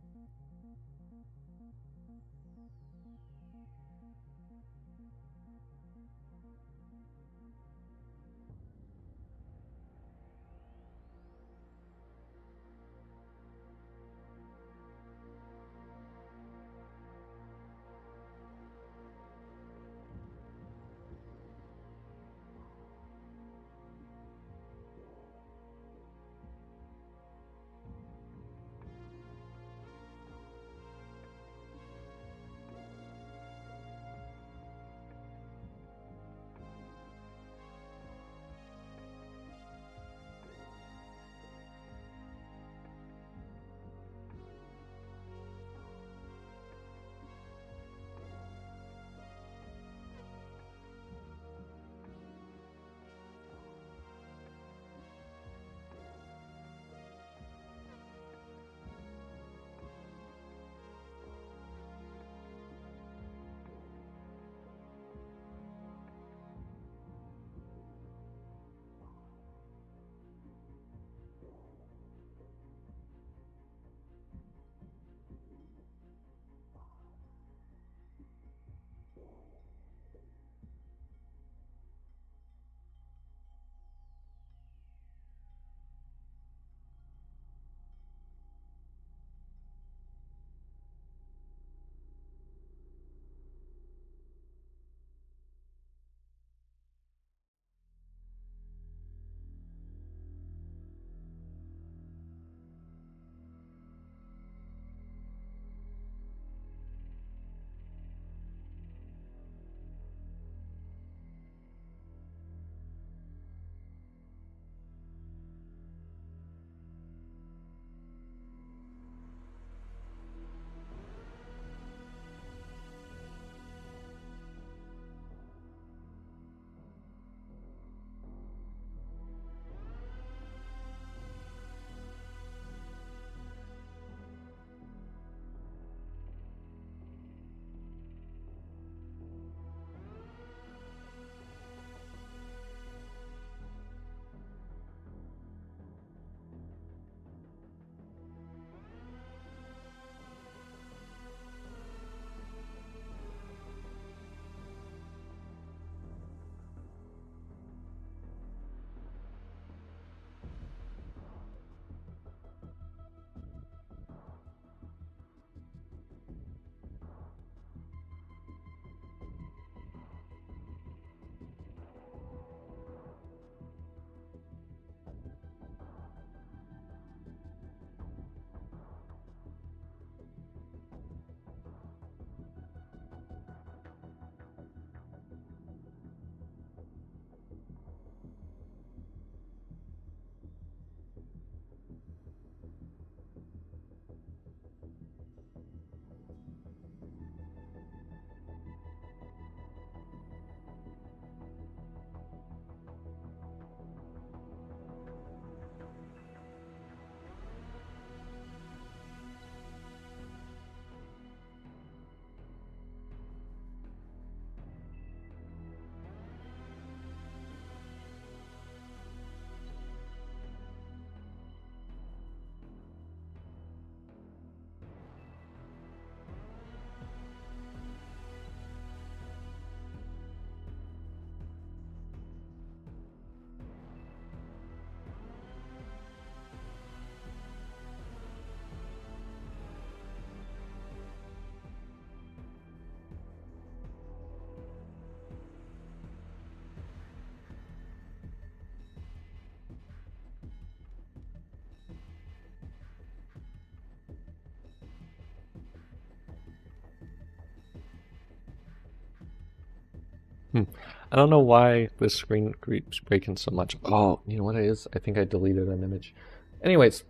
I don't know why this screen keeps breaking so much. Oh, you know what it is? I think I deleted an image. Anyways.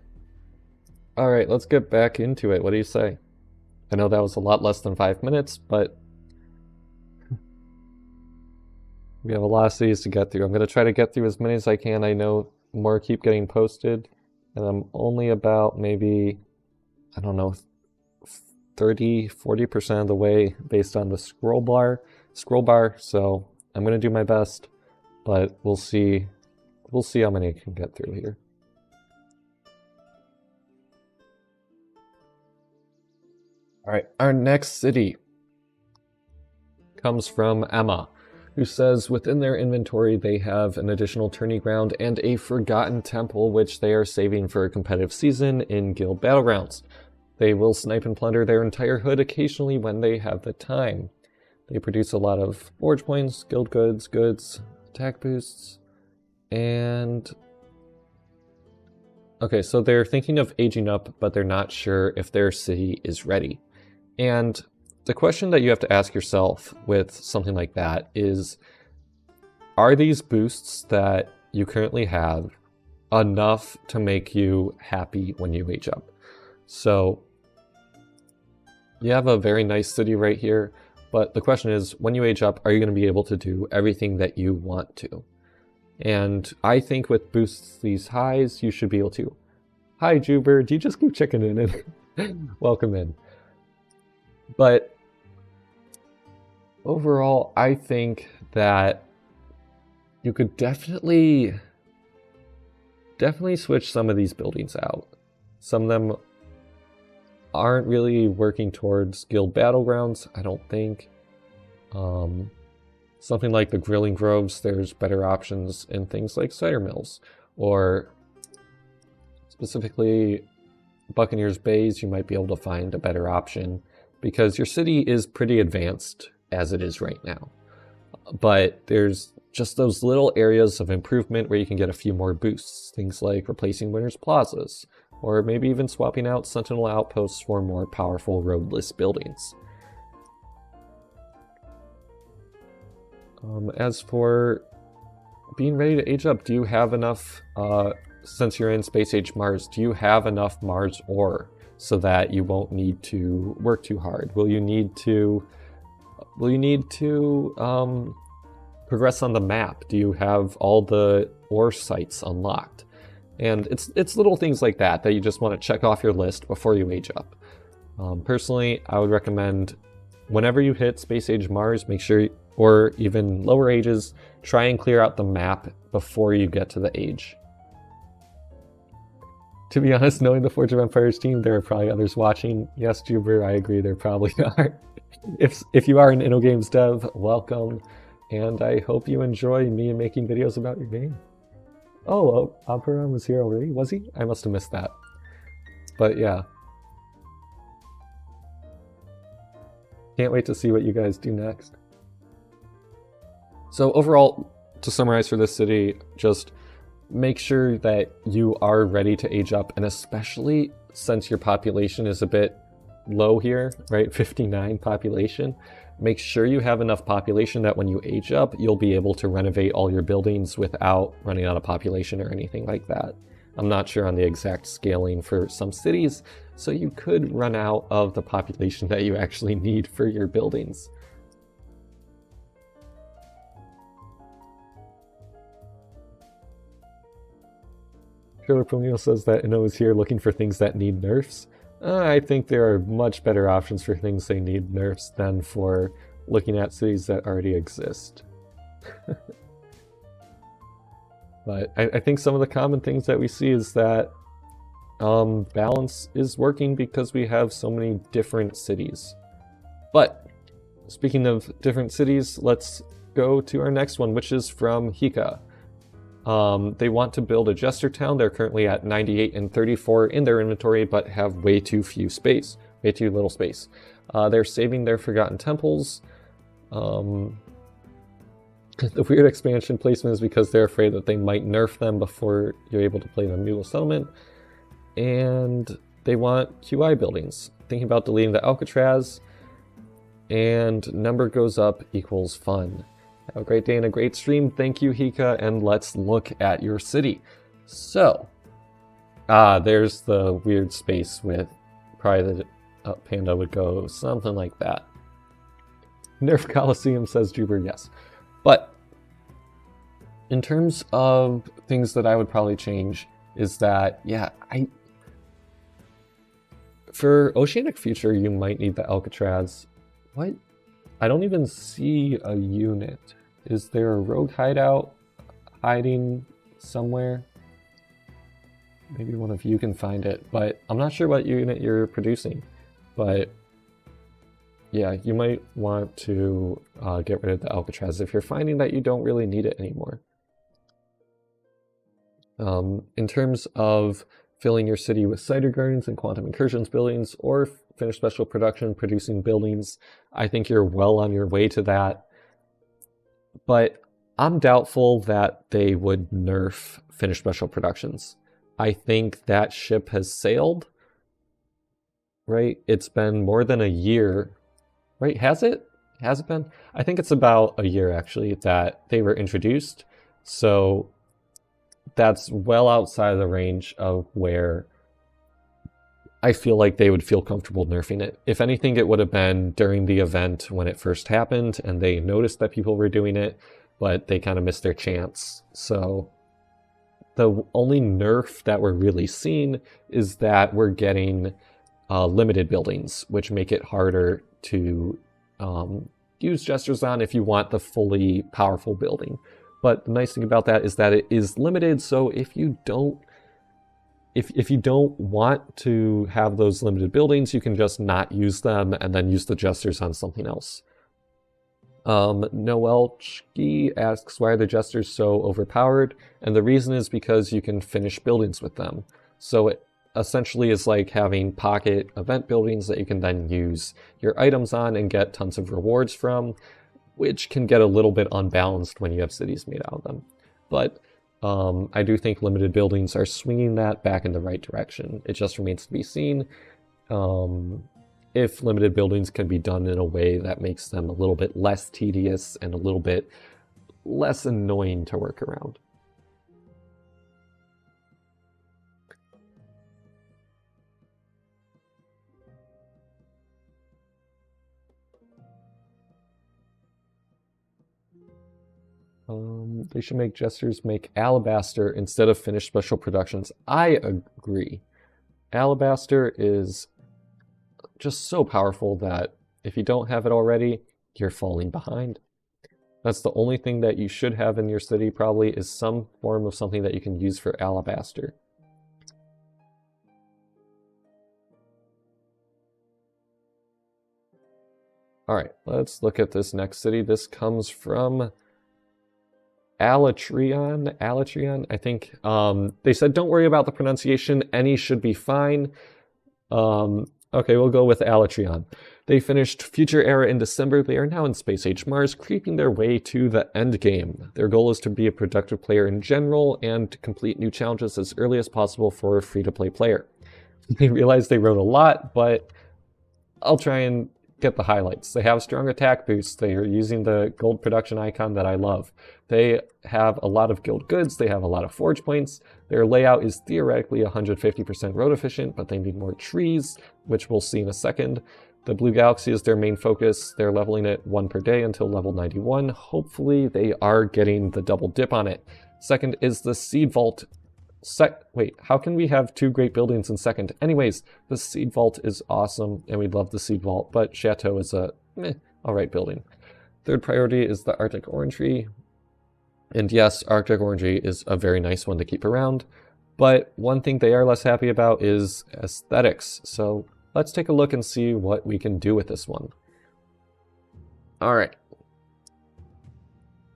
Alright, let's get back into it. What do you say? I know that was a lot less than 5 minutes, but we have a lot of cities to get through. I'm going to try to get through as many as I can. I know more keep getting posted, and I'm only about maybe, I don't know, 30-40% of the way based on the scroll bar, so I'm going to do my best, but we'll see how many I can get through here. Alright, our next city comes from Emma, who says within their inventory they have an additional tourney ground and a forgotten temple which they are saving for a competitive season in guild battlegrounds. They will snipe and plunder their entire hood occasionally when they have the time. They produce a lot of forge points, guild goods, attack boosts, and... Okay, so they're thinking of aging up, but they're not sure if their city is ready. And the question that you have to ask yourself with something like that is, are these boosts that you currently have enough to make you happy when you age up? So you have a very nice city right here, but the question is, when you age up, are you going to be able to do everything that you want to? And I think with boosts these highs, you should be able to. Hi, Juber, do you just keep checking in? Welcome in. But overall, I think that you could definitely switch some of these buildings out. Some of them aren't really working towards guild battlegrounds, I don't think. Something like the grilling groves, there's better options in things like cider mills, or specifically Buccaneers Bays, you might be able to find a better option because your city is pretty advanced as it is right now. But there's just those little areas of improvement where you can get a few more boosts, things like replacing Winter's Plazas, or maybe even swapping out Sentinel Outposts for more powerful roadless buildings. As for being ready to age up, do you have enough, since you're in Space Age Mars, do you have enough Mars ore so that you won't need to work too hard? Will you need to progress on the map? Do you have all the ore sites unlocked? And it's little things like that that you just want to check off your list before you age up. Personally, I would recommend whenever you hit Space Age Mars, make sure, or even lower ages, try and clear out the map before you get to the age. To be honest, knowing the Forge of Empires team, there are probably others watching. Yes, Juber, I agree, there probably are. If you are an InnoGames dev, welcome, and I hope you enjoy me making videos about your game. Oh, Aperon was here already, was he? I must have missed that. But yeah. Can't wait to see what you guys do next. So overall, to summarize for this city, just make sure that you are ready to age up, and especially since your population is a bit low here, right? 59 population. Make sure you have enough population that when you age up, you'll be able to renovate all your buildings without running out of population or anything like that. I'm not sure on the exact scaling for some cities, so you could run out of the population that you actually need for your buildings. Chillerpalino says that Inno is here looking for things that need nerfs. I think there are much better options for things they need nerfs than for looking at cities that already exist. But I think some of the common things that we see is that balance is working because we have so many different cities. But speaking of different cities, let's go to our next one, which is from Hika. They want to build a Jester town. They're currently at 98 and 34 in their inventory, but have way too little space. They're saving their forgotten temples. The weird expansion placement is because they're afraid that they might nerf them before you're able to play the Mule Settlement. And they want QI buildings. Thinking about deleting the Alcatraz, and number goes up equals fun. Have a great day and a great stream. Thank you, Hika, and let's look at your city. So, there's the weird space with probably the panda would go something like that. Nerf Coliseum, says Juber, yes. But in terms of things that I would probably change is that, yeah, for Oceanic Future, you might need the Alcatraz. What? I don't even see a unit. Is there a rogue hideout hiding somewhere? Maybe one of you can find it, but I'm not sure what unit you're producing. But yeah, you might want to get rid of the Alcatraz if you're finding that you don't really need it anymore. In terms of filling your city with Cider Gardens and Quantum Incursions buildings, or finish special production producing buildings, I think you're well on your way to that. But I'm doubtful that they would nerf finished special productions. I think that ship has sailed, right? It's been more than a year, right? Has it? Has it been? I think it's about a year, actually, that they were introduced. So that's well outside of the range of where I feel like they would feel comfortable nerfing it. If anything, it would have been during the event when it first happened and they noticed that people were doing it, but they kind of missed their chance. So the only nerf that we're really seeing is that we're getting limited buildings, which make it harder to use gestures on if you want the fully powerful building. But the nice thing about that is that it is limited, so if you don't want to have those limited buildings, you can just not use them and then use the gestures on something else. Noelchki asks, why are the gestures so overpowered? And the reason is because you can finish buildings with them. So it essentially is like having pocket event buildings that you can then use your items on and get tons of rewards from, which can get a little bit unbalanced when you have cities made out of them. But I do think limited buildings are swinging that back in the right direction. It just remains to be seen if limited buildings can be done in a way that makes them a little bit less tedious and a little bit less annoying to work around. They should make gestures make Alabaster instead of finished special productions. I agree. Alabaster is just so powerful that if you don't have it already, you're falling behind. That's the only thing that you should have in your city probably, is some form of something that you can use for Alabaster. Alright, let's look at this next city. This comes from Alatreon, I think. They said, don't worry about the pronunciation, any should be fine. Okay, we'll go with Alatreon. They finished Future Era in December. They are now in Space Age Mars, creeping their way to the end game. Their goal is to be a productive player in general and to complete new challenges as early as possible for a free-to-play player. They realized they wrote a lot, but I'll try and get the highlights. They have strong attack boosts. They are using the gold production icon that I love. They have a lot of guild goods. They have a lot of forge points. Their layout is theoretically 150% road efficient, but they need more trees, which we'll see in a second. The Blue Galaxy is their main focus. They're leveling it 1 per day until level 91. Hopefully they are getting the double dip on it. Second is the Seed Vault. Wait, how can we have 2 great buildings in second? Anyways, the Seed Vault is awesome, and we love the Seed Vault, but Chateau is a alright building. Third priority is the Arctic Orangery. And yes, Arctic Orangery is a very nice one to keep around, but one thing they are less happy about is aesthetics. So let's take a look and see what we can do with this one. Alright.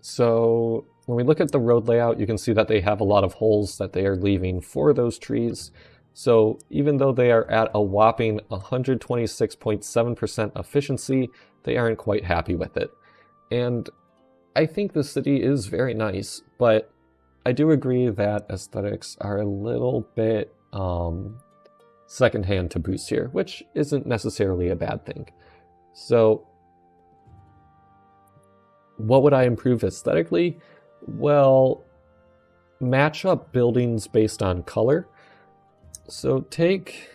So when we look at the road layout, you can see that they have a lot of holes that they are leaving for those trees. So even though they are at a whopping 126.7% efficiency, they aren't quite happy with it. And I think the city is very nice, but I do agree that aesthetics are a little bit secondhand to boost here, which isn't necessarily a bad thing. So what would I improve aesthetically? Well, match up buildings based on color. So take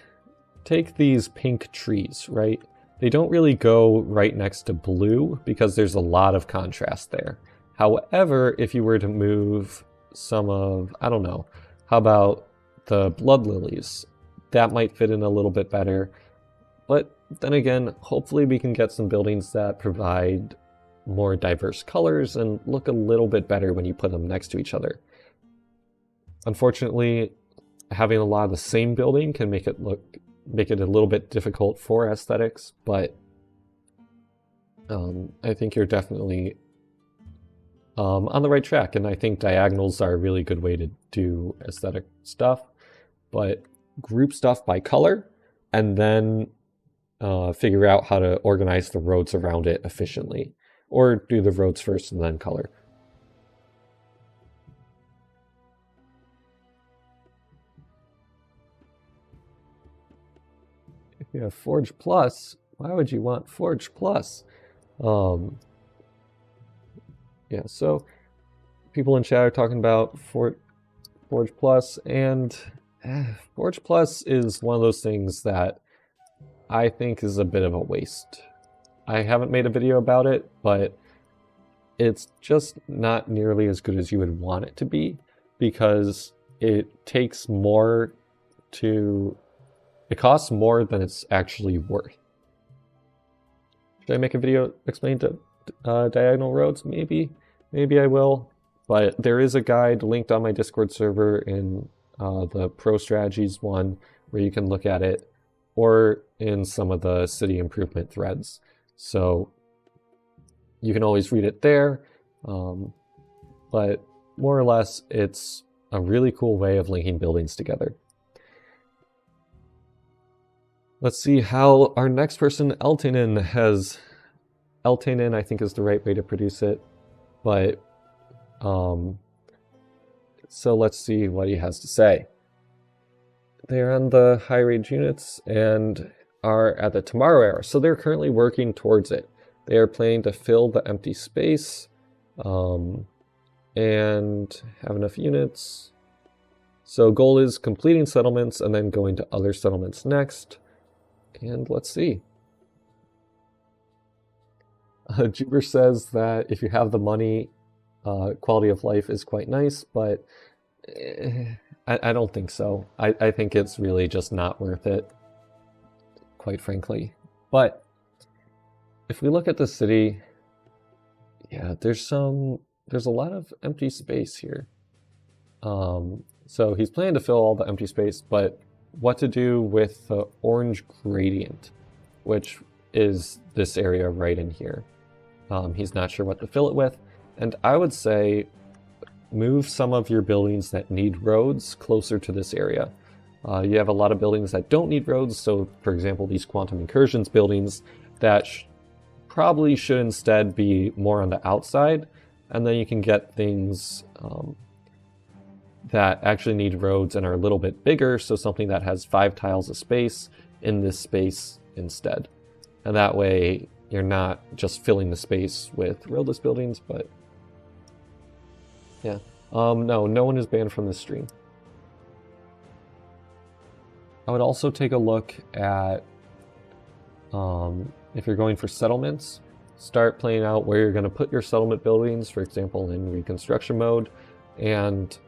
these pink trees, right? They don't really go right next to blue because there's a lot of contrast there. However, if you were to move some of, I don't know, how about the blood lilies? That might fit in a little bit better. But then again, hopefully we can get some buildings that provide more diverse colors and look a little bit better when you put them next to each other. Unfortunately, having a lot of the same building can make it a little bit difficult for aesthetics, but I think you're definitely on the right track, and I think diagonals are a really good way to do aesthetic stuff. But group stuff by color, and then figure out how to organize the roads around it efficiently. Or do the roads first and then color. If you have Forge Plus, why would you want Forge Plus? Yeah, so people in chat are talking about Forge Plus, and Forge Plus is one of those things that I think is a bit of a waste. I haven't made a video about it, but it's just not nearly as good as you would want it to be, because it takes more to... It costs more than it's actually worth. Should I make a video explaining to diagonal roads? Maybe I will. But there is a guide linked on my Discord server in the Pro Strategies one where you can look at it, or in some of the city improvement threads. So you can always read it there. But more or less, it's a really cool way of linking buildings together. Let's see how our next person, Eltanin, has... Eltanin, I think, is the right way to produce it. But, so let's see what he has to say. They're on the high range units and are at the Tomorrow Era. So they're currently working towards it. They are planning to fill the empty space and have enough units. So goal is completing settlements and then going to other settlements next. And let's see. Juber says that if you have the money, quality of life is quite nice, but I don't think so. I think it's really just not worth it, quite frankly. But if we look at the city, yeah, there's a lot of empty space here. So he's planning to fill all the empty space, but what to do with the orange gradient, which is this area right in here. He's not sure what to fill it with, and I would say move some of your buildings that need roads closer to this area. You have a lot of buildings that don't need roads, so for example these Quantum Incursions buildings that probably should instead be more on the outside, and then you can get things that actually need roads and are a little bit bigger, so something that has 5 tiles of space in this space instead. And that way you're not just filling the space with roadless buildings, but yeah. No one is banned from this stream. I would also take a look at, if you're going for settlements, start playing out where you're going to put your settlement buildings, for example in reconstruction mode, and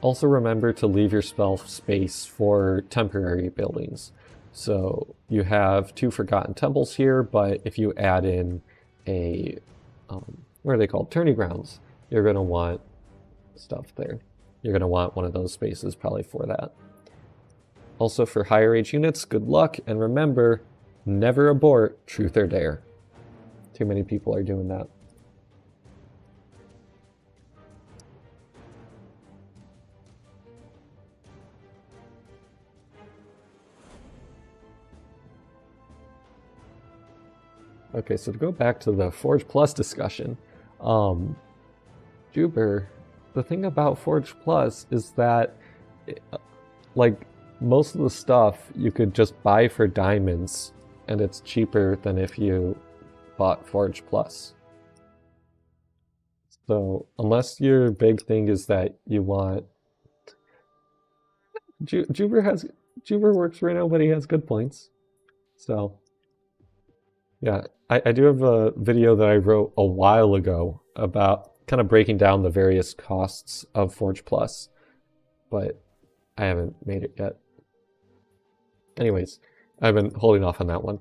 also remember to leave yourself space for temporary buildings. So you have 2 Forgotten Temples here, but if you add in a, what are they called? Tourney grounds. You're going to want stuff there. You're going to want one of those spaces probably for that. Also for higher age units, good luck, and remember, never abort Truth or Dare. Too many people are doing that. Okay, so to go back to the Forge Plus discussion, Juber, the thing about Forge Plus is that, like, most of the stuff you could just buy for diamonds, and it's cheaper than if you bought Forge Plus. So unless your big thing is that you want... Juber works right now, but he has good points. So yeah, I do have a video that I wrote a while ago about kind of breaking down the various costs of Forge Plus, but I haven't made it yet. Anyways, I've been holding off on that one.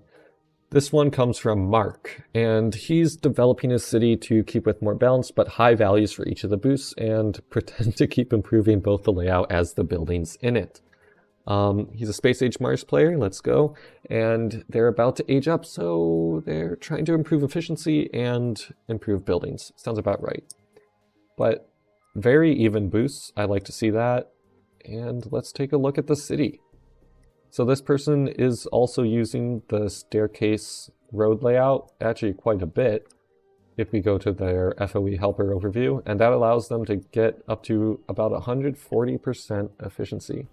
This one comes from Mark, and he's developing his city to keep with more balance but high values for each of the boosts and pretend to keep improving both the layout as the buildings in it. He's a Space Age Mars player, let's go, and they're about to age up, so they're trying to improve efficiency and improve buildings. Sounds about right. But very even boosts, I like to see that. And let's take a look at the city. So this person is also using the staircase road layout, actually quite a bit, if we go to their FOE helper overview, and that allows them to get up to about 140% efficiency.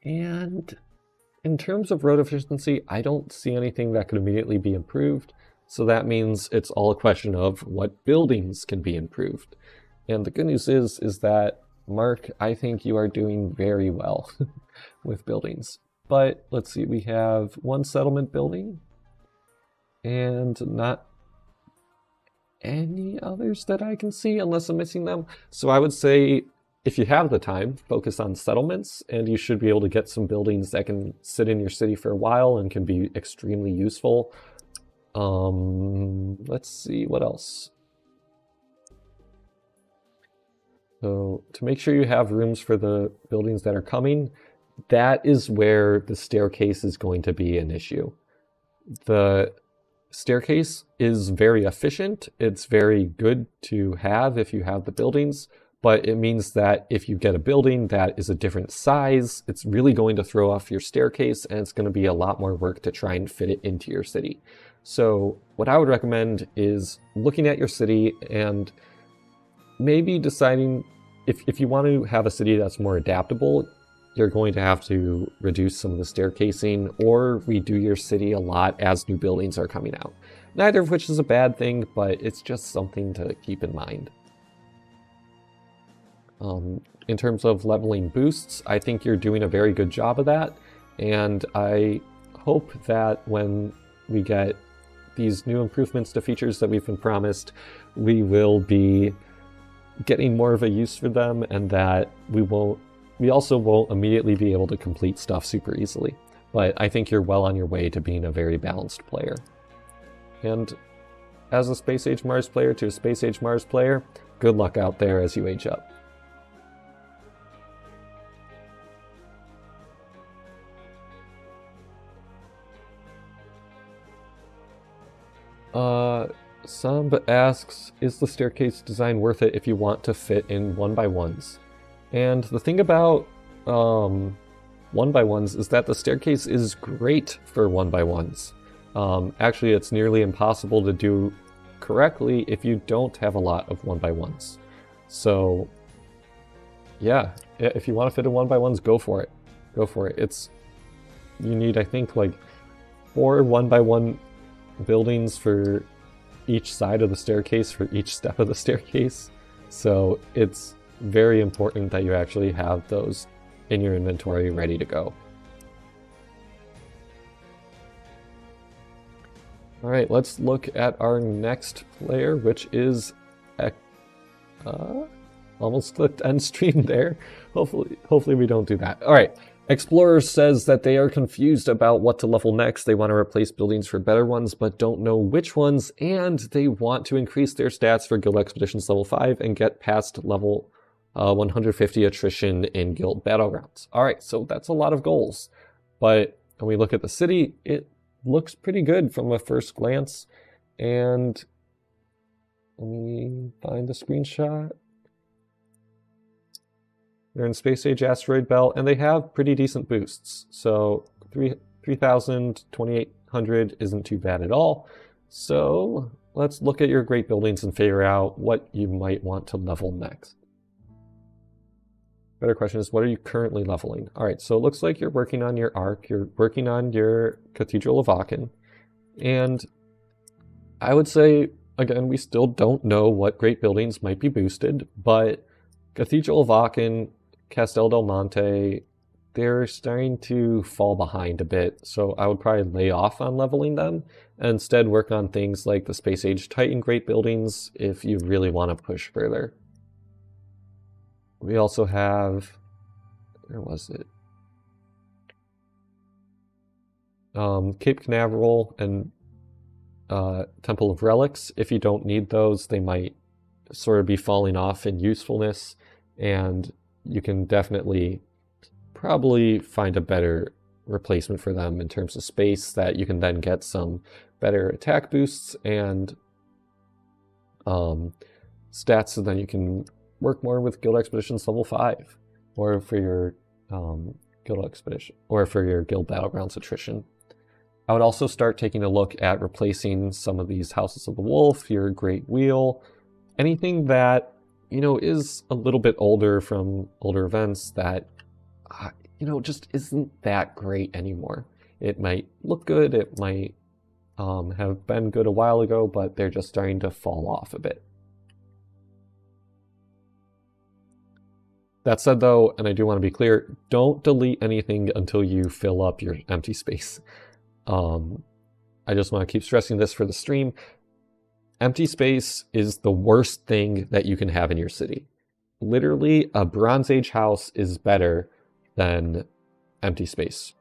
And in terms of road efficiency, I don't see anything that could immediately be improved, so that means it's all a question of what buildings can be improved. And the good news is that, Mark, I think you are doing very well with buildings. But let's see, we have one settlement building and not any others that I can see unless I'm missing them. So I would say if you have the time, focus on settlements and you should be able to get some buildings that can sit in your city for a while and can be extremely useful. Let's see, what else? So to make sure you have rooms for the buildings that are coming, that is where the staircase is going to be an issue. The staircase is very efficient. It's very good to have if you have the buildings, but it means that if you get a building that is a different size, it's really going to throw off your staircase and it's going to be a lot more work to try and fit it into your city. So what I would recommend is looking at your city and maybe deciding if you want to have a city that's more adaptable, you're going to have to reduce some of the staircasing or redo your city a lot as new buildings are coming out. Neither of which is a bad thing, but it's just something to keep in mind. In terms of leveling boosts, I think you're doing a very good job of that, and I hope that when we get these new improvements to features that we've been promised, we will be getting more of a use for them, and that we also won't immediately be able to complete stuff super easily. But I think you're well on your way to being a very balanced player. And as a Space Age Mars player to a Space Age Mars player, good luck out there as you age up. Somb asks, is the staircase design worth it if you want to fit in 1x1s? And the thing about 1x1s is that the staircase is great for 1x1s. Actually, it's nearly impossible to do correctly if you don't have a lot of 1x1s. So yeah, if you want to fit in 1x1s, go for it. Go for it. You need, I think, like 4 1x1 buildings for each side of the staircase for each step of the staircase. So it's very important that you actually have those in your inventory ready to go. All right, let's look at our next player, which is almost clicked end stream there. Hopefully we don't do that. All right. Explorer says that they are confused about what to level next. They want to replace buildings for better ones, but don't know which ones, and they want to increase their stats for Guild Expeditions level 5 and get past level 150 attrition in Guild Battlegrounds. Alright, so that's a lot of goals. But when we look at the city, it looks pretty good from a first glance. And let me find the screenshot. They're in Space Age Asteroid Belt, and they have pretty decent boosts. So 3,000, 2,800 isn't too bad at all. So let's look at your great buildings and figure out what you might want to level next. better question is, what are you currently leveling? All right, so it looks like you're working on your Arc, you're working on your Cathedral of Aachen, and I would say, again, we still don't know what great buildings might be boosted, but Cathedral of Aachen, Castel del Monte, they're starting to fall behind a bit, so I would probably lay off on leveling them and instead work on things like the Space Age Titan great buildings if you really want to push further. We also have, where was it? Cape Canaveral and Temple of Relics. If you don't need those, they might sort of be falling off in usefulness, and you can definitely probably find a better replacement for them in terms of space that you can then get some better attack boosts and stats, so then you can work more with Guild Expeditions level 5, or for your Guild Expedition, or for your Guild Battlegrounds attrition. I would also start taking a look at replacing some of these Houses of the Wolf, your Great Wheel, anything that, you know, is a little bit older from older events that, you know, just isn't that great anymore. It might look good, it might have been good a while ago, but they're just starting to fall off a bit. That said though, and I do want to be clear, don't delete anything until you fill up your empty space. I just want to keep stressing this for the stream. Empty space is the worst thing that you can have in your city. Literally, a Bronze Age house is better than empty space.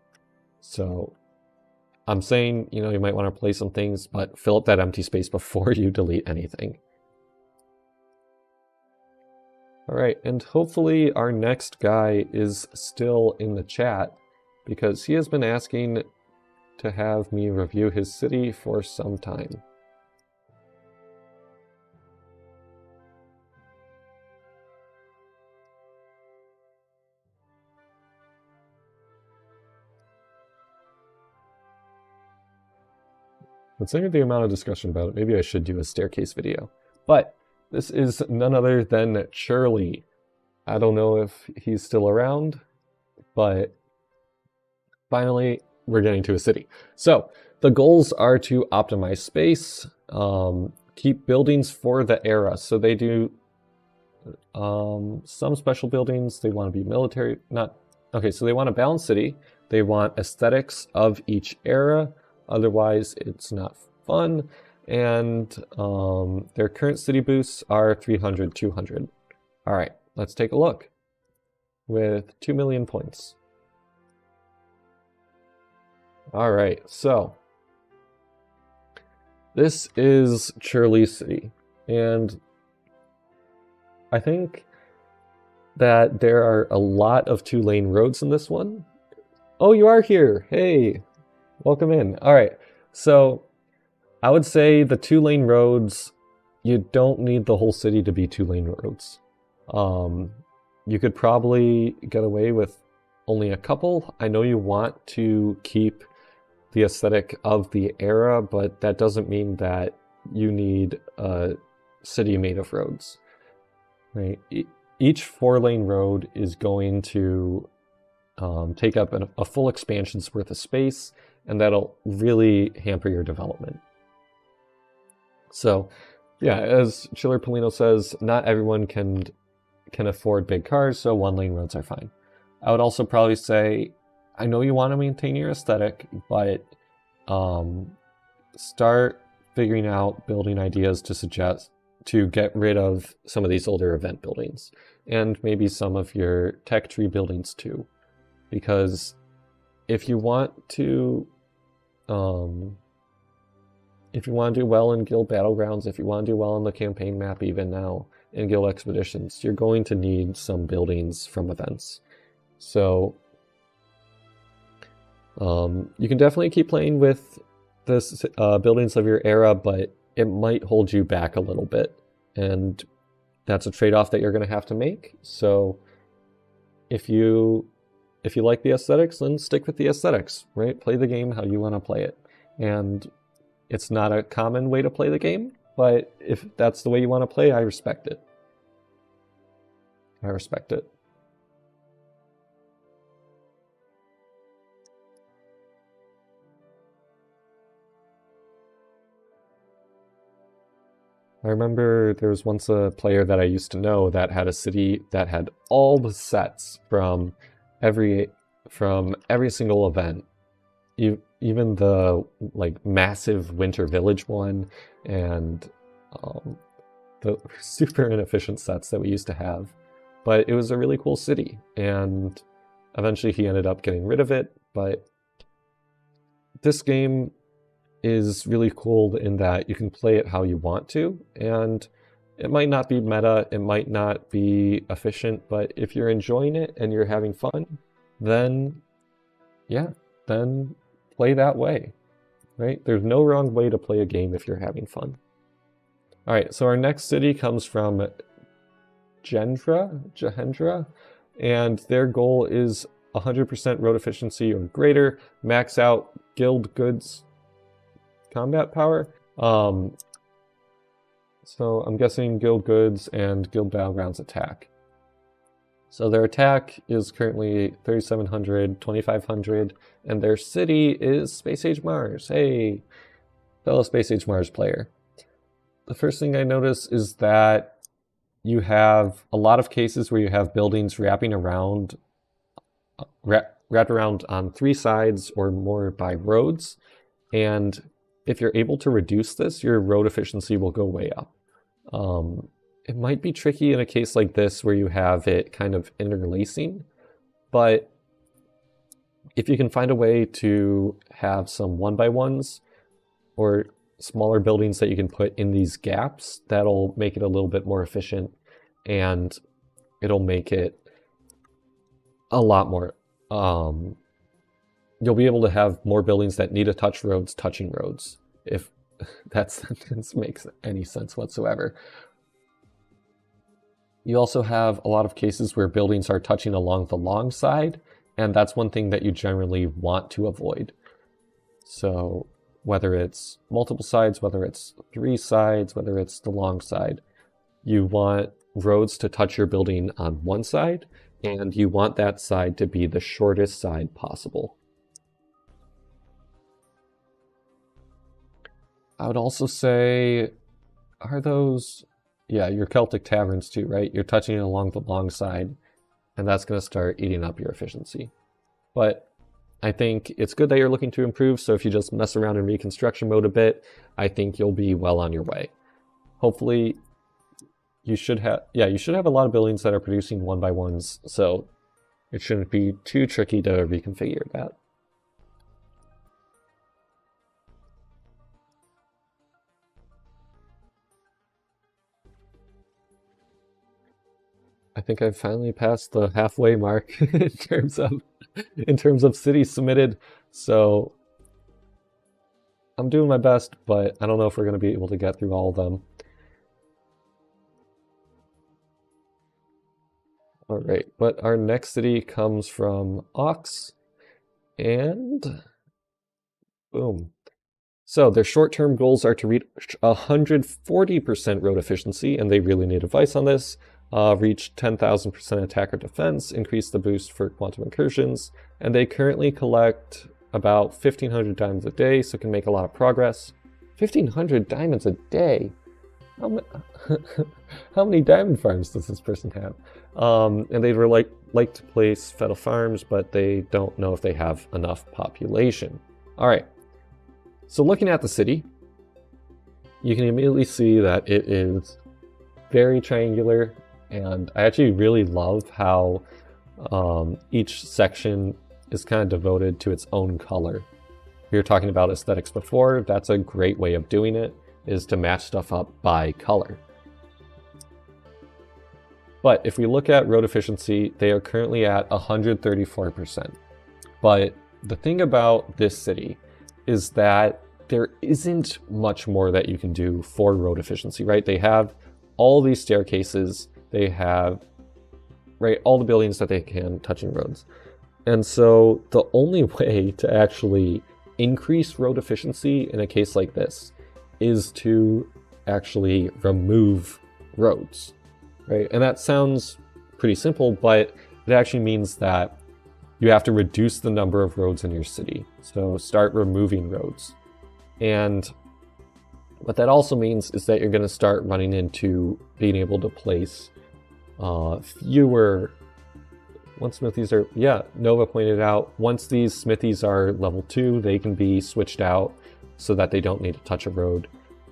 So I'm saying, you know, you might want to play some things, but fill up that empty space before you delete anything. All right, and hopefully our next guy is still in the chat, because he has been asking to have me review his city for some time. Considering the amount of discussion about it, maybe I should do a staircase video. But this is none other than Churly. I don't know if he's still around, but finally we're getting to a city. So the goals are to optimize space, keep buildings for the era. So they do some special buildings. They want to be military, so they want a balanced city. They want aesthetics of each era. Otherwise, it's not fun. And their current city boosts are 300, 200. All right, let's take a look. With 2 million points. All right, so this is Churly's city, and I think that there are a lot of 2-lane roads in this one. Oh, you are here. Hey, welcome in. All right, so I would say the 2-lane roads, you don't need the whole city to be 2-lane roads. You could probably get away with only a couple. I know you want to keep the aesthetic of the era, but that doesn't mean that you need a city made of roads, right? Each 4-lane road is going to take up a full expansion's worth of space, and that'll really hamper your development. So yeah, as Chillerpalino says, not everyone can afford big cars, so 1-lane roads are fine. I would also probably say, I know you want to maintain your aesthetic, but start figuring out building ideas to get rid of some of these older event buildings, and maybe some of your tech tree buildings too. Because if you want to do well in Guild Battlegrounds, if you want to do well on the campaign map even now in Guild Expeditions, you're going to need some buildings from events. So you can definitely keep playing with this buildings of your era, but it might hold you back a little bit, and that's a trade-off that you're going to have to make. So if you like the aesthetics, then stick with the aesthetics, right? Play the game how you want to play it. And it's not a common way to play the game, but if that's the way you want to play, I respect it. I respect it. I remember there was once a player that I used to know that had a city that had all the sets from every single event. Even the like massive winter village one and the super inefficient sets that we used to have. But it was a really cool city, and eventually he ended up getting rid of it. But this game is really cool in that you can play it how you want to, and it might not be meta, it might not be efficient, but if you're enjoying it and you're having fun, then yeah, then play that way, right? There's no wrong way to play a game if you're having fun. All right, so our next city comes from Jhendra, and their goal is 100% road efficiency or greater, max out guild goods combat power. So I'm guessing guild goods and guild battlegrounds attack. So their attack is currently 3,700, 2,500, and their city is Space Age Mars. Hey, fellow Space Age Mars player. The first thing I notice is that you have a lot of cases where you have buildings wrapped around on 3 sides or more by roads, and if you're able to reduce this, your road efficiency will go way up. It might be tricky in a case like this where you have it kind of interlacing, but if you can find a way to have some 1x1s or smaller buildings that you can put in these gaps, that'll make it a little bit more efficient, and it'll make it a lot more. You'll be able to have more buildings that need to touch roads touching roads, if that sentence makes any sense whatsoever. You also have a lot of cases where buildings are touching along the long side, and that's one thing that you generally want to avoid. So whether it's multiple sides, whether it's 3 sides, whether it's the long side, you want roads to touch your building on one side, and you want that side to be the shortest side possible. I would also say, are those, yeah, your Celtic taverns too, right? You're touching it along the long side, and that's going to start eating up your efficiency. But I think it's good that you're looking to improve, so if you just mess around in reconstruction mode a bit, I think you'll be well on your way. Hopefully, you should have a lot of buildings that are producing 1x1s, so it shouldn't be too tricky to reconfigure that. I think I've finally passed the halfway mark in terms of cities submitted, so I'm doing my best, but I don't know if we're going to be able to get through all of them. All right, but our next city comes from Ox, and boom. So their short-term goals are to reach 140% road efficiency, and they really need advice on this. Reach 10,000% attack or defense, increase the boost for quantum incursions, and they currently collect about 1,500 diamonds a day, so can make a lot of progress. 1,500 diamonds a day? How many diamond farms does this person have? And they'd like to place Fettle Farms, but they don't know if they have enough population. All right, so looking at the city, you can immediately see that it is very triangular, and I actually really love how each section is kind of devoted to its own color. We were talking about aesthetics before. That's a great way of doing it, is to match stuff up by color. But if we look at road efficiency, they are currently at 134%. But the thing about this city is that there isn't much more that you can do for road efficiency, right? They have all these staircases, they have, right, all the buildings that they can touching roads. And so the only way to actually increase road efficiency in a case like this is to actually remove roads, right? And that sounds pretty simple, but it actually means that you have to reduce the number of roads in your city. So start removing roads. And What that also means is that you're going to start running into being able to place fewer. Once smithies are, yeah, Nova pointed out, once these smithies are level 2, they can be switched out so that they don't need to touch a road.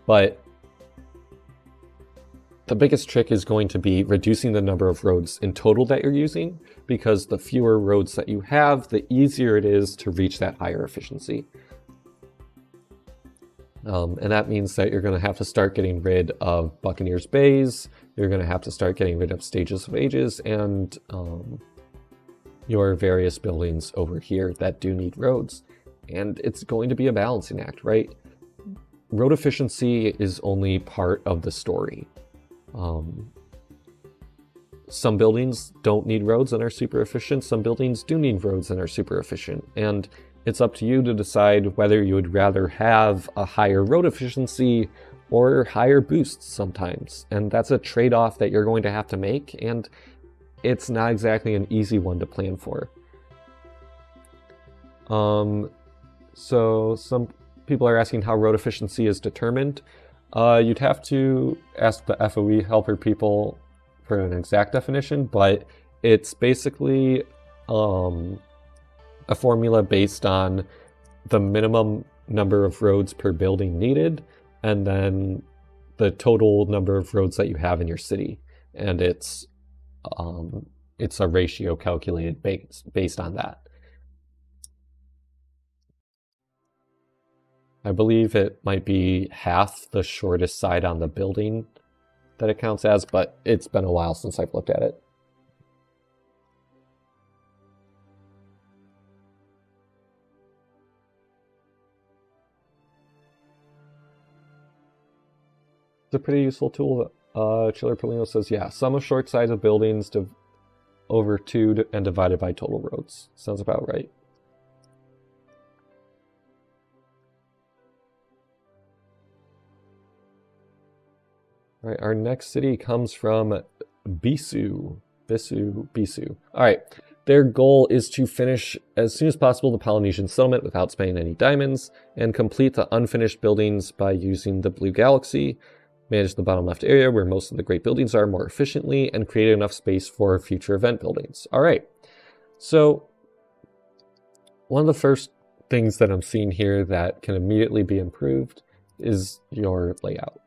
But the biggest trick is going to be reducing the number of roads in total that you're using, because the fewer roads that you have, the easier it is to reach that higher efficiency. And that means that you're going to have to start getting rid of Buccaneers Bays, you're going to have to start getting rid of Stages of Ages, and your various buildings over here that do need roads. And it's going to be a balancing act, right? Road efficiency is only part of the story. Some buildings don't need roads and are super efficient, some buildings do need roads and are super efficient, and it's up to you to decide whether you would rather have a higher road efficiency or higher boosts sometimes. And that's a trade-off that you're going to have to make, and it's not exactly an easy one to plan for. So some people are asking how road efficiency is determined. You'd have to ask the FOE helper people for an exact definition, but it's basically a formula based on the minimum number of roads per building needed, and then the total number of roads that you have in your city. And it's a ratio calculated based on that. I believe it might be half the shortest side on the building that it counts as, but it's been a while since I've looked at it. It's a pretty useful tool. Chillerpalino says, yeah, sum of short sides of buildings over 2 and divided by total roads. Sounds about right. All right, our next city comes from Bisoo. Bisoo. All right, their goal is to finish as soon as possible the Polynesian settlement without spending any diamonds, and complete the unfinished buildings by using the Blue Galaxy, manage the bottom left area where most of the great buildings are more efficiently, and create enough space for future event buildings. All right, so one of the first things that I'm seeing here that can immediately be improved is your layout.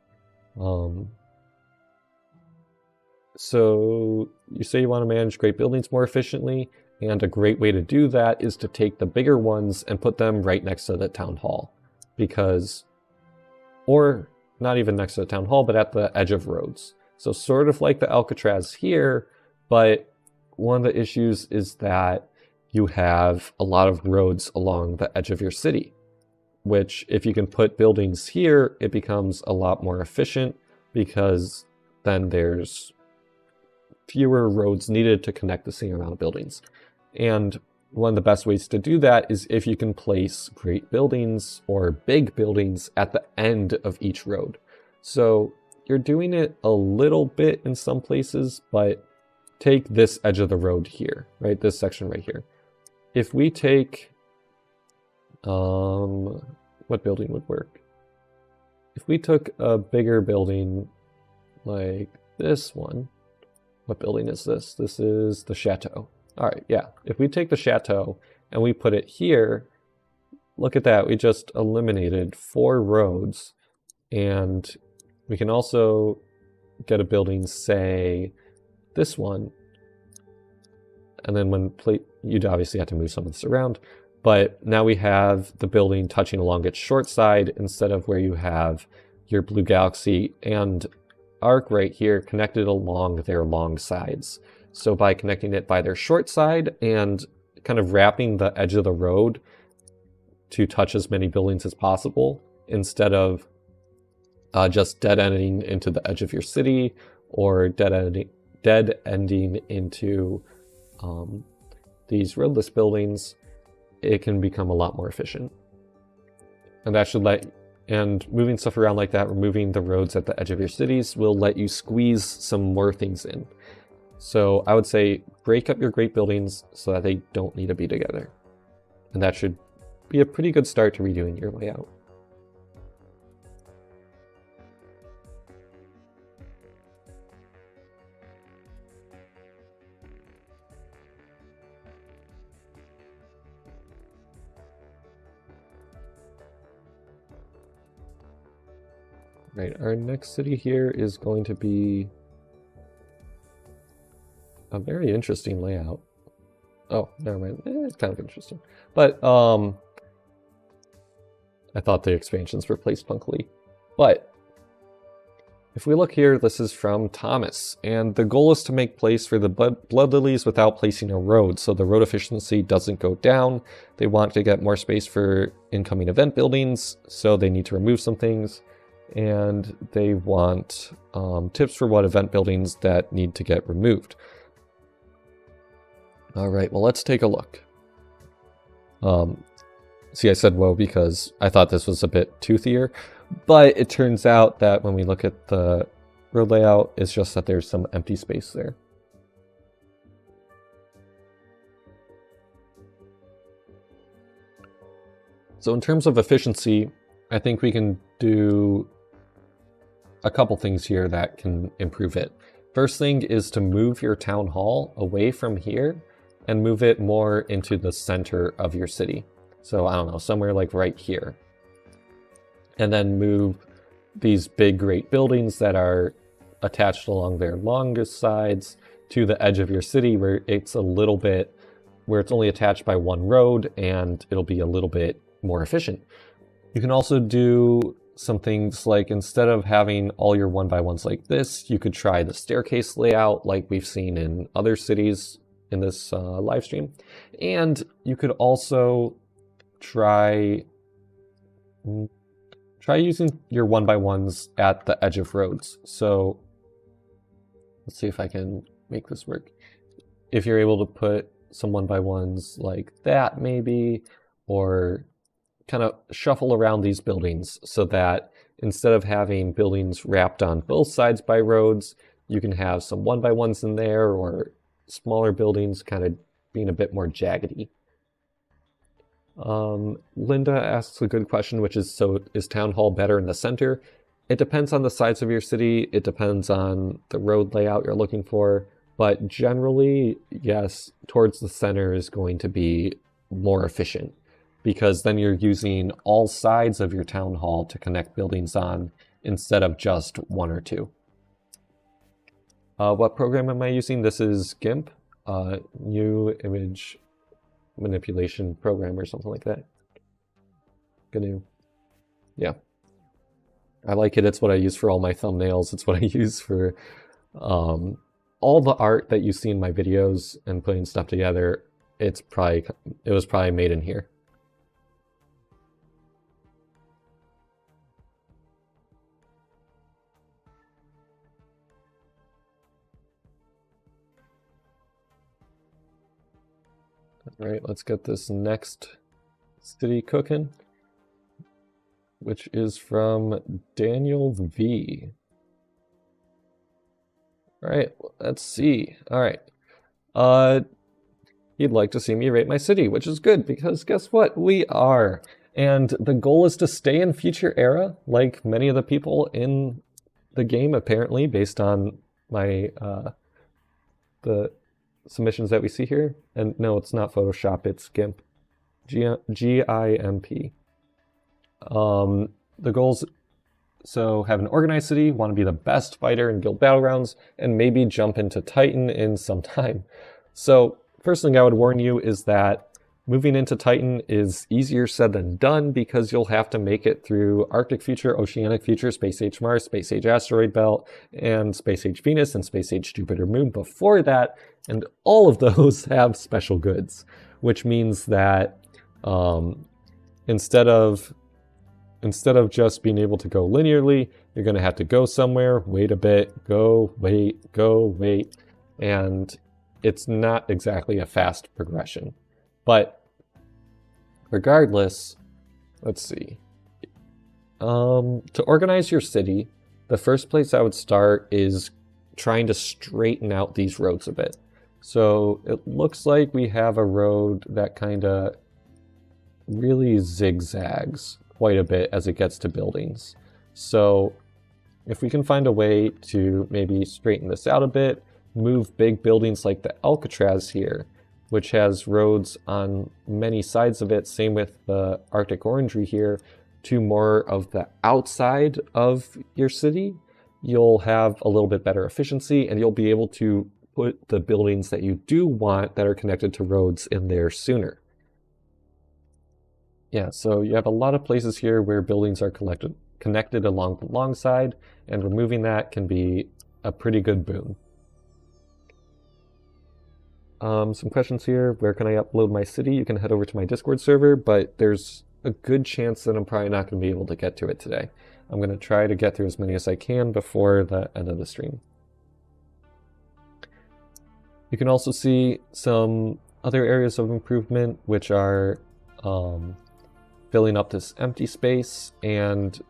So you say you want to manage great buildings more efficiently, and a great way to do that is to take the bigger ones and put them right next to the town hall, or not even next to the town hall, but at the edge of roads. So sort of like the Alcatraz here, but one of the issues is that you have a lot of roads along the edge of your city, which if you can put buildings here, it becomes a lot more efficient, because then there's fewer roads needed to connect the same amount of buildings. And one of the best ways to do that is if you can place great buildings or big buildings at the end of each road. So you're doing it a little bit in some places, but take this edge of the road here, right? This section right here. If we take, what building would work? If we took a bigger building like this one, what building is this? This is the Chateau. All right, yeah. If we take the Chateau and we put it here, look at that. We just eliminated 4 roads. And we can also get a building, say, this one. And then you'd obviously have to move some of this around. But now we have the building touching along its short side instead of where you have your Blue Galaxy and arc right here connected along their long sides. So by connecting it by their short side and kind of wrapping the edge of the road to touch as many buildings as possible, instead of just dead-ending into the edge of your city, or dead-ending into these roadless buildings, it can become a lot more efficient. And that should and moving stuff around like that, removing the roads at the edge of your cities, will let you squeeze some more things in. So I would say break up your great buildings so that they don't need to be together. And that should be a pretty good start to redoing your layout. Right, our next city here is going to be a very interesting layout. Oh, never mind. It's kind of interesting. But, I thought the expansions were placed punkily. But, if we look here, this is from Thomas. And the goal is to make place for the blood lilies without placing a road, so the road efficiency doesn't go down. They want to get more space for incoming event buildings, so they need to remove some things. And they want tips for what event buildings that need to get removed. All right, well, let's take a look. See, I said whoa because I thought this was a bit toothier, but it turns out that when we look at the road layout, it's just that there's some empty space there. So in terms of efficiency, I think we can do a couple things here that can improve it. First thing is to move your town hall away from here and move it more into the center of your city. So I don't know, somewhere like right here. And then move these big great buildings that are attached along their longest sides to the edge of your city where it's a little bit, where it's only attached by one road and it'll be a little bit more efficient. You can also do some things like instead of having all your 1x1s like this, you could try the staircase layout like we've seen in other cities in this live stream. And you could also try using your 1x1s at the edge of roads. So let's see if I can make this work. If you're able to put some 1x1s like that maybe, or kind of shuffle around these buildings so that instead of having buildings wrapped on both sides by roads, you can have some 1x1s in there or smaller buildings kind of being a bit more jaggedy. Linda asks a good question, which is, so is Town Hall better in the center? It depends on the size of your city. It depends on the road layout you're looking for. But generally, yes, towards the center is going to be more efficient, because then you're using all sides of your town hall to connect buildings on instead of just one or two. What program am I using? This is GIMP, new image manipulation program or something like that. GNU. Yeah. I like it. It's what I use for all my thumbnails. It's what I use for all the art that you see in my videos and putting stuff together. It was probably made in here. All right, let's get this next city cooking, which is from Daniel V. All right, let's see. All right. He'd like to see me rate my city, which is good because guess what? We are. And the goal is to stay in future era, like many of the people in the game, apparently, based on my the submissions that we see here. And no, it's not Photoshop, it's GIMP. G-I-M-P. The goals, so have an organized city, want to be the best fighter in guild battlegrounds, and maybe jump into Titan in some time. So first thing I would warn you is that moving into Titan is easier said than done because you'll have to make it through Arctic Future, Oceanic Future, Space Age Mars, Space Age Asteroid Belt, and Space Age Venus, and Space Age Jupiter Moon before that, and all of those have special goods, which means that instead of just being able to go linearly, you're going to have to go somewhere, wait a bit, go, wait, and it's not exactly a fast progression. But regardless, let's see. To organize your city, the first place I would start is trying to straighten out these roads a bit. So it looks like we have a road that kind of really zigzags quite a bit as it gets to buildings. So if we can find a way to maybe straighten this out a bit, move big buildings like the Alcatraz here, which has roads on many sides of it, same with the Arctic Orangery here, to more of the outside of your city, you'll have a little bit better efficiency, and you'll be able to put the buildings that you do want that are connected to roads in there sooner. Yeah, so you have a lot of places here where buildings are connected alongside, and removing that can be a pretty good boon. Some questions here. Where can I upload my city? You can head over to my Discord server, but there's a good chance that I'm probably not going to be able to get to it today. I'm going to try to get through as many as I can before the end of the stream. You can also see some other areas of improvement, which are filling up this empty space and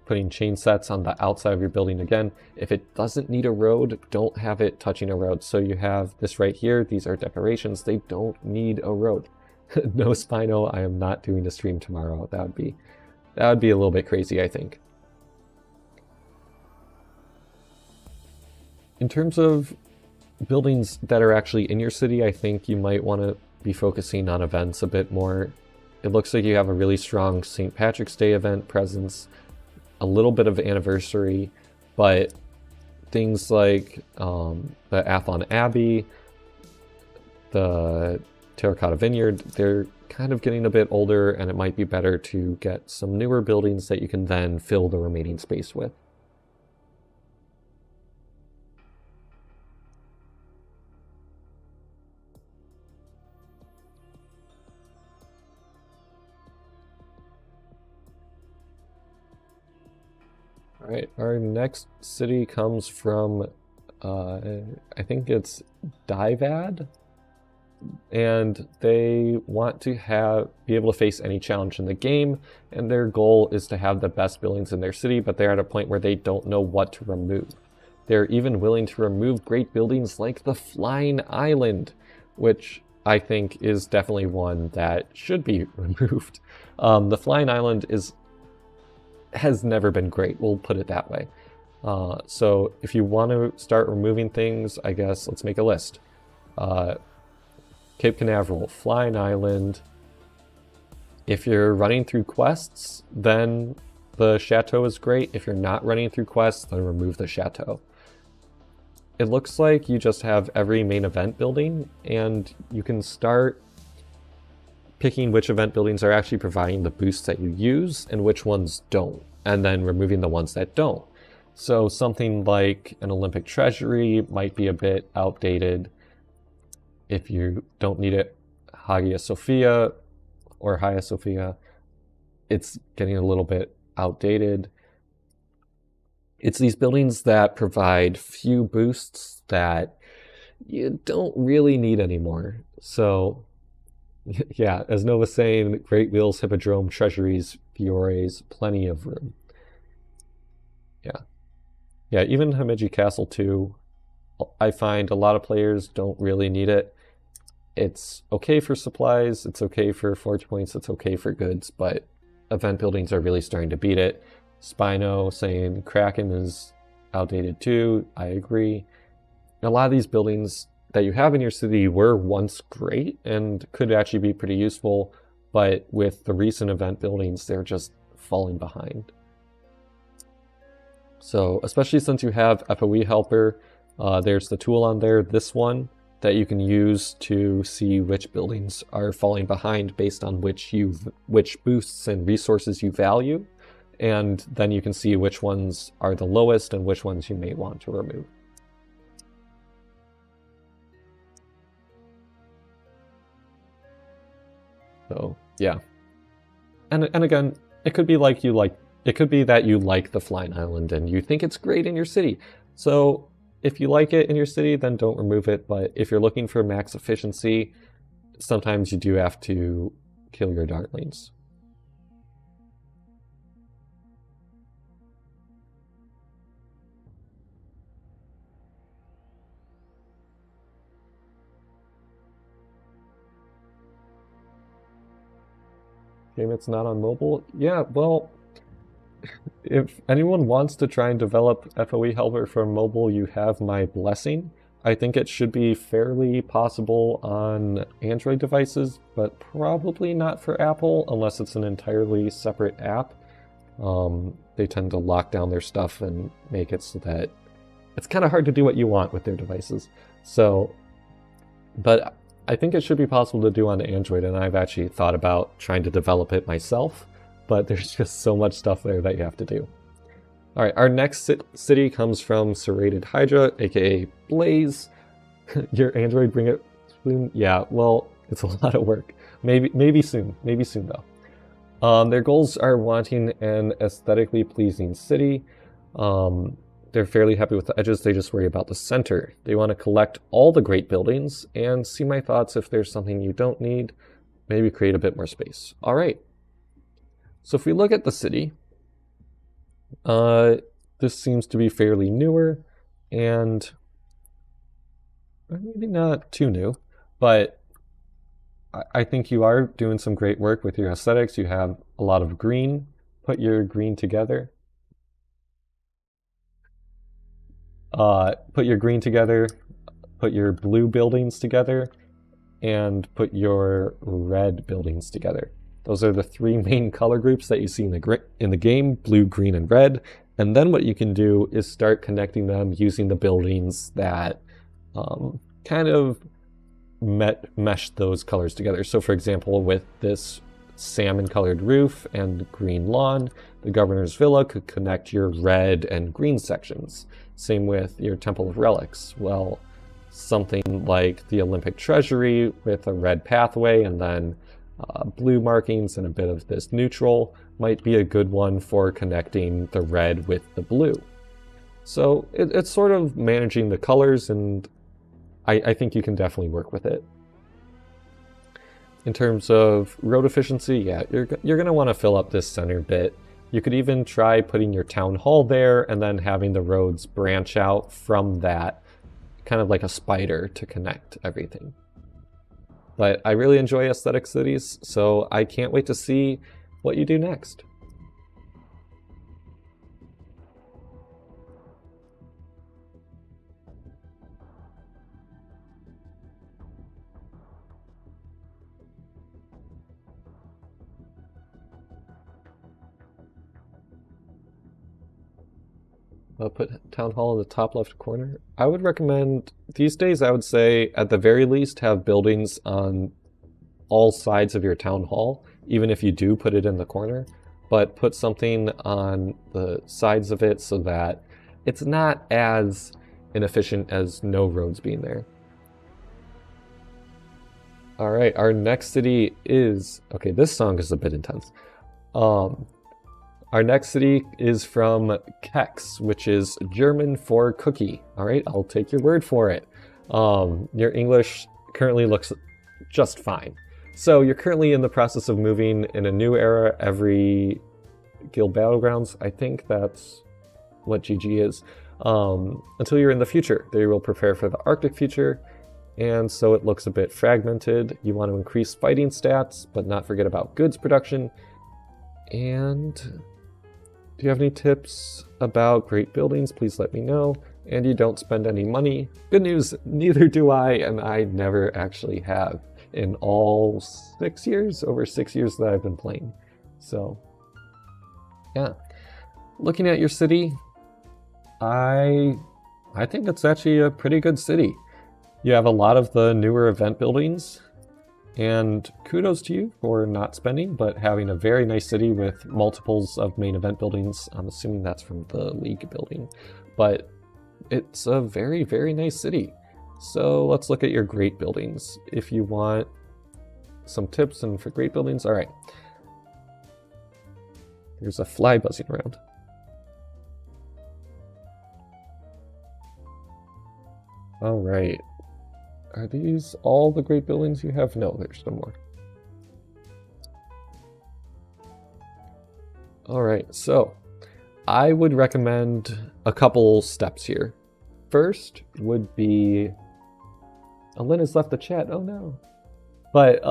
putting chain sets on the outside of your building. Again, if it doesn't need a road, don't have it touching a road. So you have this right here. These are decorations. They don't need a road. No Spino, I am not doing a stream tomorrow. That would be a little bit crazy, I think. In terms of buildings that are actually in your city, I think you might want to be focusing on events a bit more. It looks like you have a really strong St. Patrick's Day event presence, a little bit of anniversary, but things like the Athlon Abbey, the Terracotta Vineyard, they're kind of getting a bit older, and it might be better to get some newer buildings that you can then fill the remaining space with. Alright, our next city comes from, I think it's Dyvad, and they want to be able to face any challenge in the game, and their goal is to have the best buildings in their city, but they're at a point where they don't know what to remove. They're even willing to remove great buildings like the Flying Island, which I think is definitely one that should be removed. The Flying Island has never been great, we'll put it that way. So if you want to start removing things, I guess let's make a list. Cape Canaveral, Flying Island. If you're running through quests, then the chateau is great. If you're not running through quests, then remove the chateau. It looks like you just have every main event building, and you can start picking which event buildings are actually providing the boosts that you use and which ones don't, and then removing the ones that don't. So something like an Olympic Treasury might be a bit outdated. If you don't need it, Hagia Sophia or Hagia Sophia, it's getting a little bit outdated. It's these buildings that provide few boosts that you don't really need anymore. So yeah, as Nova's saying, Great Wheels, Hippodrome, Treasuries, Fiores, plenty of room. Yeah, even Himeji Castle 2, I find a lot of players don't really need it. It's okay for supplies, it's okay for forge points, it's okay for goods, but event buildings are really starting to beat it. Spino saying Kraken is outdated too, I agree. A lot of these buildings that you have in your city were once great and could actually be pretty useful, but with the recent event buildings, they're just falling behind. So, especially since you have FOE Helper, there's the tool on there, this one, that you can use to see which buildings are falling behind based on which boosts and resources you value, and then you can see which ones are the lowest and which ones you may want to remove. So yeah, and again, it could be that you like the Flying Island and you think it's great in your city. So if you like it in your city, then don't remove it. But if you're looking for max efficiency, sometimes you do have to kill your dartlings. Game it's not on mobile? Yeah, well, if anyone wants to try and develop FOE Helper for mobile, you have my blessing. I think it should be fairly possible on Android devices, but probably not for Apple unless it's an entirely separate app. They tend to lock down their stuff and make it so that it's kind of hard to do what you want with their devices. So, but I think it should be possible to do on Android, and I've actually thought about trying to develop it myself, but there's just so much stuff there that you have to do. All right, our next city comes from Serrated Hydra, aka Blaze. Your Android bring it soon? Yeah, well, it's a lot of work. Maybe soon though. Their goals are wanting an aesthetically pleasing city. They're fairly happy with the edges, they just worry about the center. They want to collect all the great buildings and see my thoughts if there's something you don't need, maybe create a bit more space. All right, so if we look at the city, this seems to be fairly newer, and maybe not too new, but I think you are doing some great work with your aesthetics. You have a lot of green. Put your green together. Put your green together, put your blue buildings together, and put your red buildings together. Those are the three main color groups that you see in the game, blue, green, and red. And then what you can do is start connecting them using the buildings that kind of mesh those colors together. So for example, with this salmon colored roof and green lawn, the governor's villa could connect your red and green sections. Same with your Temple of Relics. Well, something like the Olympic Treasury with a red pathway and then blue markings and a bit of this neutral might be a good one for connecting the red with the blue. So it's sort of managing the colors, and I think you can definitely work with it. In terms of road efficiency, yeah, you're going to want to fill up this center bit. You could even try putting your town hall there and then having the roads branch out from that, kind of like a spider to connect everything. But I really enjoy aesthetic cities, so I can't wait to see what you do next. I'll put Town Hall in the top left corner. I would recommend, these days I would say at the very least have buildings on all sides of your Town Hall, even if you do put it in the corner, but put something on the sides of it so that it's not as inefficient as no roads being there. All right, our next city is, okay, this song is a bit intense. Our next city is from Keks, which is German for cookie. All right, I'll take your word for it. Your English currently looks just fine. So you're currently in the process of moving in a new era every Guild Battlegrounds. I think that's what GG is. Until you're in the future. They will prepare for the Arctic future, and so it looks a bit fragmented. You want to increase fighting stats, but not forget about goods production. And do you have any tips about great buildings? Please let me know. And you don't spend any money. Good news, neither do I, and I never actually have in all 6 years, over 6 years that I've been playing. So, yeah. Looking at your city, I think it's actually a pretty good city. You have a lot of the newer event buildings, and kudos to you for not spending, but having a very nice city with multiples of main event buildings. I'm assuming that's from the League building, but it's a very, very nice city. So let's look at your great buildings. If you want some tips and for great buildings, all right. There's a fly buzzing around. All right. Are these all the great buildings you have? No, there's no more. All right, so I would recommend a couple steps here. First would be, Alin has left the chat, oh no. But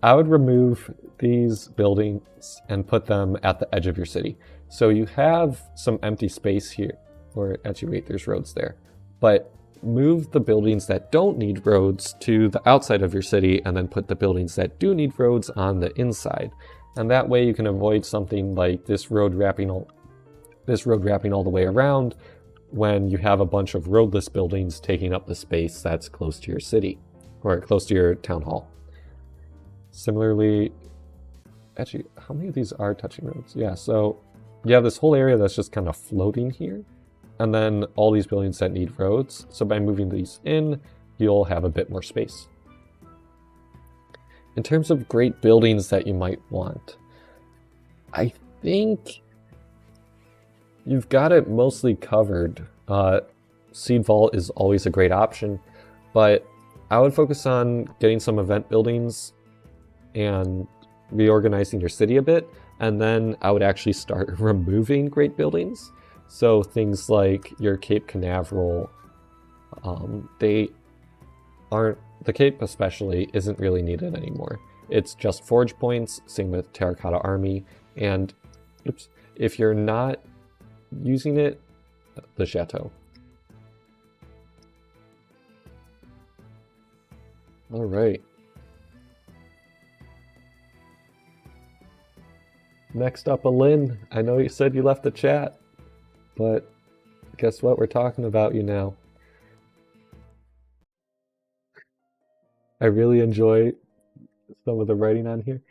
I would remove these buildings and put them at the edge of your city. So you have some empty space here, or actually wait, there's roads there. But move the buildings that don't need roads to the outside of your city and then put the buildings that do need roads on the inside. And that way you can avoid something like this road wrapping all the way around when you have a bunch of roadless buildings taking up the space that's close to your city, or close to your town hall. Similarly, actually, how many of these are touching roads? Yeah, so you have this whole area that's just kind of floating here, and then all these buildings that need roads. So by moving these in, you'll have a bit more space. In terms of great buildings that you might want, I think you've got it mostly covered. Seed Vault is always a great option, but I would focus on getting some event buildings and reorganizing your city a bit, and then I would actually start removing great buildings. So things like your Cape Canaveral, the Cape especially isn't really needed anymore. It's just forge points, same with Terracotta Army, and oops, if you're not using it, the Chateau. All right. Next up, Alin. I know you said you left the chat, but guess what? We're talking about you now. I really enjoy some of the writing on here.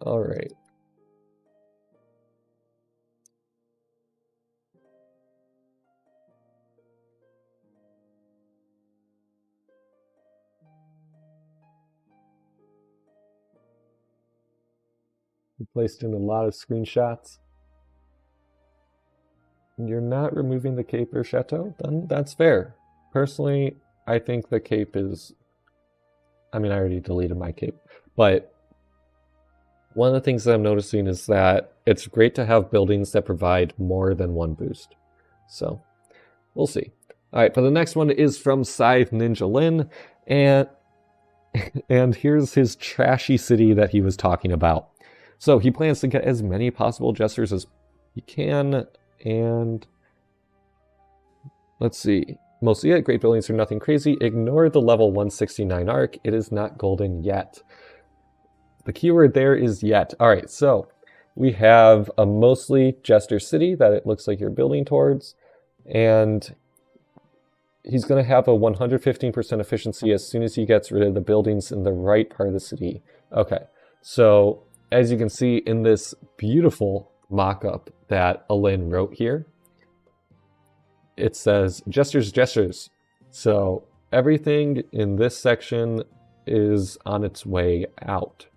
All right. We placed in a lot of screenshots. You're not removing the Cape or Chateau? Then that's fair. Personally, I think the Cape is... I mean, I already deleted my Cape, but one of the things that I'm noticing is that it's great to have buildings that provide more than one boost. So, we'll see. Alright, but the next one is from ScytheNinjAlin, and here's his trashy city that he was talking about. So he plans to get as many possible jesters as he can, and let's see. Mostly it, great buildings are nothing crazy. Ignore the level 169 arc. It is not golden yet. The keyword there is yet. Alright, so we have a mostly jester city that it looks like you're building towards, and he's going to have a 115% efficiency as soon as he gets rid of the buildings in the right part of the city. Okay, so as you can see in this beautiful mock-up that Alin wrote here, it says gestures, gestures. So everything in this section is on its way out.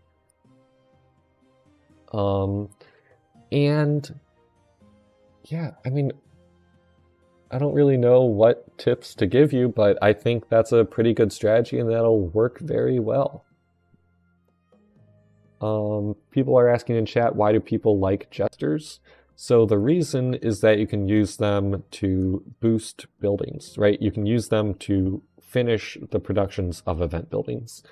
And yeah, I mean, I don't really know what tips to give you, but I think that's a pretty good strategy and that'll work very well. People are asking in chat, why do people like jesters? So the reason is that you can use them to boost buildings, right? You can use them to finish the productions of event buildings.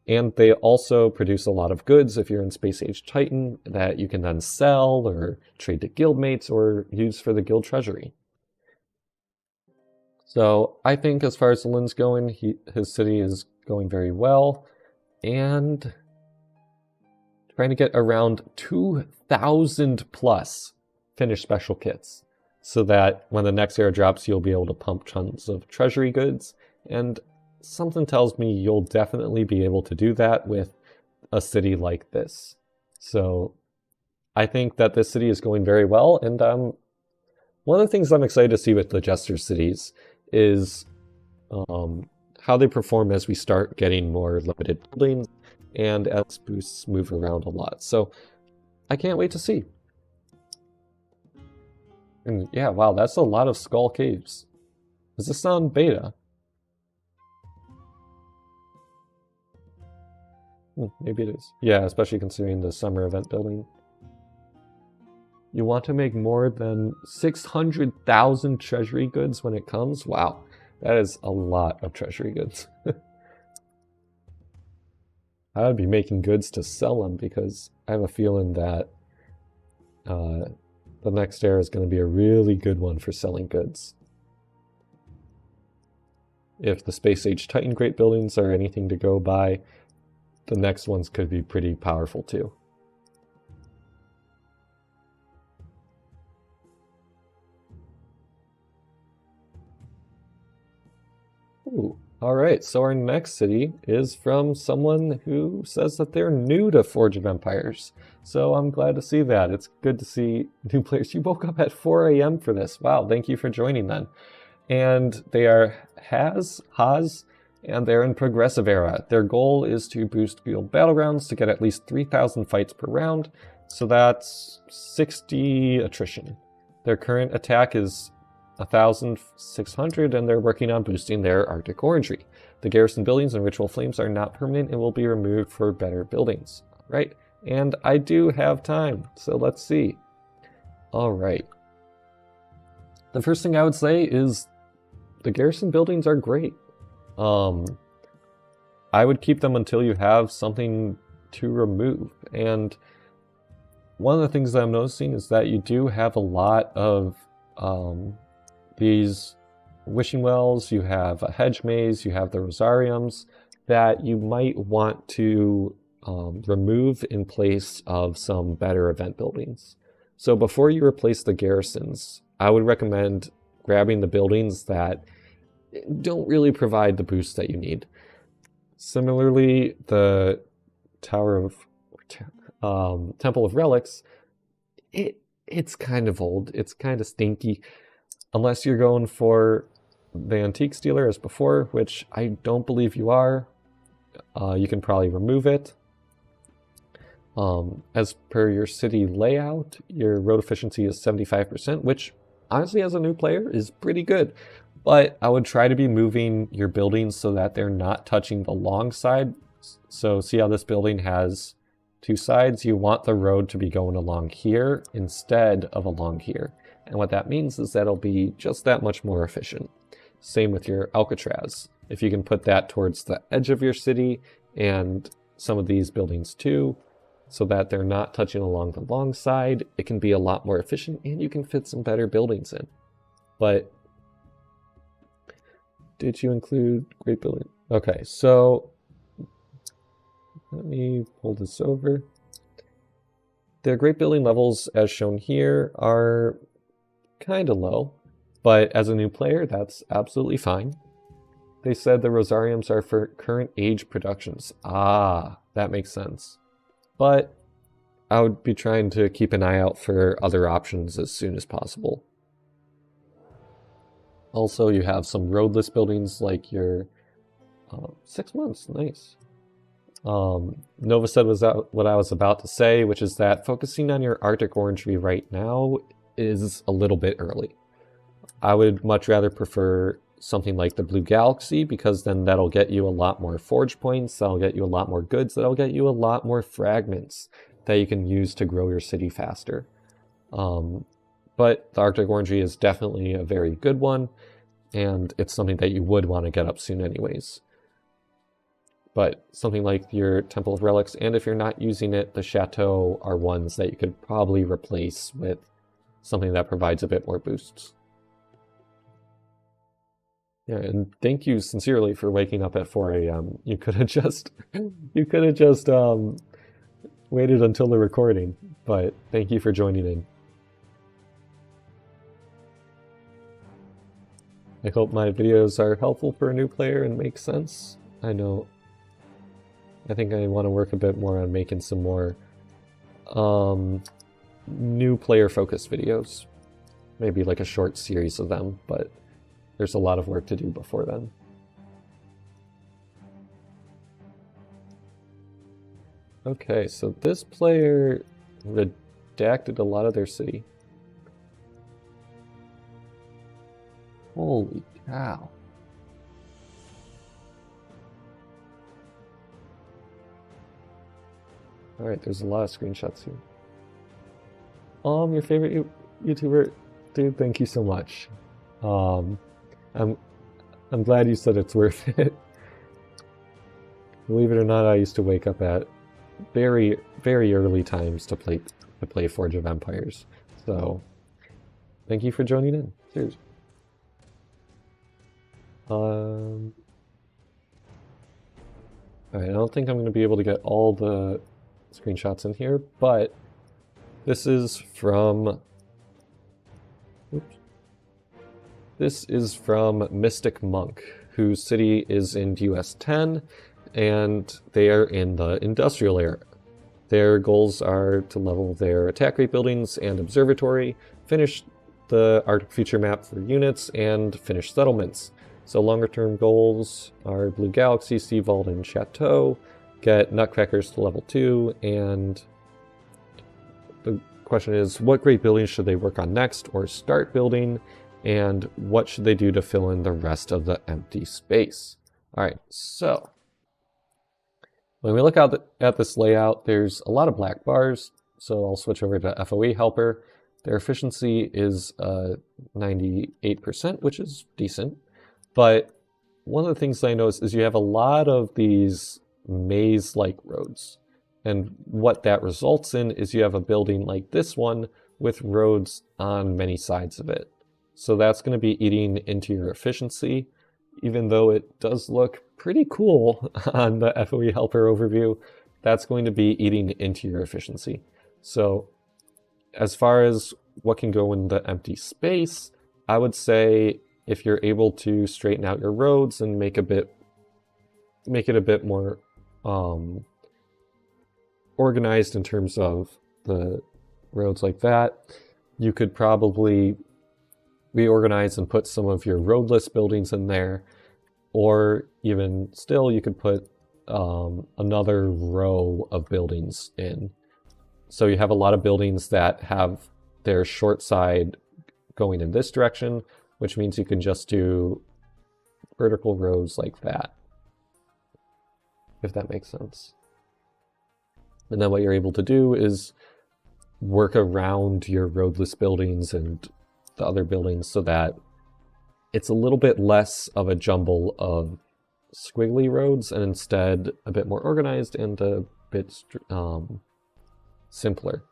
And they also produce a lot of goods if you're in Space Age Titan that you can then sell or trade to guildmates or use for the guild treasury. So I think as far as Alin's going, his city is going very well. And trying to get around 2,000 plus finished special kits so that when the next era drops, you'll be able to pump tons of treasury goods. And something tells me you'll definitely be able to do that with a city like this. So I think that this city is going very well. And one of the things I'm excited to see with the Jester cities is how they perform as we start getting more limited buildings and as boosts move around a lot. So I can't wait to see. And yeah, wow, that's a lot of skull caves. Is this on beta? Maybe it is. Yeah, especially considering the summer event building. You want to make more than 600,000 treasury goods when it comes? Wow, that is a lot of treasury goods. I would be making goods to sell them because I have a feeling that the next era is going to be a really good one for selling goods. If the Space Age Titan Great Buildings are anything to go by, the next ones could be pretty powerful too. Ooh, alright, so our next city is from someone who says that they're new to Forge of Empires. So I'm glad to see that. It's good to see new players. You woke up at 4 a.m. for this. Wow, thank you for joining then. And they are Haz, and they're in Progressive Era. Their goal is to boost field battlegrounds to get at least 3,000 fights per round, so that's 60 attrition. Their current attack is 1,600, and they're working on boosting their Arctic Orangery. The garrison buildings and ritual flames are not permanent and will be removed for better buildings. Right, and I do have time, so let's see. Alright. The first thing I would say is the garrison buildings are great. I would keep them until you have something to remove. And one of the things that I'm noticing is that you do have a lot of these wishing wells, you have a hedge maze, you have the rosariums that you might want to remove in place of some better event buildings. So before you replace the garrisons, I would recommend grabbing the buildings that don't really provide the boost that you need. Similarly, the Temple of Relics, it's kind of old, it's kind of stinky. Unless you're going for the Antiques dealer as before, which I don't believe you are, you can probably remove it. As per your city layout, your road efficiency is 75%, which honestly as a new player is pretty good. But I would try to be moving your buildings so that they're not touching the long side. So see how this building has two sides? You want the road to be going along here instead of along here. And what that means is that it'll be just that much more efficient. Same with your Alcatraz. If you can put that towards the edge of your city and some of these buildings too, so that they're not touching along the long side, it can be a lot more efficient and you can fit some better buildings in. But did you include great building? Okay, so let me pull this over. The great building levels as shown here are kind of low, but as a new player, that's absolutely fine. They said the rosariums are for current age productions. Ah, that makes sense. But I would be trying to keep an eye out for other options as soon as possible. Also, you have some roadless buildings like your 6 months, nice. Nova said was that what I was about to say, which is that focusing on your Arctic Orangery right now is a little bit early. I would much rather prefer something like the Blue Galaxy, because then that'll get you a lot more forge points, that'll get you a lot more goods, that'll get you a lot more fragments that you can use to grow your city faster. But the Arctic Orangery is definitely a very good one, and it's something that you would want to get up soon anyways. But something like your Temple of Relics, and if you're not using it, the Chateau are ones that you could probably replace with something that provides a bit more boosts. Yeah, and thank you sincerely for waking up at 4 a.m. You could have just waited until the recording, but thank you for joining in. I hope my videos are helpful for a new player and make sense. I think I want to work a bit more on making some more new player focused videos. Maybe like a short series of them, but there's a lot of work to do before then. Okay, so this player redacted a lot of their city. Holy cow. Alright, there's a lot of screenshots here. Your favorite YouTuber? Dude, thank you so much. I'm glad you said it's worth it. Believe it or not, I used to wake up at very, very early times to play Forge of Empires. So, thank you for joining in. Cheers. Alright, I don't think I'm going to be able to get all the screenshots in here, but this is from... Oops. This is from MysticMonk, whose city is in US 10, and they are in the industrial era. Their goals are to level their attack rate buildings and observatory, finish the Arctic future map for units, and finish settlements. So longer term goals are Blue Galaxy, Sea Vault, and Chateau, get Nutcrackers to level 2, and the question is, what great buildings should they work on next or start building, and what should they do to fill in the rest of the empty space? Alright, so when we look out at this layout, there's a lot of black bars, so I'll switch over to FOE Helper. Their efficiency is 98%, which is decent, but one of the things I noticed is you have a lot of these maze-like roads, and what that results in is you have a building like this one with roads on many sides of it. So that's going to be eating into your efficiency, even though it does look pretty cool on the FOE Helper overview. That's going to be eating into your efficiency. So as far as what can go in the empty space, I would say if you're able to straighten out your roads and make it a bit more organized in terms of the roads like that, you could probably reorganize and put some of your roadless buildings in there, or even still you could put another row of buildings in. So you have a lot of buildings that have their short side going in this direction, which means you can just do vertical rows like that, if that makes sense. And then what you're able to do is work around your roadless buildings and the other buildings so that it's a little bit less of a jumble of squiggly roads and instead a bit more organized and a bit simpler.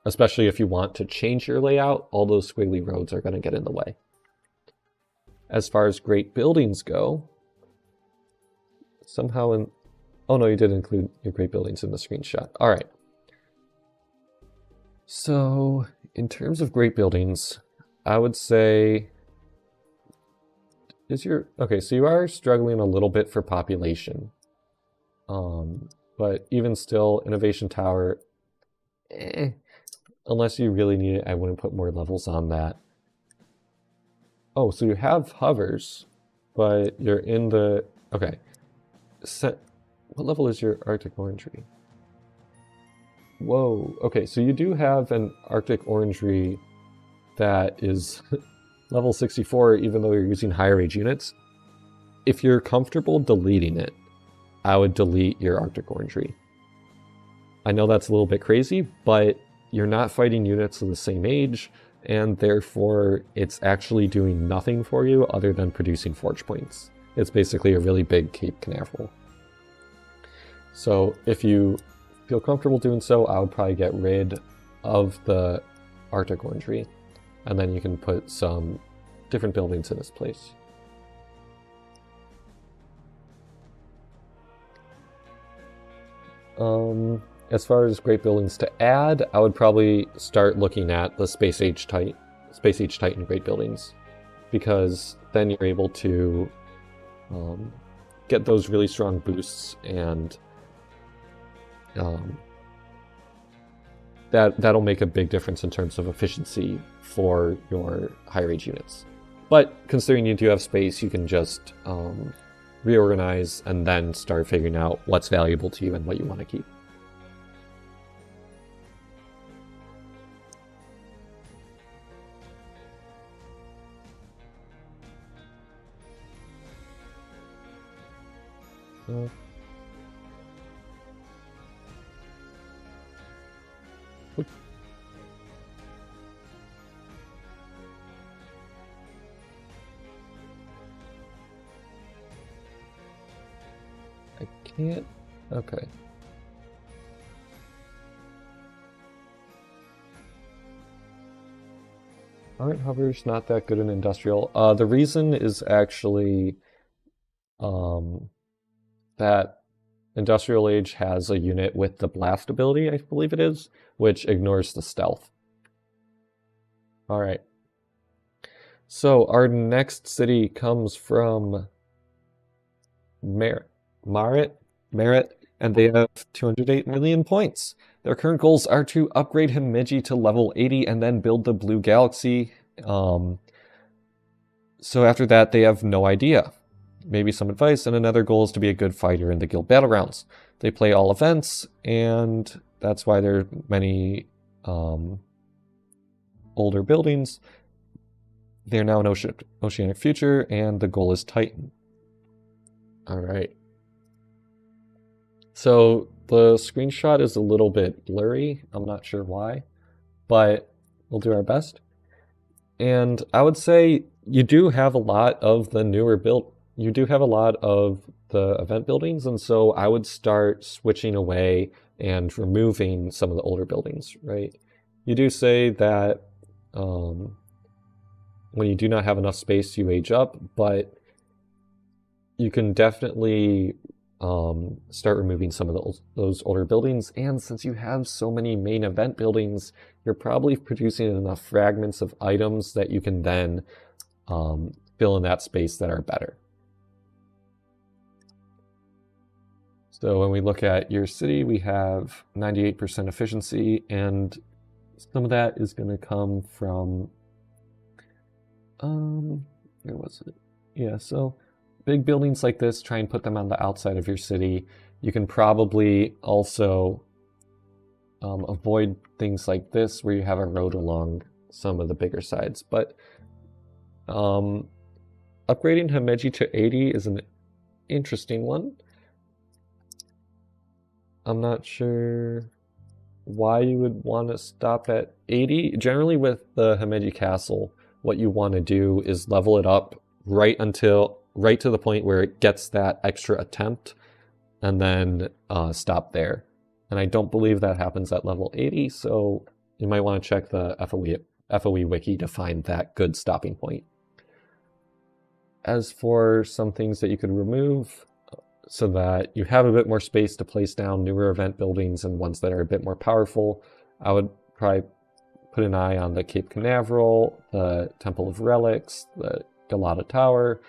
Especially if you want to change your layout, all those squiggly roads are going to get in the way. As far as great buildings go, somehow in... Oh no, you did include your great buildings in the screenshot. Alright. So, in terms of great buildings, I would say... Okay, so you are struggling a little bit for population. But even still, Innovation Tower... Unless you really need it, I wouldn't put more levels on that. Oh, so you have hovers, but you're in the... Okay. What level is your Arctic Orangery? Whoa. Okay, so you do have an Arctic Orangery that is level 64, even though you're using higher age units. If you're comfortable deleting it, I would delete your Arctic Orangery. I know that's a little bit crazy, but you're not fighting units of the same age, and therefore it's actually doing nothing for you other than producing forge points. It's basically a really big Cape Canaveral. So if you feel comfortable doing so, I would probably get rid of the Arctic Orangery, and then you can put some different buildings in its place. As far as great buildings to add, I would probably start looking at the Space Age Titan great buildings, because then you're able to get those really strong boosts, and that'll make a big difference in terms of efficiency for your higher age units. But considering you do have space, you can just reorganize and then start figuring out what's valuable to you and what you want to keep. I can't... Okay. Aren't hovers not that good in industrial? The reason is actually that Industrial Age has a unit with the blast ability, I believe it is, which ignores the stealth. Alright. So our next city comes from Maret, and they have 208 million points. Their current goals are to upgrade Himeji to level 80 and then build the Blue Galaxy. So after that, they have no idea. Maybe some advice, and another goal is to be a good fighter in the guild battle rounds. They play all events, and that's why there are many older buildings. They're now an Oceanic Future, and the goal is Titan. Alright. So the screenshot is a little bit blurry. I'm not sure why, but we'll do our best. And I would say you do have a lot of the newer build. You do have a lot of the event buildings, and so I would start switching away and removing some of the older buildings, right? You do say that when you do not have enough space, you age up, but you can definitely start removing some of those older buildings, and since you have so many main event buildings, you're probably producing enough fragments of items that you can then fill in that space that are better. So when we look at your city, we have 98% efficiency, and some of that is going to come from, where was it? Yeah, so big buildings like this, try and put them on the outside of your city. You can probably also avoid things like this where you have a road along some of the bigger sides. But upgrading Himeji to 80 is an interesting one. I'm not sure why you would want to stop at 80. Generally with the Himeji Castle, what you want to do is level it up right to the point where it gets that extra attempt, and then stop there. And I don't believe that happens at level 80, so you might want to check the FOE wiki to find that good stopping point. As for some things that you could remove, so that you have a bit more space to place down newer event buildings and ones that are a bit more powerful, I would probably put an eye on the Cape Canaveral, the Temple of Relics, the Galata Tower,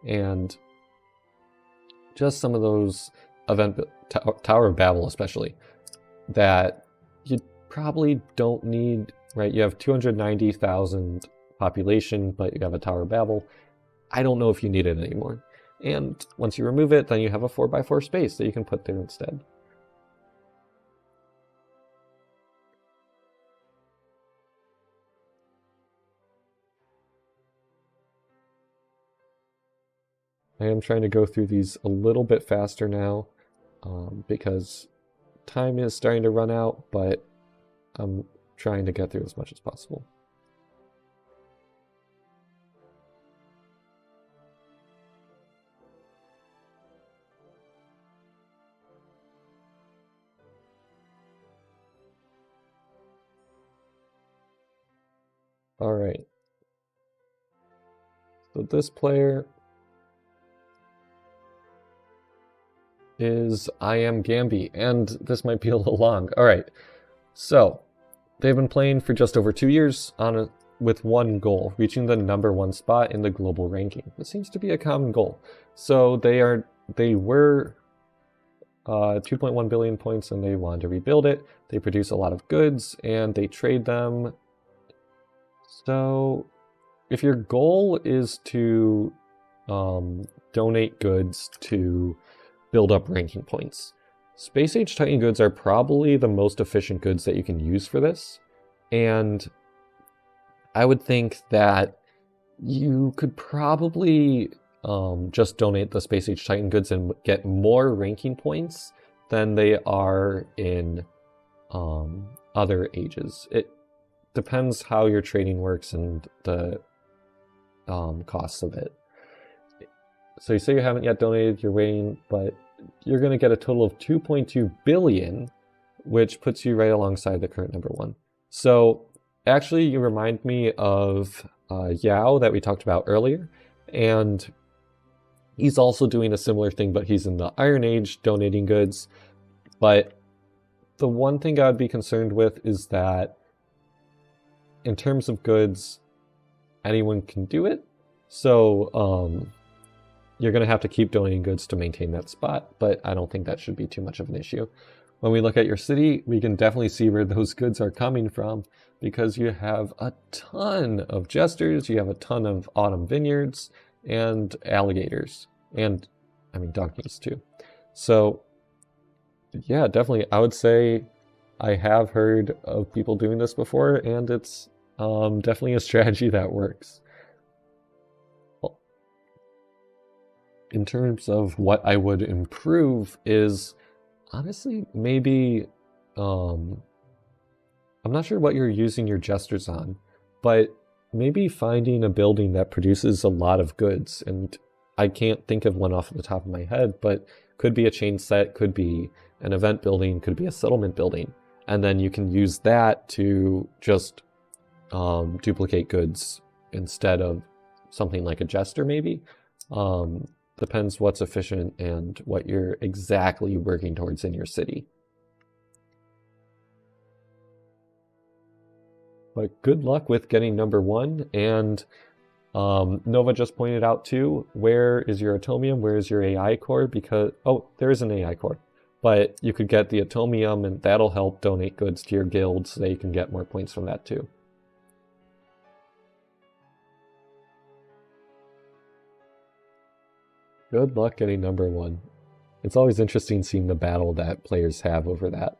and just some of those event Tower of Babel especially, that you probably don't need, right? You have 290,000 population, but you have a Tower of Babel. I don't know if you need it anymore. And once you remove it, then you have a 4x4 space that you can put there instead. I am trying to go through these a little bit faster now because time is starting to run out, but I'm trying to get through as much as possible. All right. So this player is Iamgambi, and this might be a little long. All right. So they've been playing for just over 2 years with one goal, reaching the #1 spot in the global ranking. This seems to be a common goal. So they were 2.1 billion points, and they wanted to rebuild it. They produce a lot of goods, and they trade them. So if your goal is to donate goods to build up ranking points, Space Age Titan goods are probably the most efficient goods that you can use for this. And I would think that you could probably just donate the Space Age Titan goods and get more ranking points than they are in other ages. It depends how your trading works and the costs of it. So you say you haven't yet donated, you're waiting, but you're going to get a total of 2.2 billion, which puts you right alongside the current #1. So actually you remind me of Yao that we talked about earlier, and He's also doing a similar thing, but he's in the Iron Age donating goods. But the one thing I would be concerned with is that in terms of goods, anyone can do it. So you're going to have to keep donating goods to maintain that spot, but I don't think that should be too much of an issue. When we look at your city, we can definitely see where those goods are coming from, because you have a ton of jesters, you have a ton of autumn vineyards, and alligators, and I mean donkeys too. So yeah, definitely, I would say I have heard of people doing this before, and it's definitely a strategy that works. In terms of what I would improve is, honestly, maybe, I'm not sure what you're using your jesters on, but maybe finding a building that produces a lot of goods. And I can't think of one off the top of my head, but could be a chain set, could be an event building, could be a settlement building. And then you can use that to just duplicate goods instead of something like a jester, maybe. Depends what's efficient and what you're exactly working towards in your city. But good luck with getting number 1. And Nova just pointed out too, where is your Atomium? Where is your AI core? Because, oh, there is an AI core. But you could get the Atomium, and that'll help donate goods to your guild so that you can get more points from that too. Good luck getting number 1. It's always interesting seeing the battle that players have over that.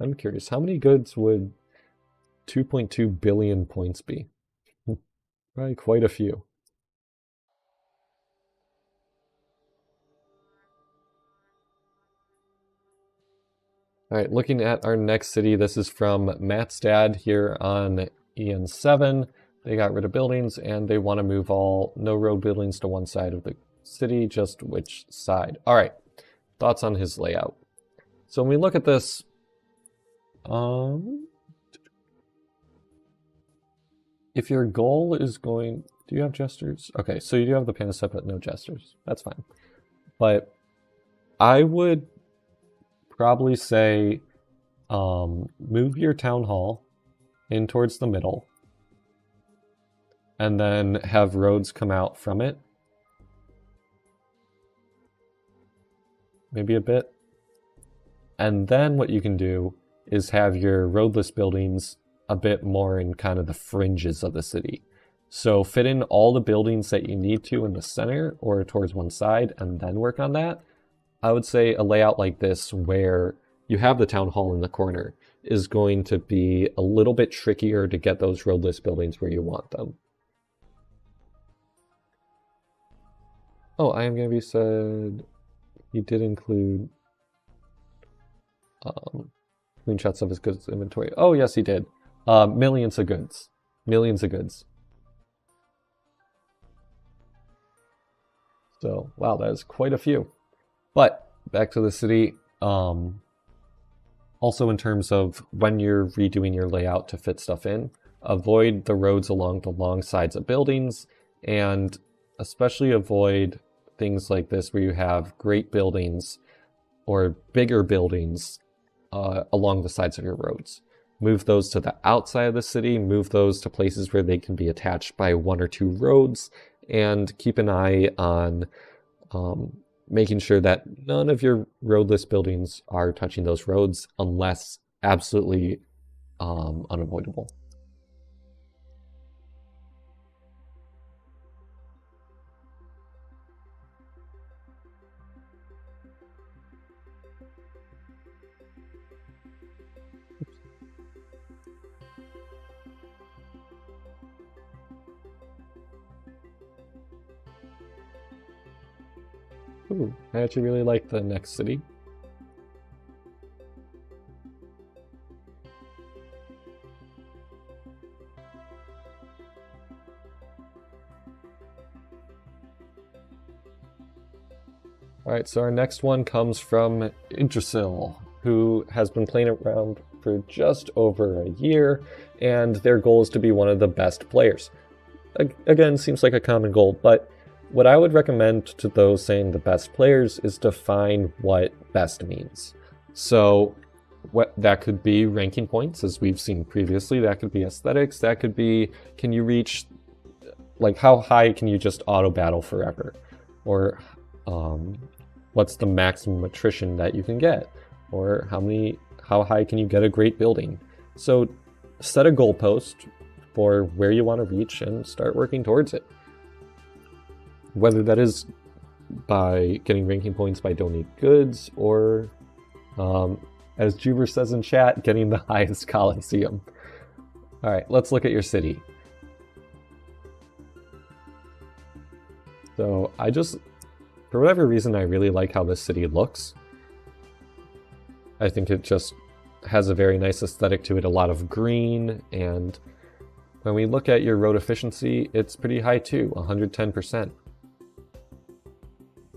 I'm curious, how many goods would 2.2 billion points be? Probably quite a few. All right, looking at our next city, this is from Mattsdad here on EN7. They got rid of buildings and they want to move all no road buildings to one side of the city, just which side? All right, thoughts on his layout. So when we look at this, if your goal is going, do you have jesters? Okay, so you do have the panda set, but no jesters. That's fine. But I would probably say move your town hall in towards the middle and then have roads come out from it. Maybe a bit. And then what you can do is have your roadless buildings a bit more in kind of the fringes of the city. So fit in all the buildings that you need to in the center or towards one side and then work on that. I would say a layout like this where you have the town hall in the corner is going to be a little bit trickier to get those roadless buildings where you want them. Oh, Iamgambi said he did include screenshots of his goods inventory. Oh, yes, he did. Millions of goods. Millions of goods. So, wow, that is quite a few. But back to the city. Also in terms of when you're redoing your layout to fit stuff in, avoid the roads along the long sides of buildings, and especially avoid things like this where you have great buildings or bigger buildings along the sides of your roads. Move those to the outside of the city, move those to places where they can be attached by 1 or 2 roads, and keep an eye on making sure that none of your roadless buildings are touching those roads unless absolutely unavoidable. Ooh, I actually really like the next city. Alright, so our next one comes from Yggdrasil, who has been playing around for just over a year, and their goal is to be one of the best players. Again, seems like a common goal, but what I would recommend to those saying the best players is define what best means. So that could be ranking points, as we've seen previously. That could be aesthetics. That could be, can you reach, like, how high can you just auto battle forever? Or what's the maximum attrition that you can get? Or how high can you get a great building? So set a goalpost for where you want to reach and start working towards it. Whether that is by getting ranking points by donating goods, or as Juber says in chat, getting the highest Coliseum. Alright, let's look at your city. So for whatever reason, I really like how this city looks. I think it just has a very nice aesthetic to it, a lot of green, and when we look at your road efficiency, it's pretty high too, 110%.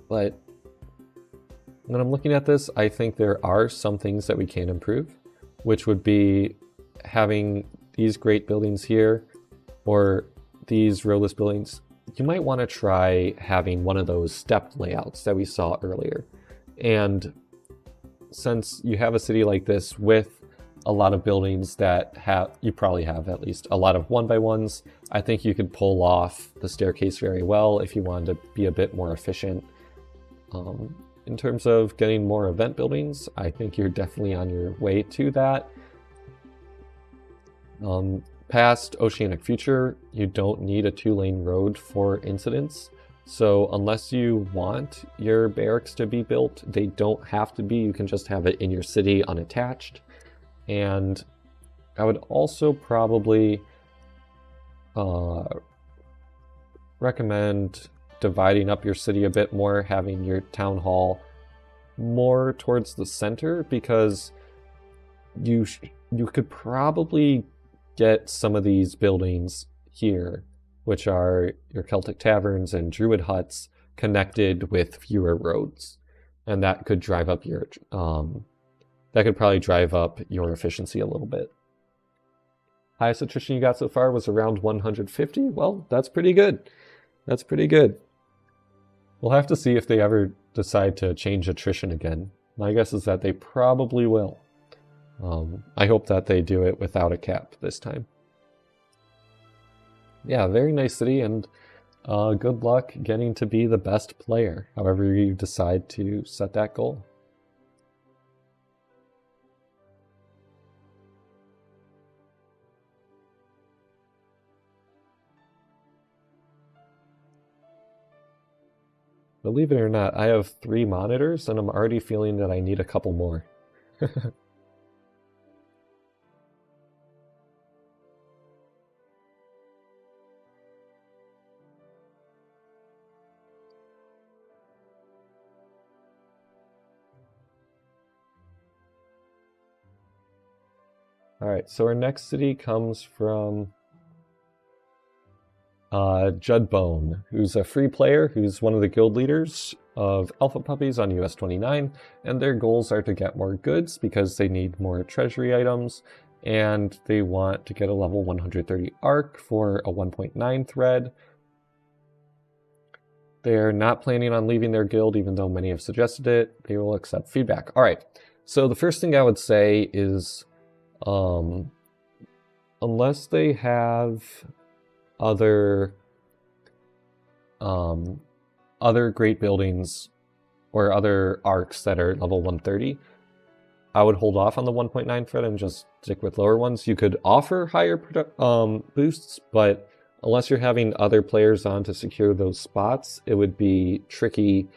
But when I'm looking at this, I think there are some things that we can improve, which would be having these great buildings here, or these roadless buildings. You might want to try having one of those stepped layouts that we saw earlier. And since you have a city like this with a lot of buildings that you probably have at least a lot of 1x1s, I think you could pull off the staircase very well if you wanted to be a bit more efficient. In terms of getting more event buildings, I think you're definitely on your way to that. Past Oceanic Future, you don't need a 2-lane road for incidents. So unless you want your barracks to be built, they don't have to be. You can just have it in your city unattached. And I would also probably recommend dividing up your city a bit more, having your town hall more towards the center, because you could probably get some of these buildings here, which are your Celtic taverns and druid huts, connected with fewer roads, and that could drive up your that could probably drive up your efficiency a little bit. Highest attrition you got so far was around 150. Well, that's pretty good. That's pretty good. We'll have to see if they ever decide to change attrition again. My guess is that they probably will. I hope that they do it without a cap this time. Yeah, very nice city, and good luck getting to be the best player, however you decide to set that goal. Believe it or not, I have 3 monitors, and I'm already feeling that I need a couple more. Alright, so our next city comes from Judbone, who's a free player, who's one of the guild leaders of Alpha Puppies on US 29, and their goals are to get more goods because they need more treasury items, and they want to get a level 130 arc for a 1.9 thread. They're not planning on leaving their guild, even though many have suggested it. They will accept feedback. Alright, so the first thing I would say is, unless they have other great buildings or other arcs that are level 130, I would hold off on the 1.9 thread and just stick with lower ones. You could offer higher boosts, but unless you're having other players on to secure those spots, it would be tricky.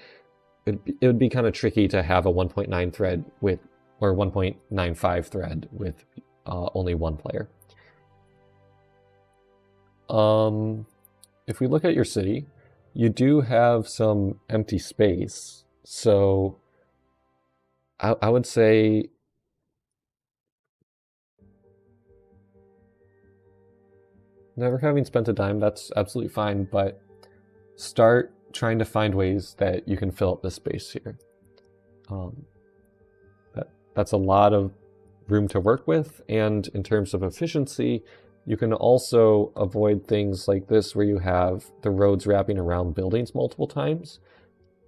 It would be kind of tricky to have a 1.9 thread with, or 1.95 thread with only one player. If we look at your city, you do have some empty space, so I would say never having spent a dime, that's absolutely fine, but start trying to find ways that you can fill up the space here. That's a lot of room to work with, and in terms of efficiency, you can also avoid things like this where you have the roads wrapping around buildings multiple times,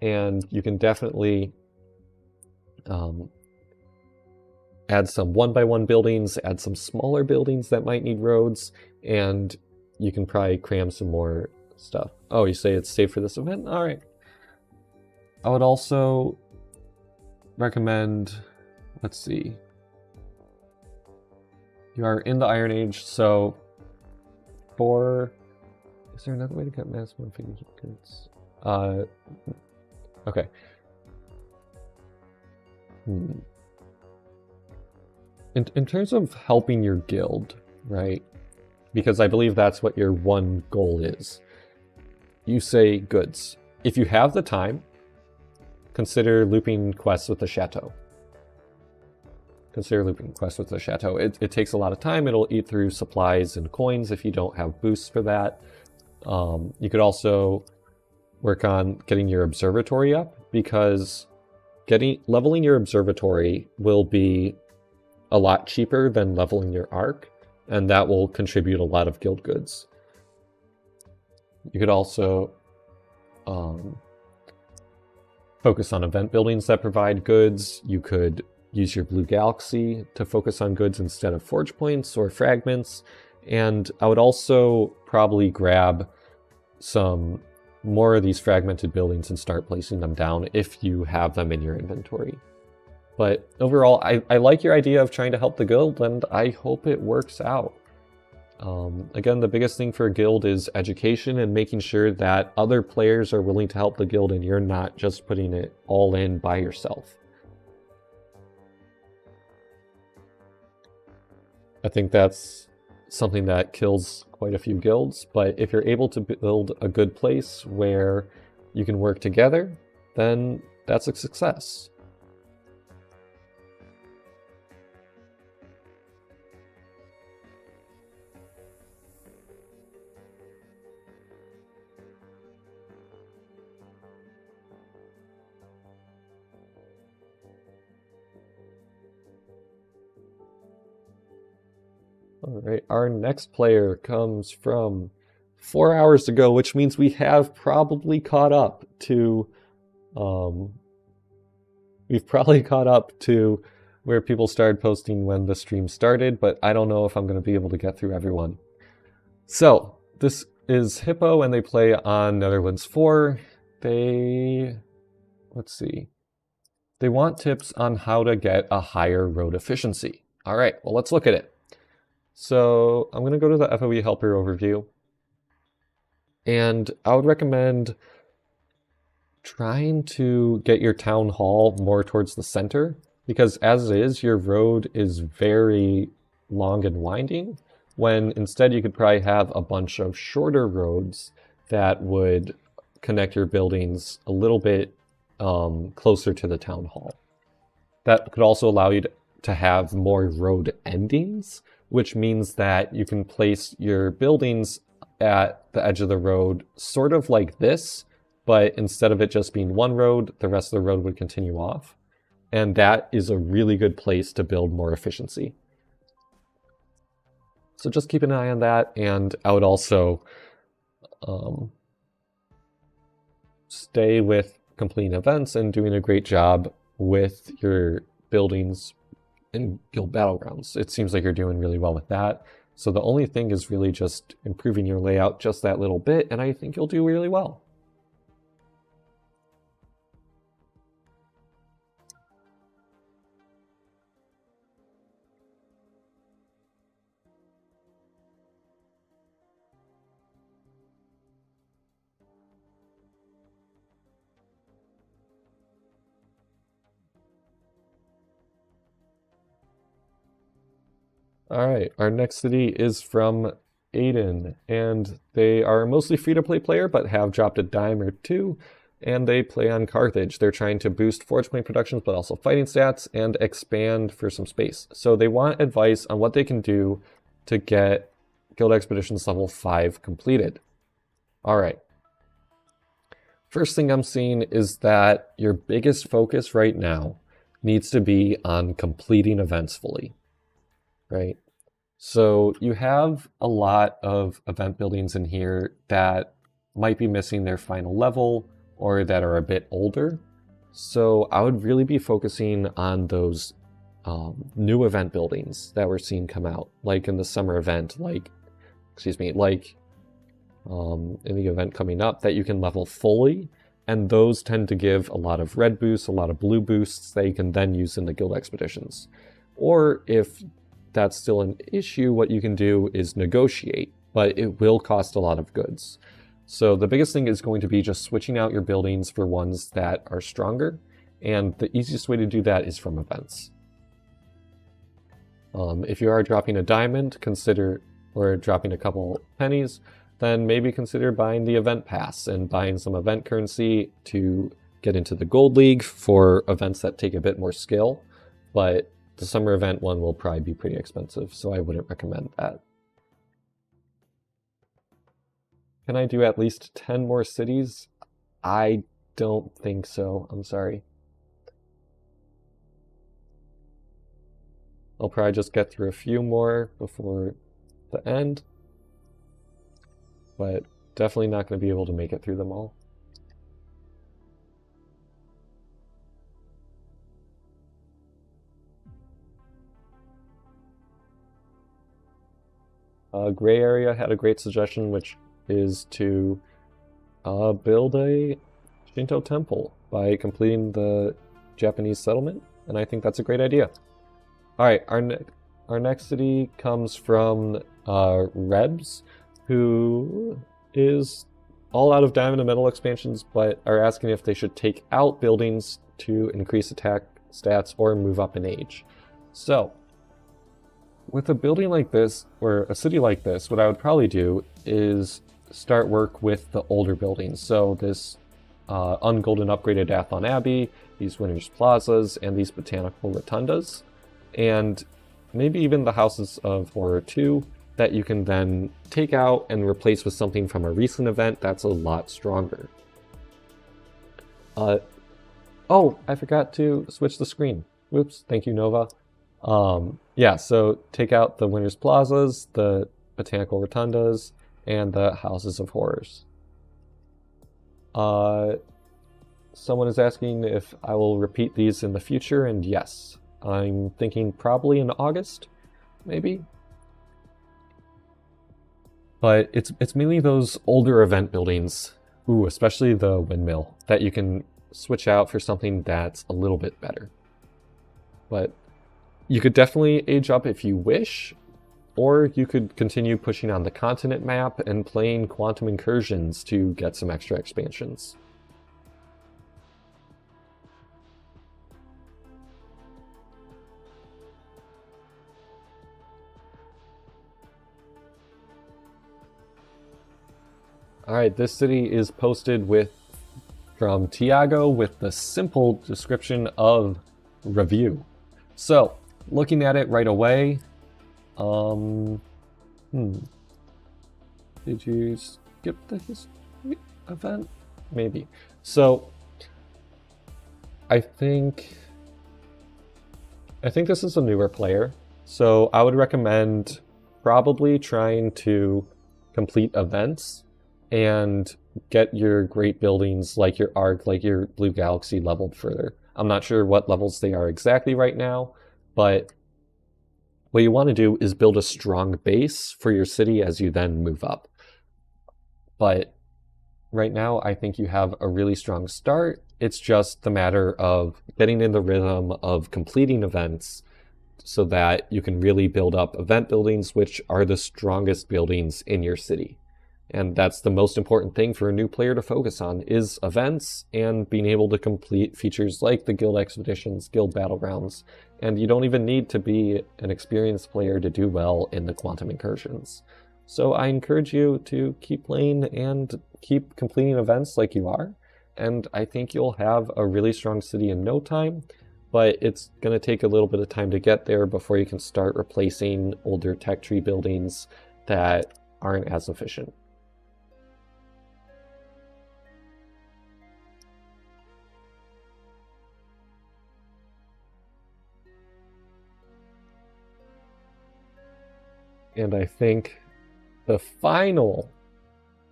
and you can definitely add some 1x1 buildings, add some smaller buildings that might need roads, and you can probably cram some more stuff. Oh, you say it's safe for this event? All right. I would also recommend, let's see. You are in the Iron Age, so is there another way to get Masimooo figures of goods? Okay. In terms of helping your guild, right? Because I believe that's what your one goal is. You say goods. If you have the time, consider looping quests with the chateau. Consider looping quests with the chateau. It takes a lot of time. It'll eat through supplies and coins if you don't have boosts for that. You could also work on getting your observatory up, because leveling your observatory will be a lot cheaper than leveling your arc, and that will contribute a lot of guild goods. You could also focus on event buildings that provide goods. You could use your Blue Galaxy to focus on goods instead of forge points or fragments. And I would also probably grab some more of these fragmented buildings and start placing them down if you have them in your inventory. But overall, I like your idea of trying to help the guild, and I hope it works out. Again, the biggest thing for a guild is education and making sure that other players are willing to help the guild and you're not just putting it all in by yourself. I think that's something that kills quite a few guilds, but if you're able to build a good place where you can work together, then that's a success. Alright, our next player comes from 4 hours ago, which means we have probably caught up to, where people started posting when the stream started, but I don't know if I'm going to be able to get through everyone. So, this is Hippo, and they play on Netherlands 4. Let's see. They want tips on how to get a higher road efficiency. Alright, well, let's look at it. So I'm going to go to the FOE helper overview, and I would recommend trying to get your town hall more towards the center, because as is, your road is very long and winding, when instead you could probably have a bunch of shorter roads that would connect your buildings a little bit closer to the town hall. That could also allow you to have more road endings, which means that you can place your buildings at the edge of the road sort of like this, but instead of it just being one road, the rest of the road would continue off. And that is a really good place to build more efficiency. So just keep an eye on that, and I would also stay with completing events and doing a great job with your buildings in Guild Battlegrounds. It seems like you're doing really well with that. So the only thing is really just improving your layout just that little bit, and I think you'll do really well. Alright, our next city is from Aiden, and they are mostly free-to-play player, but have dropped a dime or two, and they play on Carthage. They're trying to boost forge point productions, but also fighting stats, and expand for some space. So they want advice on what they can do to get Guild Expeditions level 5 completed. Alright. First thing I'm seeing is that your biggest focus right now needs to be on completing events fully, right? So you have a lot of event buildings in here that might be missing their final level or that are a bit older. So I would really be focusing on those new event buildings that we're seeing come out, like in the summer event, in the event coming up that you can level fully. And those tend to give a lot of red boosts, a lot of blue boosts that you can then use in the guild expeditions. Or if that's still an issue, what you can do is negotiate, but it will cost a lot of goods. So the biggest thing is going to be just switching out your buildings for ones that are stronger, and the easiest way to do that is from events. If you are dropping a diamond, or dropping a couple pennies, then maybe consider buying the event pass and buying some event currency to get into the gold league for events that take a bit more skill, but the summer event one will probably be pretty expensive, so I wouldn't recommend that. Can I do at least 10 more cities? I don't think so, I'm sorry. I'll probably just get through a few more before the end, but definitely not going to be able to make it through them all. Gray Area had a great suggestion, which is to build a Shinto temple by completing the Japanese settlement, and I think that's a great idea. Alright, our next city comes from Rebs, who is all out of diamond and metal expansions, but are asking if they should take out buildings to increase attack stats or move up in age. So, with a building like this, or a city like this, what I would probably do is start work with the older buildings. So this ungolden upgraded Athlon Abbey, these Winners Plazas, and these botanical rotundas, and maybe even the Houses of Horror 2 that you can then take out and replace with something from a recent event that's a lot stronger. Oh, I forgot to switch the screen. Whoops, thank you, Nova. Yeah, so take out the Winners Plazas, the botanical rotundas, and the Houses of Horrors. Someone is asking if I will repeat these in the future, and yes. I'm thinking probably in August, maybe? But it's mainly those older event buildings, especially the windmill, that you can switch out for something that's a little bit better. But you could definitely age up if you wish, or you could continue pushing on the continent map and playing Quantum Incursions to get some extra expansions. Alright, this city is posted from Tiago with the simple description of review. So, looking at it right away, did you skip the history event? Maybe. So, I think this is a newer player, so I would recommend probably trying to complete events and get your great buildings like your Arc, like your Blue Galaxy leveled further. I'm not sure what levels they are exactly right now, but what you want to do is build a strong base for your city as you then move up. But right now, I think you have a really strong start. It's just the matter of getting in the rhythm of completing events so that you can really build up event buildings, which are the strongest buildings in your city. And that's the most important thing for a new player to focus on, is events and being able to complete features like the guild expeditions, guild battlegrounds. And you don't even need to be an experienced player to do well in the Quantum Incursions. So I encourage you to keep playing and keep completing events like you are. And I think you'll have a really strong city in no time, but it's going to take a little bit of time to get there before you can start replacing older tech tree buildings that aren't as efficient. And I think the final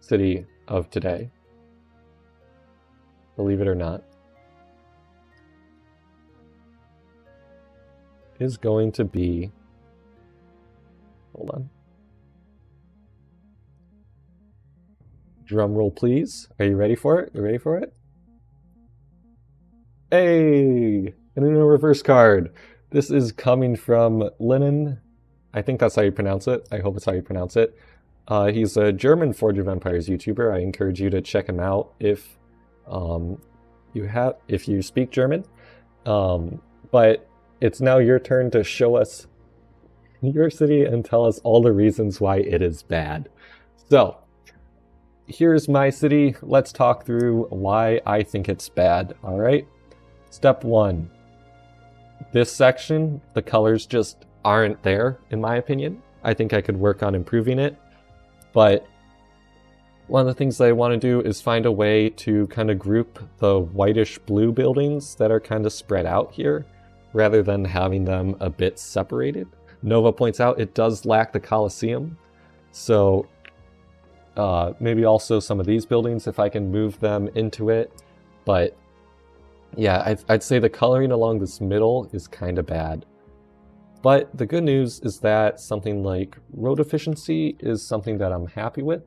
city of today, believe it or not, is going to be, hold on. Drum roll, please. Are you ready for it? You ready for it? Hey! And in a reverse card. This is coming from Lennon. I think that's how you pronounce it. I hope it's how you pronounce it. He's a German Forge of Empires YouTuber. I encourage you to check him out if you speak German. But it's now your turn to show us your city and tell us all the reasons why it is bad. So, here's my city. Let's talk through why I think it's bad, alright? Step 1. This section, the colors just aren't there, in my opinion. I think I could work on improving it, but one of the things that I want to do is find a way to kind of group the whitish blue buildings that are kind of spread out here, rather than having them a bit separated. Nova points out it does lack the Colosseum, so maybe also some of these buildings if I can move them into it. But yeah, I'd say the coloring along this middle is kind of bad. But the good news is that something like road efficiency is something that I'm happy with.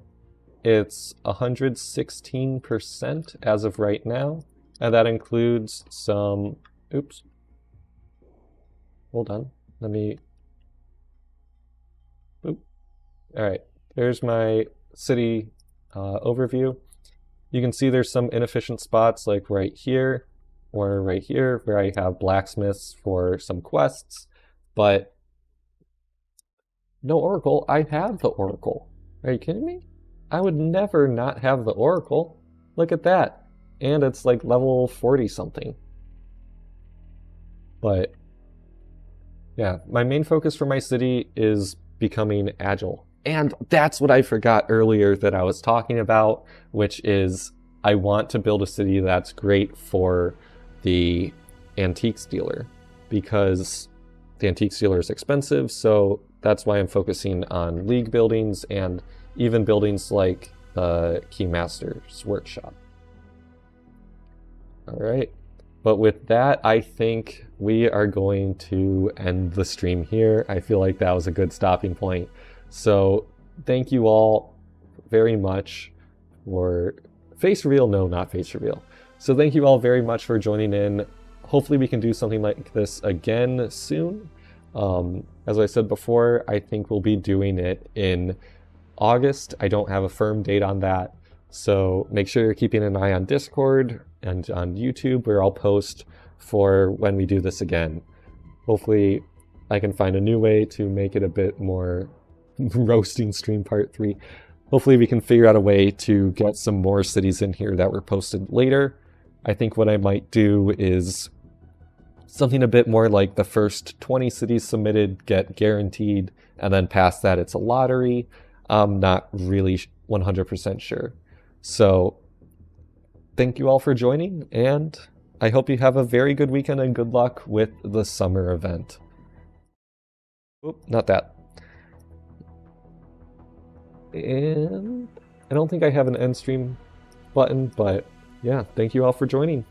It's 116% as of right now, and that includes some, oops, hold on, let me, oop. All right, there's my city overview. You can see there's some inefficient spots like right here or right here where I have blacksmiths for some quests, but no Oracle. I have the Oracle. Are you kidding me? I would never not have the Oracle. Look at that. And it's like level 40 something. But yeah, my main focus for my city is becoming agile. And that's what I forgot earlier that I was talking about, which is I want to build a city that's great for the antiques dealer, because the antiques dealer is expensive, so that's why I'm focusing on league buildings and even buildings like the Keymaster's workshop. Alright, but with that, I think we are going to end the stream here. I feel like that was a good stopping point. So thank you all very much for face reveal. No, not face reveal. So thank you all very much for joining in. Hopefully we can do something like this again soon. As I said before, I think we'll be doing it in August. I don't have a firm date on that. So make sure you're keeping an eye on Discord and on YouTube, where I'll post for when we do this again. Hopefully I can find a new way to make it a bit more roasting stream part 3. Hopefully we can figure out a way to get some more cities in here that were posted later. I think what I might do is something a bit more like the first 20 cities submitted get guaranteed, and then past that it's a lottery. I'm not really 100% sure. So thank you all for joining, and I hope you have a very good weekend and good luck with the summer event. Oop, not that. And I don't think I have an end stream button, but yeah, thank you all for joining.